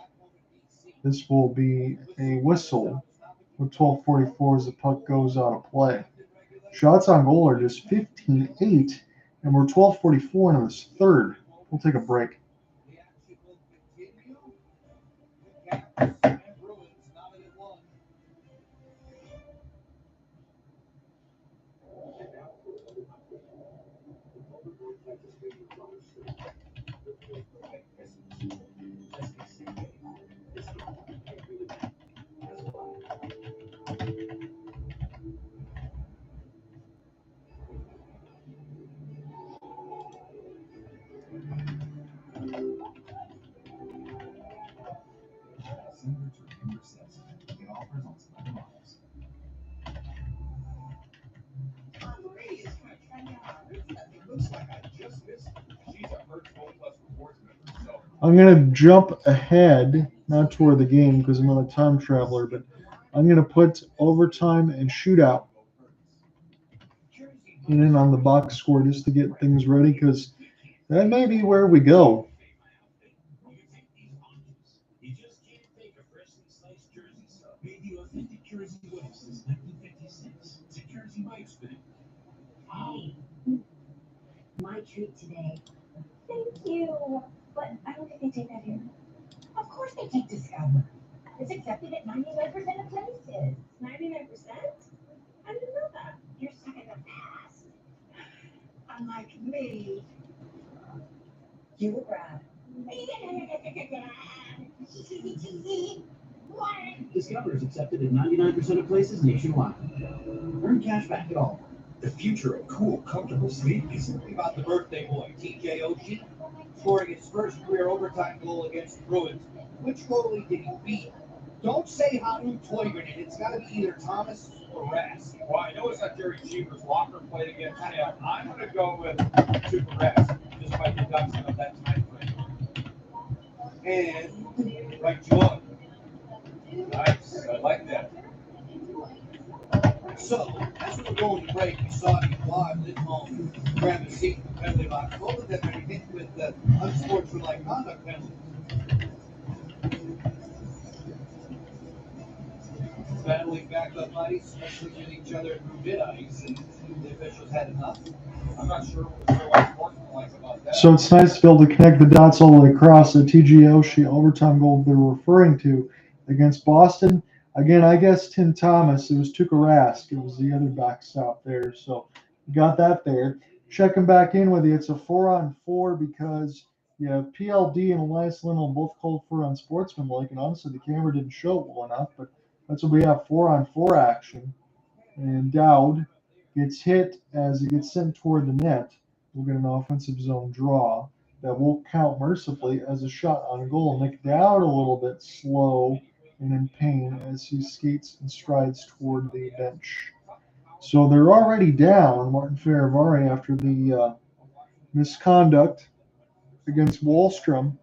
This will be a whistle with 12:44 as the puck goes out of play. Shots on goal are just 15-8, and we're 12:44 in this third. We'll take a break. I'm going to jump ahead, not toward the game because I'm not a time traveler, but I'm going to put overtime and shootout in on the box score just to get things ready because that may be where we go. Hey, my treat today. Thank you. But I don't think they take that here. Of course they take Discover. It's accepted at 99% of places. 99%? I didn't know that. You're stuck in the past. Unlike me. You were Brad. Discover is accepted at 99% of places nationwide. Earn cash back at all. The future of cool, comfortable sleep is About the birthday boy, TJ Oshie, scoring his first career overtime goal against the Bruins. Which goalie did he beat? Don't say Hanu Toivonen. It's got to be either Thomas or Rask. Well, I know it's not Jerry Cheever's Walker played against him. I'm going to go with Super Rask, just by deduction of that time frame. And right you up. Nice. I like that. So, as we were going to break, we saw the quad Lindholm grab a seat in the penalty box. Both of them are hit with the unsportsmanlike conduct penalty. Battling back up ice, especially with each other through mid-ice, and the officials had enough. I'm not sure what was so unsportsmanlike about that. So it's nice to be able to connect the dots all the way across. The TJ Oshie overtime goal they're referring to against Boston. Again, I guess Tim Thomas. It was Tuukka Rask. It was the other backstop there. So you got that there. Checking back in with you. It's a 4-on-4 because you have PLD and Elias Lindholm both called for unsportsmanlike. And honestly, the camera didn't show it well enough. But that's what we have, 4-on-4 action. And Dowd gets hit as it gets sent toward the net. We'll get an offensive zone draw that will count mercifully as a shot on goal. Nick Dowd a little bit slow and in pain as he skates and strides toward the bench. So they're already down, Martin Farivari, after the misconduct against Wallstrom.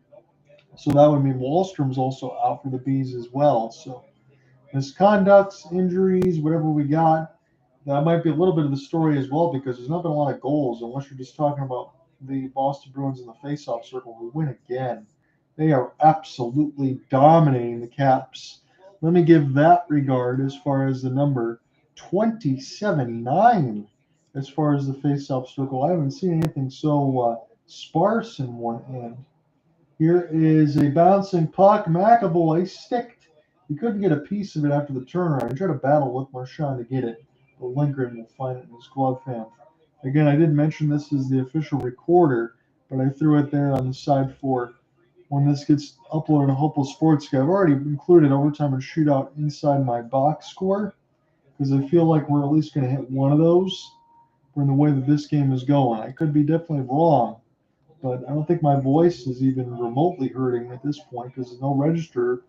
So that would mean Wallstrom's also out for the Bees as well. So misconducts, injuries, whatever we got, that might be a little bit of the story as well because there's not been a lot of goals unless you're just talking about the Boston Bruins in the faceoff circle who win again. They are absolutely dominating the Caps. Let me give that regard as far as the number 27-9 as far as the faceoff circle. I haven't seen anything so sparse in one end. Here is a bouncing puck. McAvoy sticked. He couldn't get a piece of it after the turnaround. He tried to battle with Marchand to get it, but Lindgren will find it in his glove hand. Again, I did mention this is the official recorder, but I threw it there on the side for when this gets uploaded to Hopeful Sports Guy. I've already included overtime and shootout inside my box score because I feel like we're at least going to hit one of those from the way that this game is going. I could be definitely wrong, but I don't think my voice is even remotely hurting at this point because there's no register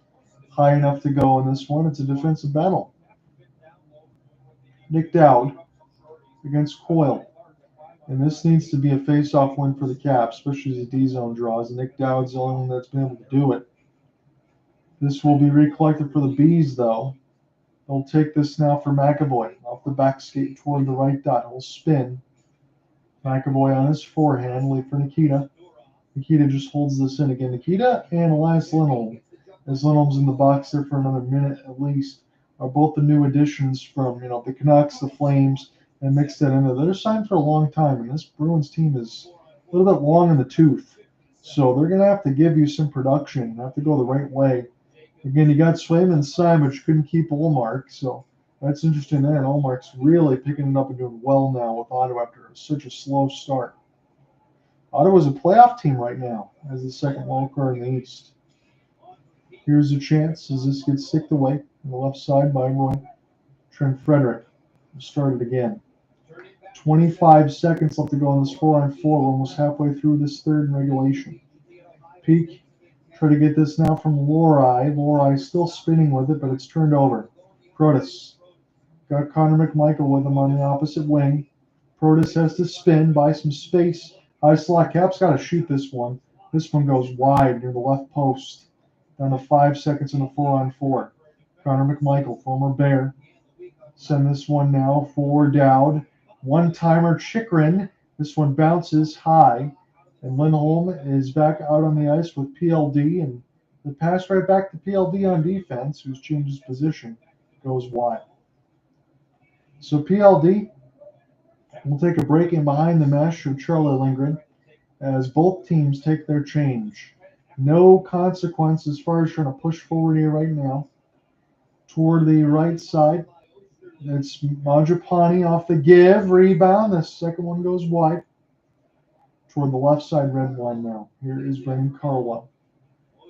high enough to go in this one. It's a defensive battle. Nick Dowd against Coyle. And this needs to be a face-off win for the Caps, especially as the D-zone draws. And Nick Dowd's the only one that's been able to do it. This will be recollected for the Bees, though. They'll take this now for McAvoy. Off the back skate toward the right dot. He'll spin. McAvoy on his forehand. Lead for Nikita. Nikita just holds this in again. Nikita and Elias Lindholm. As Lindholm's in the box there for another minute at least, are both the new additions from the Canucks, the Flames, and mixed that in there. They're signed for a long time, and this Bruins team is a little bit long in the tooth. So they're going to have to give you some production. Have to go the right way. Again, you got Swayman signed, but you couldn't keep Olmark. So that's interesting there. And Olmark's really picking it up and doing well now with Ottawa after such a slow start. Ottawa's a playoff team right now as the second wild card in the East. Here's a chance as this gets sticked away on the left side by Roy. Trent Frederick will start it again. 25 seconds left to go on this 4-on-4. We're almost halfway through this third in regulation. Peak. Try to get this now from Lorai. Lorai still spinning with it, but it's turned over. Protas. Got Connor McMichael with him on the opposite wing. Protas has to spin, buy some space. High slot. Caps got to shoot this one. This one goes wide near the left post. Down to 5 seconds in the 4-on-4. Connor McMichael, former Bear. Send this one now for Dowd. One-timer Chikrin. This one bounces high. And Lindholm is back out on the ice with PLD. And the pass right back to PLD on defense, who's changed his position, goes wide. So PLD will take a break in behind the mesh of Charlie Lindgren as both teams take their change. No consequence as far as trying to push forward here right now. Toward the right side, it's Mangiapane off the give, rebound. The second one goes wide. Toward the left side red line now. Here is Brendan Carwell.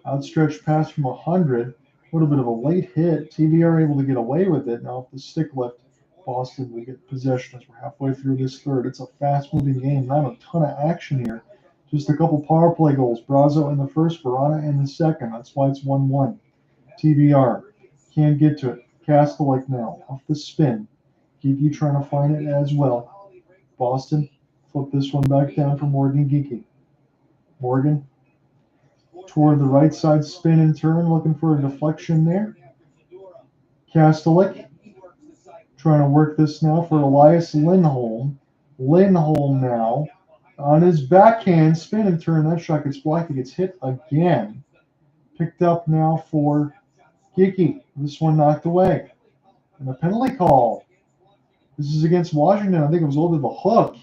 Outstretched pass from 100. A little bit of a late hit. TVR able to get away with it. Now with the stick lift, Boston will get possession as we're halfway through this third. It's a fast-moving game. Not a ton of action here. Just a couple power play goals. Brazo in the first, Verona in the second. That's why it's 1-1. TVR. Can't get to it. Castellic now. Off the spin. Geeky trying to find it as well. Boston. Flip this one back down for Morgan Geeky. Morgan. Toward the right side spin and turn. Looking for a deflection there. Castellic. Trying to work this now for Elias Lindholm. Lindholm now. On his backhand, spin and turn. That shot gets blocked. It gets hit again. Picked up now for Geeky. This one knocked away. And a penalty call. This is against Washington. I think it was a little bit of a hook.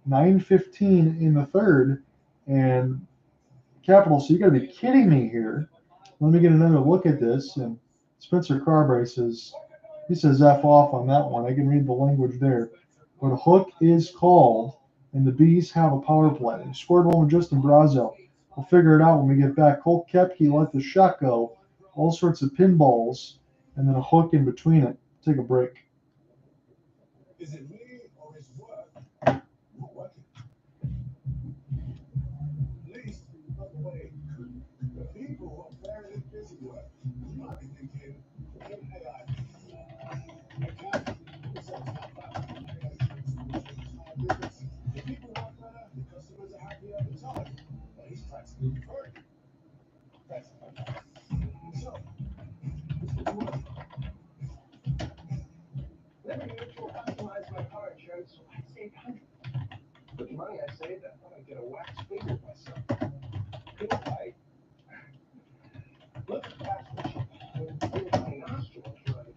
9:15 in the third. And Capitals, so you got to be kidding me here. Let me get another look at this. And Spencer Carberry says, he says F off on that one. I can read the language there. But a hook is called. And the Bees have a power play. They scored one with Justin Brazo. We'll figure it out when we get back. Colt Koepke let the shot go. All sorts of pinballs. And then a hook in between it. Take a break. Is it me or is work not working? At least, by the way, the people who are very busy work might be thinking, AI. The people work better, the customers are happy all the time. But he's practically referred. So, it's work. Let me mutual customize my car insurance so I save $100. With the money I saved, I thought I'd get a wax finger myself. Get it right. Look past the cheek. Feel my nostrils, right?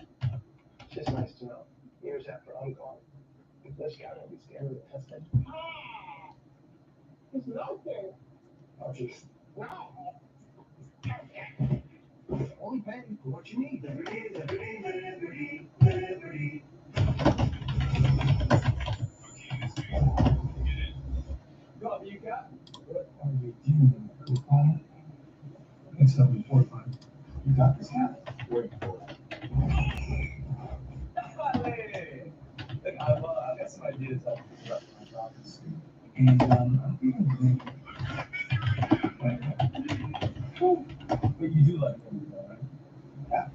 Just nice to know. Years after I'm gone, this guy will be standing the test of it's nothing. Oh, jeez. No. Only paying for what you need. Rob, you got? What are you doing, Kupon? It's 7:45. You got this hat. Wait for it. Hey, look, I've got some ideas I can put up in my office. And I'm thinking, but you do like them, right? Yeah.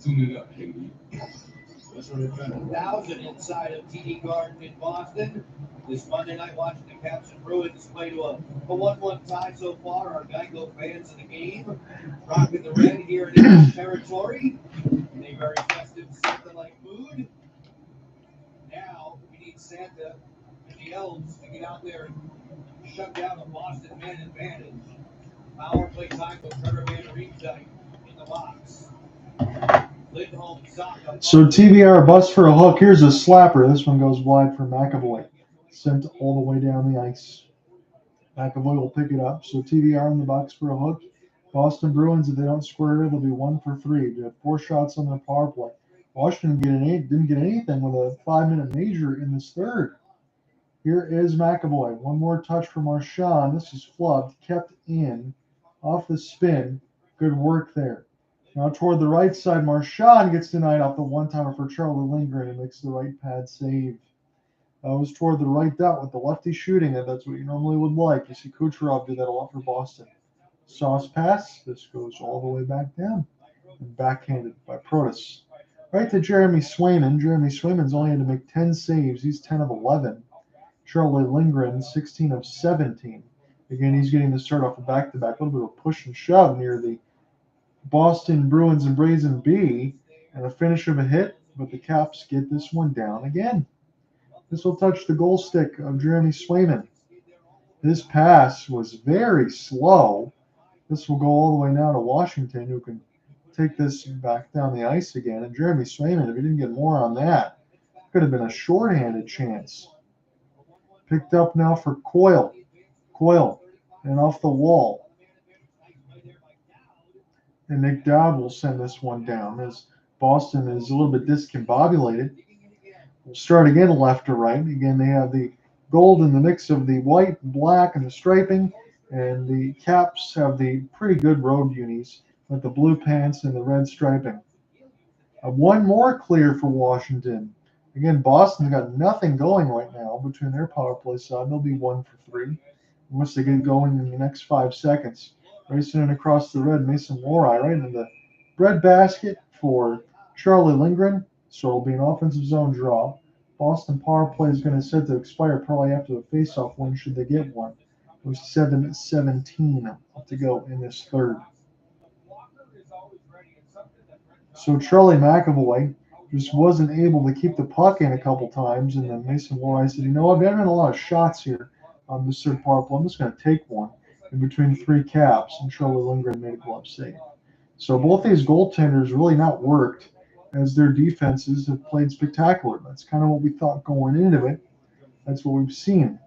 Tune it up, KD. 1,000 inside of TD Garden in Boston. This Monday night, watching the Caps and Bruins play to a 1-1 tie so far. Our Geico fans in the game, rocking the red here in English territory. In a very festive Santa-like mood. Now we need Santa and the elves to get out there and shut down the Boston man advantage. Power play time with Trevor Van Riemsdyk in the box. So TBR bust for a hook. Here's a slapper. This one goes wide for McAvoy. Sent all the way down the ice. McAvoy will pick it up. So TBR in the box for a hook. Boston Bruins, if they don't square it, they'll be 1 for 3. They have 4 shots on their power play. Washington didn't get anything with a 5-minute major in this third. Here is McAvoy. One more touch from Marchand. This is flubbed, kept in, off the spin. Good work there. Now toward the right side, Marchand gets denied off the one-timer for Charlie Lindgren and makes the right pad save. That was toward the right dot with the lefty shooting it. That's what you normally would like. You see Kucherov do that a lot for Boston. Sauce pass. This goes all the way back down. And backhanded by Protas. Right to Jeremy Swayman. Jeremy Swayman's only had to make 10 saves. He's 10 of 11. Charlie Lindgren, 16 of 17. Again, he's getting to start off a back-to-back. A little bit of a push and shove near the Boston Bruins and Brazen B, and a finish of a hit, but the Caps get this one down again. This will touch the goal stick of Jeremy Swayman. This pass was very slow. This will go all the way now to Washington, who can take this back down the ice again. And Jeremy Swayman, if he didn't get more on that, could have been a shorthanded chance. Picked up now for Coyle, and off the wall. And Nick Dowd will send this one down as Boston is a little bit discombobulated. We'll start again left to right. Again, they have the gold in the mix of the white, black, and the striping. And the Caps have the pretty good road unis with the blue pants and the red striping. One more clear for Washington. Again, Boston's got nothing going right now between their power play side. They'll be 1 for 3 unless they get going in the next 5 seconds. Racing in across the red, Mason Lohrei right into the bread basket for Charlie Lindgren. So it'll be an offensive zone draw. Boston power play is going to set to expire probably after the faceoff win, should they get one. With 7:17 to go in this third. So Charlie McAvoy just wasn't able to keep the puck in a couple times, and then Mason Lohrei said, you know what, we haven't had a lot of shots here on this third power play. I'm just going to take one in between 3 Caps, and Charlie Lindgren made a glove save. So both these goaltenders really not worked, as their defenses have played spectacular. That's kind of what we thought going into it. That's what we've seen.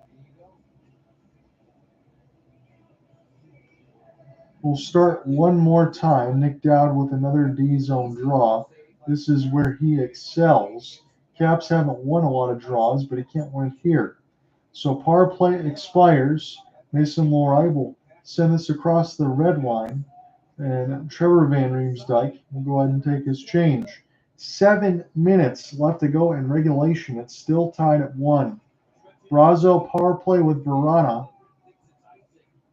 We'll start one more time. Nick Dowd with another D-zone draw. This is where he excels. Caps haven't won a lot of draws, but he can't win here. So power play expires. Mason Lohrei will send this across the red line, and Trevor Van Riemsdyk will go ahead and take his change. 7 minutes left to go in regulation. It's still tied at 1. Brazo power play with Verana.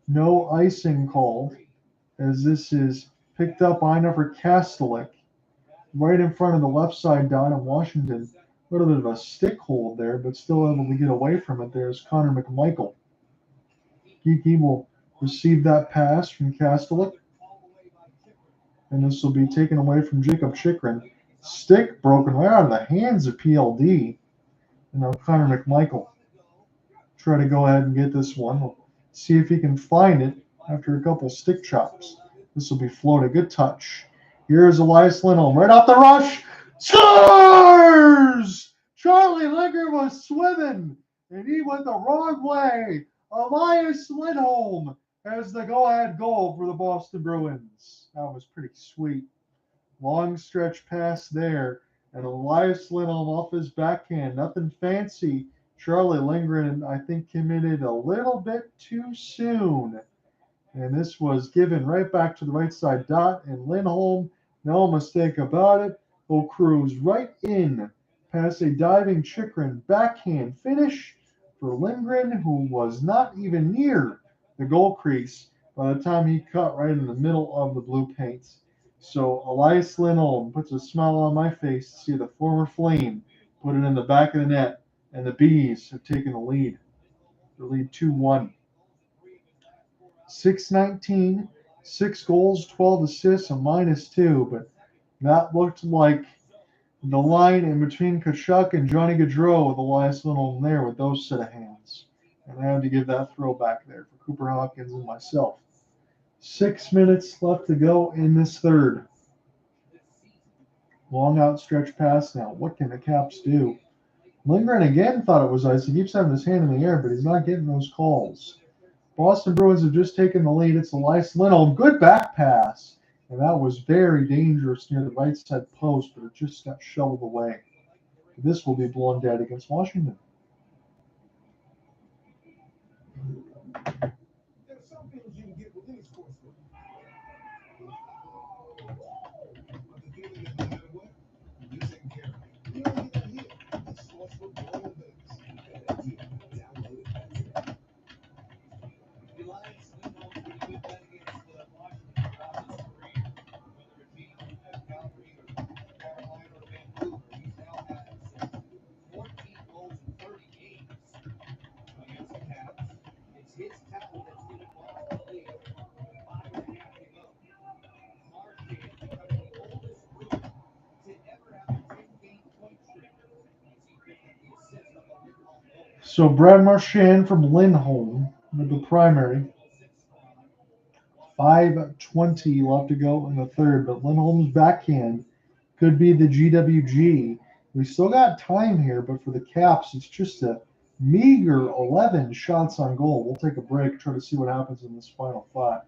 No icing called, as this is picked up by number Kastelik right in front of the left side dot of Washington. A little bit of a stick hold there, but still able to get away from it. There's Connor McMichael. Geeky will receive that pass from Kastelik, and this will be taken away from Jacob Chychrun. Stick broken right out of the hands of PLD. And now Connor McMichael try to go ahead and get this one. We'll see if he can find it after a couple stick chops. This will be floated. Good touch. Here's Elias Lindholm right off the rush. Scores! Charlie Lindgren was swimming, and he went the wrong way. Elias Lindholm has the go-ahead goal for the Boston Bruins. That was pretty sweet. Long stretch pass there, and Elias Lindholm off his backhand. Nothing fancy. Charlie Lindgren, I think, committed a little bit too soon. And this was given right back to the right side dot, and Lindholm, no mistake about it, will cruise right in past a diving Chikrin backhand finish for Lindgren, who was not even near the goal crease by the time he cut right in the middle of the blue paint. So Elias Lindholm puts a smile on my face to see the former Flame put it in the back of the net, and the Bees have taken the lead. The lead 2-1. 619, 6 goals, 12 assists, a -2, but that looked like the line in between Tkachuk and Johnny Gaudreau with Elias Lindholm there with those set of hands. And I had to give that throwback there for Cooper Hawkins and myself. 6 minutes left to go in this third. Long outstretched pass now. What can the Caps do? Lindgren again thought it was ice. He keeps having his hand in the air, but he's not getting those calls. Boston Bruins have just taken the lead. It's Elias Lindholm. Good back pass. And that was very dangerous near the right side post, but it just got shoveled away. This will be blown dead against Washington. There are some feelings you can get with any sports book. But the feeling that no matter what, you're taken care of. You don't get that here. It's Sportsbook for all Vegas. Better deal. Download it today. Elias Lindholm's been a good bet against Washington throughout his career. Whether it be Calgary or Carolina or Vancouver, he's now had 14 goals in 30 games against the Caps. It's his talent that's given Boston the lead with 5.5 to go. Marchand becoming the oldest rookie to ever have a 10-game point streak as he picked up the assist on the Lindholm goal. So Brad Marchand from Lindholm with the primary. 5:20 left to go in the third, but Lindholm's backhand could be the GWG. We still got time here, but for the Caps, it's just a meager 11 shots on goal. We'll take a break, try to see what happens in this final 5.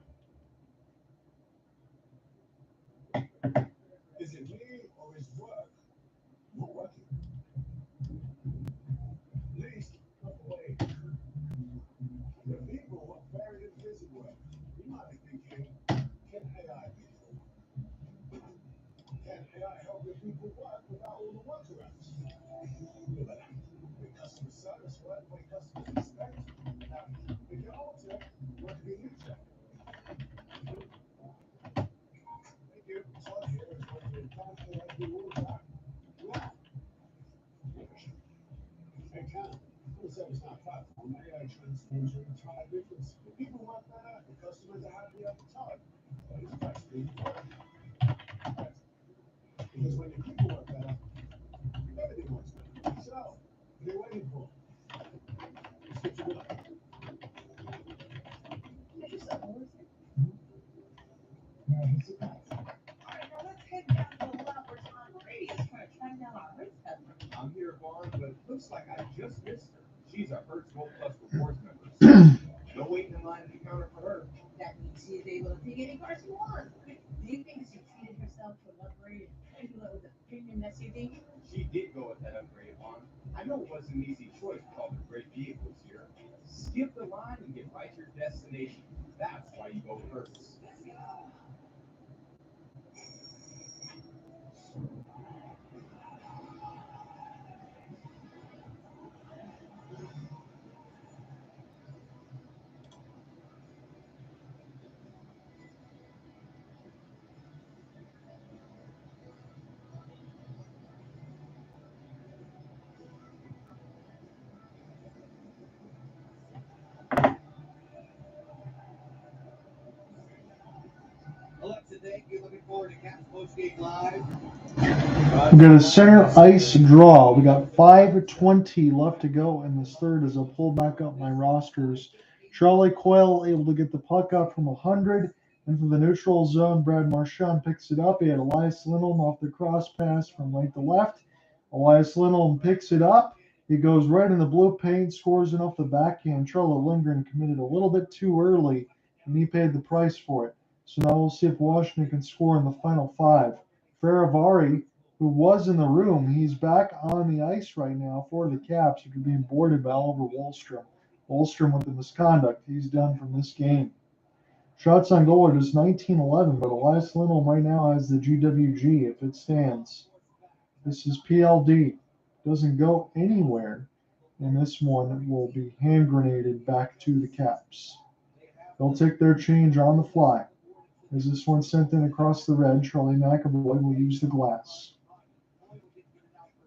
Is it me or is work? Not working. Please come away. The people are very busy work. You might be thinking, can AI be cool? Can AI help your people work without all the workarounds? But the customer service work when customers expect. Now, if you're older, what do you need? Thank you. Todd here is going to talk to us all the time. Wow. Hey, Cal, full service now platform, AI transforms your entire business. The people work better, the customers are happy at the time. That is practically right. Because when your people work better, everything works better. So, what are you waiting for? Let's get you up. Get yourself a listen. All right, now let's head down to the lot where Tom Brady is trying to track down our race peddler. I'm here, Vaughn, but it looks like I just missed her. She's a Hertz Gold Plus Rewards member. So no waiting in line at the counter for her. That means she is able to pick any car she wants. Do you think she treated herself to an upgrade and with a premium SUV? She did go with that upgrade, Vaughn. I know it wasn't an easy choice with all the great vehicles here. Skip the line and get right to your destination. That's why you go Hertz. Alexa, thank you. Looking forward to Caps Postgame Live. We got a center ice draw. We got 5:20 left to go in this third as I pull back up my rosters. Charlie Coyle able to get the puck up from 100 into the neutral zone. Brad Marchand picks it up. He had Elias Lindholm off the cross pass from right to left. Elias Lindholm picks it up. He goes right in the blue paint, scores it off the backhand. Charlie Lindgren committed a little bit too early, and he paid the price for it. So now we'll see if Washington can score in the final five. Faravari, who was in the room, he's back on the ice right now for the Caps after being boarded by Oliver Wahlstrom. Wahlstrom with the misconduct. He's done from this game. Shots on goal are just 19-11, but Elias Lindholm right now has the GWG if it stands. This is PLD. Doesn't go anywhere, and this one will be hand grenaded back to the Caps. They'll take their change on the fly. As this one sent in across the red, Charlie McAvoy will use the glass.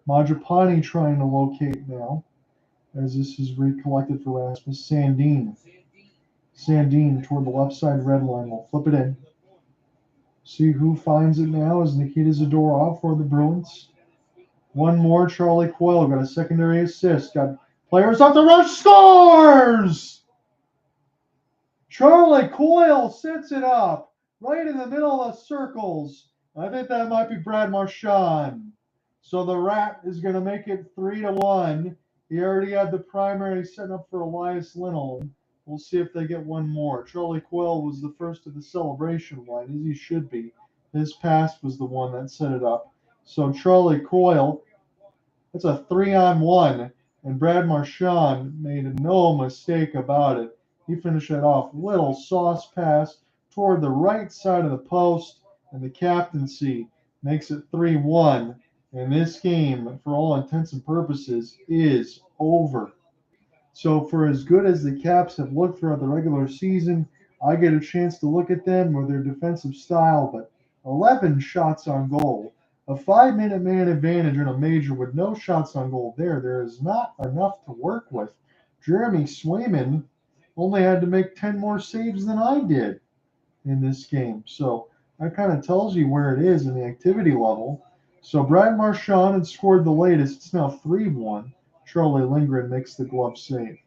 Majapani trying to locate now, as this is recollected for Rasmus Sandin. Sandin toward the left side red line will flip it in. See who finds it now is Nikita Zadorov for the Bruins. One more, Charlie Coyle got a secondary assist. Got players off the rush, scores! Charlie Coyle sets it up right in the middle of the circles. I think that might be Brad Marchand. So the Rat is going to make it 3-1. He already had the primary set up for Elias Lindholm. We'll see if they get one more. Charlie Coyle was the first of the celebration line, as he should be. His pass was the one that set it up. So Charlie Coyle, that's a 3-on-1, and Brad Marchand made no mistake about it. He finished it off. Little sauce pass toward the right side of the post, and the captaincy makes it 3-1. And this game, for all intents and purposes, is over. So for as good as the Caps have looked throughout the regular season, I get a chance to look at them with their defensive style, but 11 shots on goal. A 5-minute man advantage in a major with no shots on goal there is not enough to work with. Jeremy Swayman only had to make 10 more saves than I did in this game. So that kind of tells you where it is in the activity level. So Brad Marchand had scored the latest. It's now 3-1. Charlie Lindgren makes the glove save.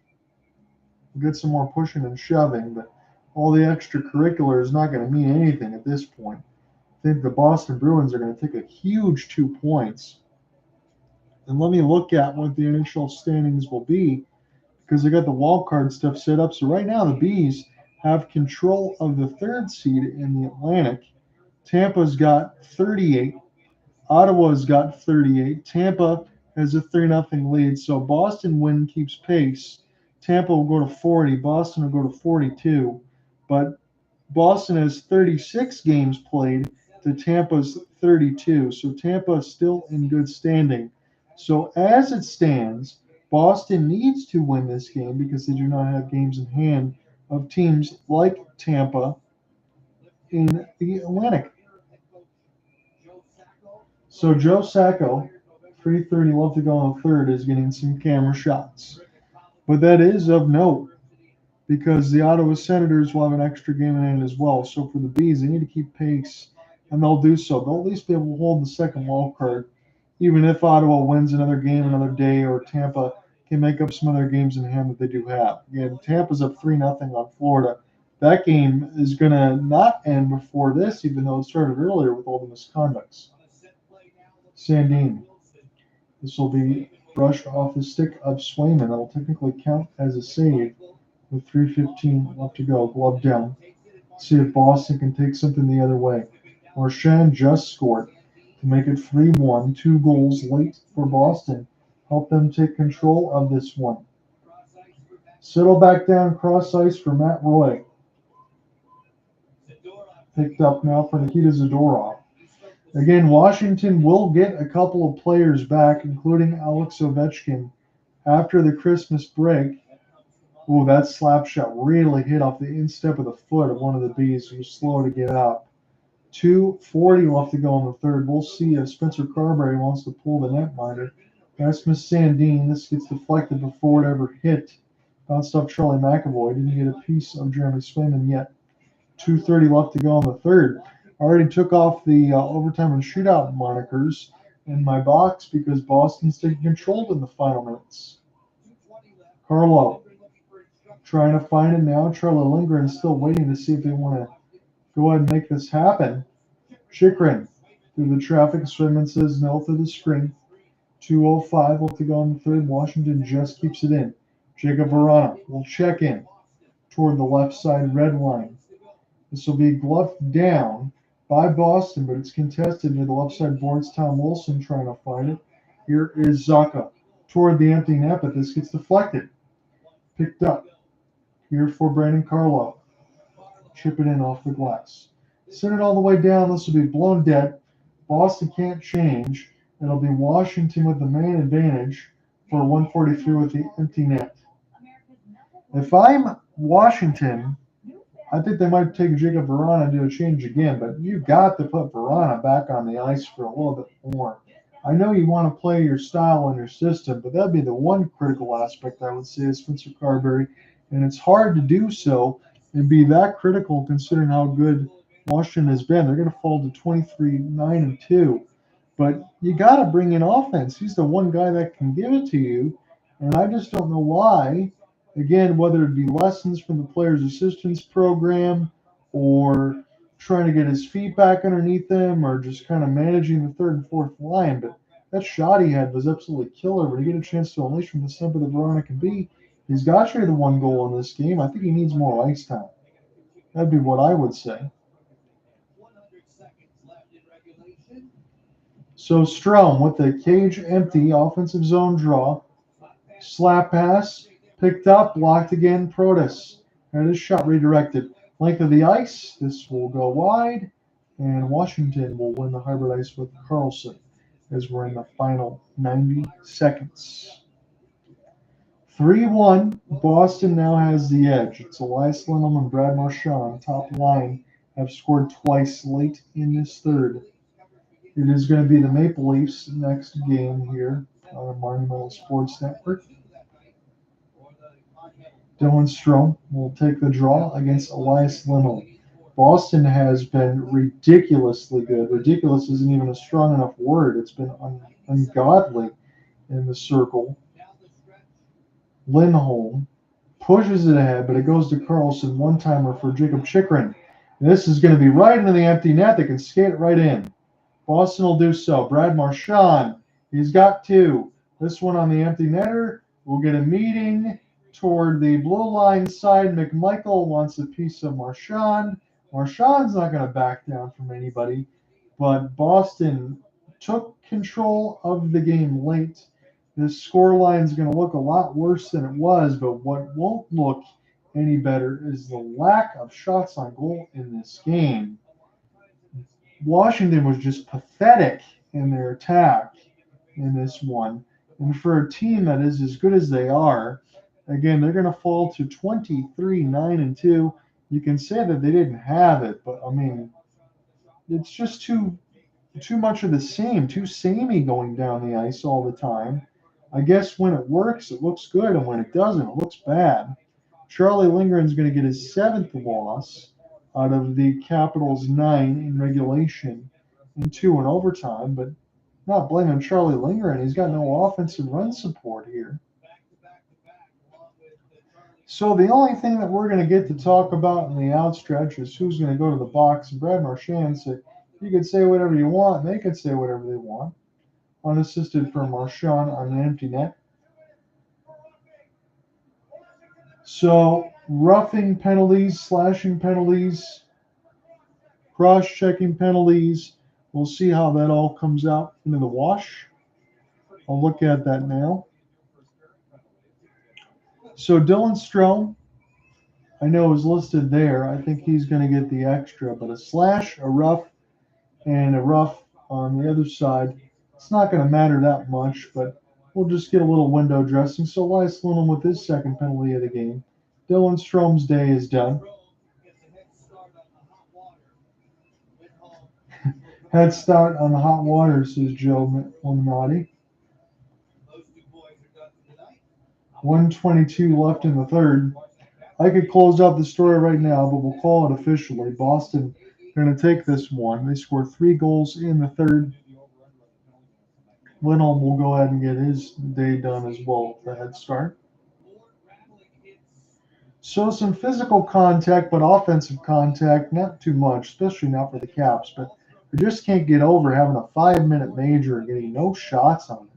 We'll get some more pushing and shoving, but all the extracurricular is not going to mean anything at this point. I think the Boston Bruins are going to take a huge 2 points. And let me look at what the NHL standings will be, because I got the wild card stuff set up. So right now the Bees have control of the third seed in the Atlantic. Tampa's got 38. Ottawa's got 38. Tampa has a 3-0 lead. So Boston win keeps pace. Tampa will go to 40. Boston will go to 42. But Boston has 36 games played to Tampa's 32. So Tampa is still in good standing. So as it stands, Boston needs to win this game because they do not have games in hand of teams like Tampa in the Atlantic. So Joe Sacco, 3:30 left to go on the third, is getting some camera shots. But that is of note because the Ottawa Senators will have an extra game in hand as well. So for the Bees, they need to keep pace, and they'll do so. They'll at least be able to hold the second wild card, even if Ottawa wins another game another day or Tampa can make up some other games in hand that they do have. Again, Tampa's up 3-0 on Florida. That game is going to not end before this, even though it started earlier with all the misconducts. Sandin. This will be brushed off the stick of Swayman. That'll technically count as a save with 3:15 left to go. Glove down. See if Boston can take something the other way. Marchand just scored to make it 3-1. 2 goals late for Boston. Help them take control of this one. Settle back down cross ice for Matt Roy. Picked up now for Nikita Zadorov. Again, Washington will get a couple of players back, including Alex Ovechkin, after the Christmas break. Ooh, that slap shot really hit off the instep of the foot of one of the Bees, who was slow to get up. 2:40 left to go in the third. We'll see if Spencer Carberry wants to pull the netminder. Rasmus Sandin. This gets deflected before it ever hit. Bounced off Charlie McAvoy. Didn't get a piece of Jeremy Swayman yet. 2:30 left to go in the third. I already took off the overtime and shootout monikers in my box because Boston's taking control in the final minutes. Carlo trying to find it now. Charlie Lindgren's still waiting to see if they want to go ahead and make this happen. Chikrin through the traffic. Swinman says no through the screen. 2:05 left to go in the third. Washington just keeps it in. Jacob Verana will check in toward the left side red line. This will be gloved down by Boston, but it's contested near the left side boards. Tom Wilson trying to find it. Here is Zaka toward the empty net, but this gets deflected. Picked up here for Brandon Carlo. Chip it in off the glass. Send it all the way down. This will be blown dead. Boston can't change. It'll be Washington with the man advantage for 143 with the empty net. If I'm Washington, I think they might take Jacob Verana and do a change again, but you've got to put Verana back on the ice for a little bit more. I know you want to play your style and your system, but that'd be the one critical aspect I would say is Spencer Carberry, and it's hard to do so and be that critical considering how good Washington has been. They're going to fall to 23-9-2, but you got to bring in offense. He's the one guy that can give it to you, and I just don't know why. Again, whether it be lessons from the players' assistance program or trying to get his feet back underneath him or just kind of managing the third and fourth line. But that shot he had was absolutely killer. When you get a chance to unleash from the center that Verona can be, he's got you the one goal in this game. I think he needs more ice time. That'd be what I would say. So Strom with the cage empty, offensive zone draw. Slap pass. Picked up, blocked again, Protas. And this shot redirected. Length of the ice, this will go wide, and Washington will win the hybrid ice with Carlson as we're in the final 90 seconds. 3-1, Boston now has the edge. It's Elias Lindholm and Brad Marchand, top line, have scored twice late in this third. It is going to be the Maple Leafs next game here on the Monumental Sports Network. Dylan Strome will take the draw against Elias Lindholm. Boston has been ridiculously good. Ridiculous isn't even a strong enough word. It's been ungodly in the circle. Lindholm pushes it ahead, but it goes to Carlson. One-timer for Jacob Chikrin. This is going to be right into the empty net. They can skate it right in. Boston will do so. Brad Marchand, he's got two. This one on the empty netter. We'll get a meeting toward the blue line side. McMichael wants a piece of Marchand. Marchand's not going to back down from anybody, but Boston took control of the game late. This score line is going to look a lot worse than it was, but what won't look any better is the lack of shots on goal in this game. Washington was just pathetic in their attack in this one. And for a team that is as good as they are, again, they're going to fall to 23-9-2. You can say that they didn't have it, but I mean, it's just too much of the same, too samey going down the ice all the time. I guess when it works, it looks good, and when it doesn't, it looks bad. Charlie Lindgren's going to get his 7th loss out of the Capitals' 9 in regulation and 2 in overtime, but not blaming Charlie Lindgren. He's got no offensive run support here. So the only thing that we're going to get to talk about in the outstretch is who's going to go to the box. And Brad Marchand said, you can say whatever you want, and they can say whatever they want. Unassisted for Marchand on an empty net. So roughing penalties, slashing penalties, cross-checking penalties. We'll see how that all comes out into the wash. I'll look at that now. So Dylan Strome, I know is listed there. I think he's going to get the extra, but a slash, a rough, and a rough on the other side, it's not going to matter that much, but we'll just get a little window dressing. So Elias Lindholm with his second penalty of the game. Dylan Strome's day is done. Head start on the hot water, says Joe Monumental. 1:22 left in the third. I could close out the story right now, but we'll call it officially. Boston going to take this one. They scored 3 goals in the third. Lindholm will go ahead and get his day done as well with the head start. So some physical contact, but offensive contact, not too much, especially not for the Caps. But we just can't get over having a 5-minute major and getting no shots on it.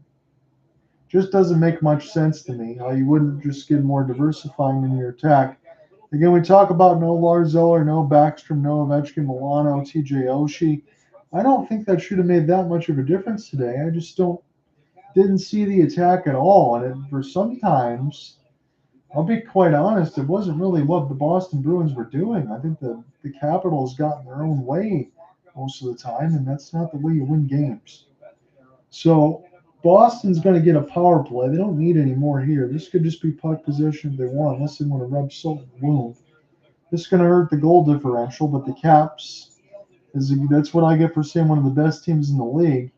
Just doesn't make much sense to me how you wouldn't just get more diversifying in your attack. Again, we talk about no Lars Eller, no Backstrom, no Ovechkin, Milano, TJ Oshie. I don't think that should have made that much of a difference today. I just didn't see the attack at all. And for sometimes, I'll be quite honest, it wasn't really what the Boston Bruins were doing. I think the Capitals got in their own way most of the time, and that's not the way you win games. So Boston's going to get a power play. They don't need any more here. This could just be puck possession if they want, unless they want to rub salt in the wound. This is going to hurt the goal differential, but the Caps, that's what I get for saying one of the best teams in the league,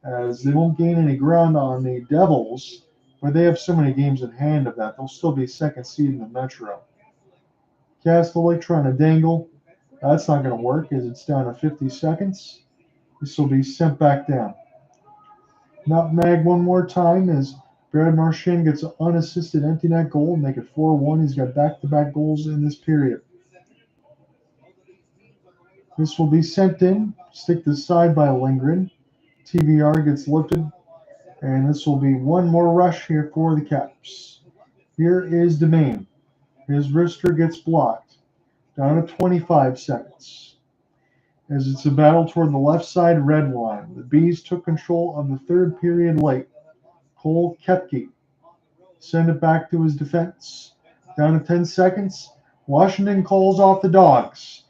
as they won't gain any ground on the Devils, but they have so many games in hand of that. They'll still be second seed in the Metro. Castellic trying to dangle. That's not going to work as it's down to 50 seconds. This will be sent back down. Nutmeg one more time as Brad Marchand gets an unassisted empty net goal and make it 4-1. He's got back-to-back goals in this period. This will be sent in, stick to the side by Lindgren. TBR gets lifted, and this will be one more rush here for the Caps. Here is Domain. His wrister gets blocked. Down to 25 seconds. As it's a battle toward the left side red line. The Bees took control of the third period late. Cole Koepke. Send it back to his defense. Down to 10 seconds. Washington calls off the Dogs.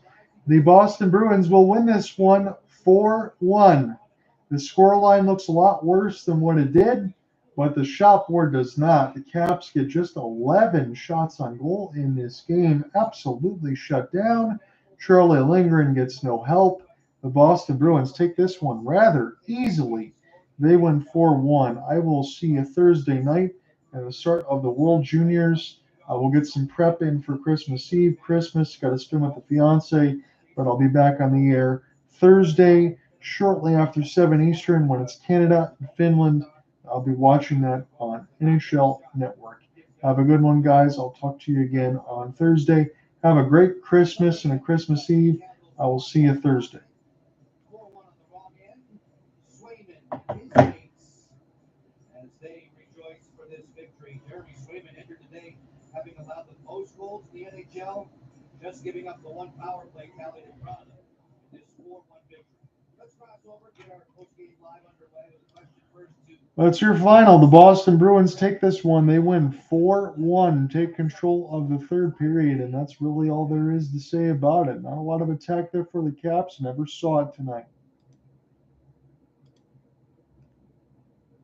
The Boston Bruins will win this one 4-1. The scoreline looks a lot worse than what it did, but the shot board does not. The Caps get just 11 shots on goal in this game. Absolutely shut down. Charlie Lindgren gets no help. The Boston Bruins take this one rather easily. They win 4-1. I will see you Thursday night at the start of the World Juniors. We'll get some prep in for Christmas Eve. Christmas, got to spend with the fiance, but I'll be back on the air Thursday, shortly after 7 Eastern when it's Canada and Finland. I'll be watching that on NHL Network. Have a good one, guys. I'll talk to you again on Thursday. Have a great Christmas and a Christmas Eve. I will see you Thursday. As they rejoice for this victory, Jeremy Swayman entered today having allowed the most goals in the NHL, just giving up the one power play tallied in front of them. This 4-1 victory. Let's cross over, get our post-game live underway with a question first to... That's your final. The Boston Bruins take this one. They win 4-1, take control of the third period, and that's really all there is to say about it. Not a lot of attack there for the Caps. Never saw it tonight.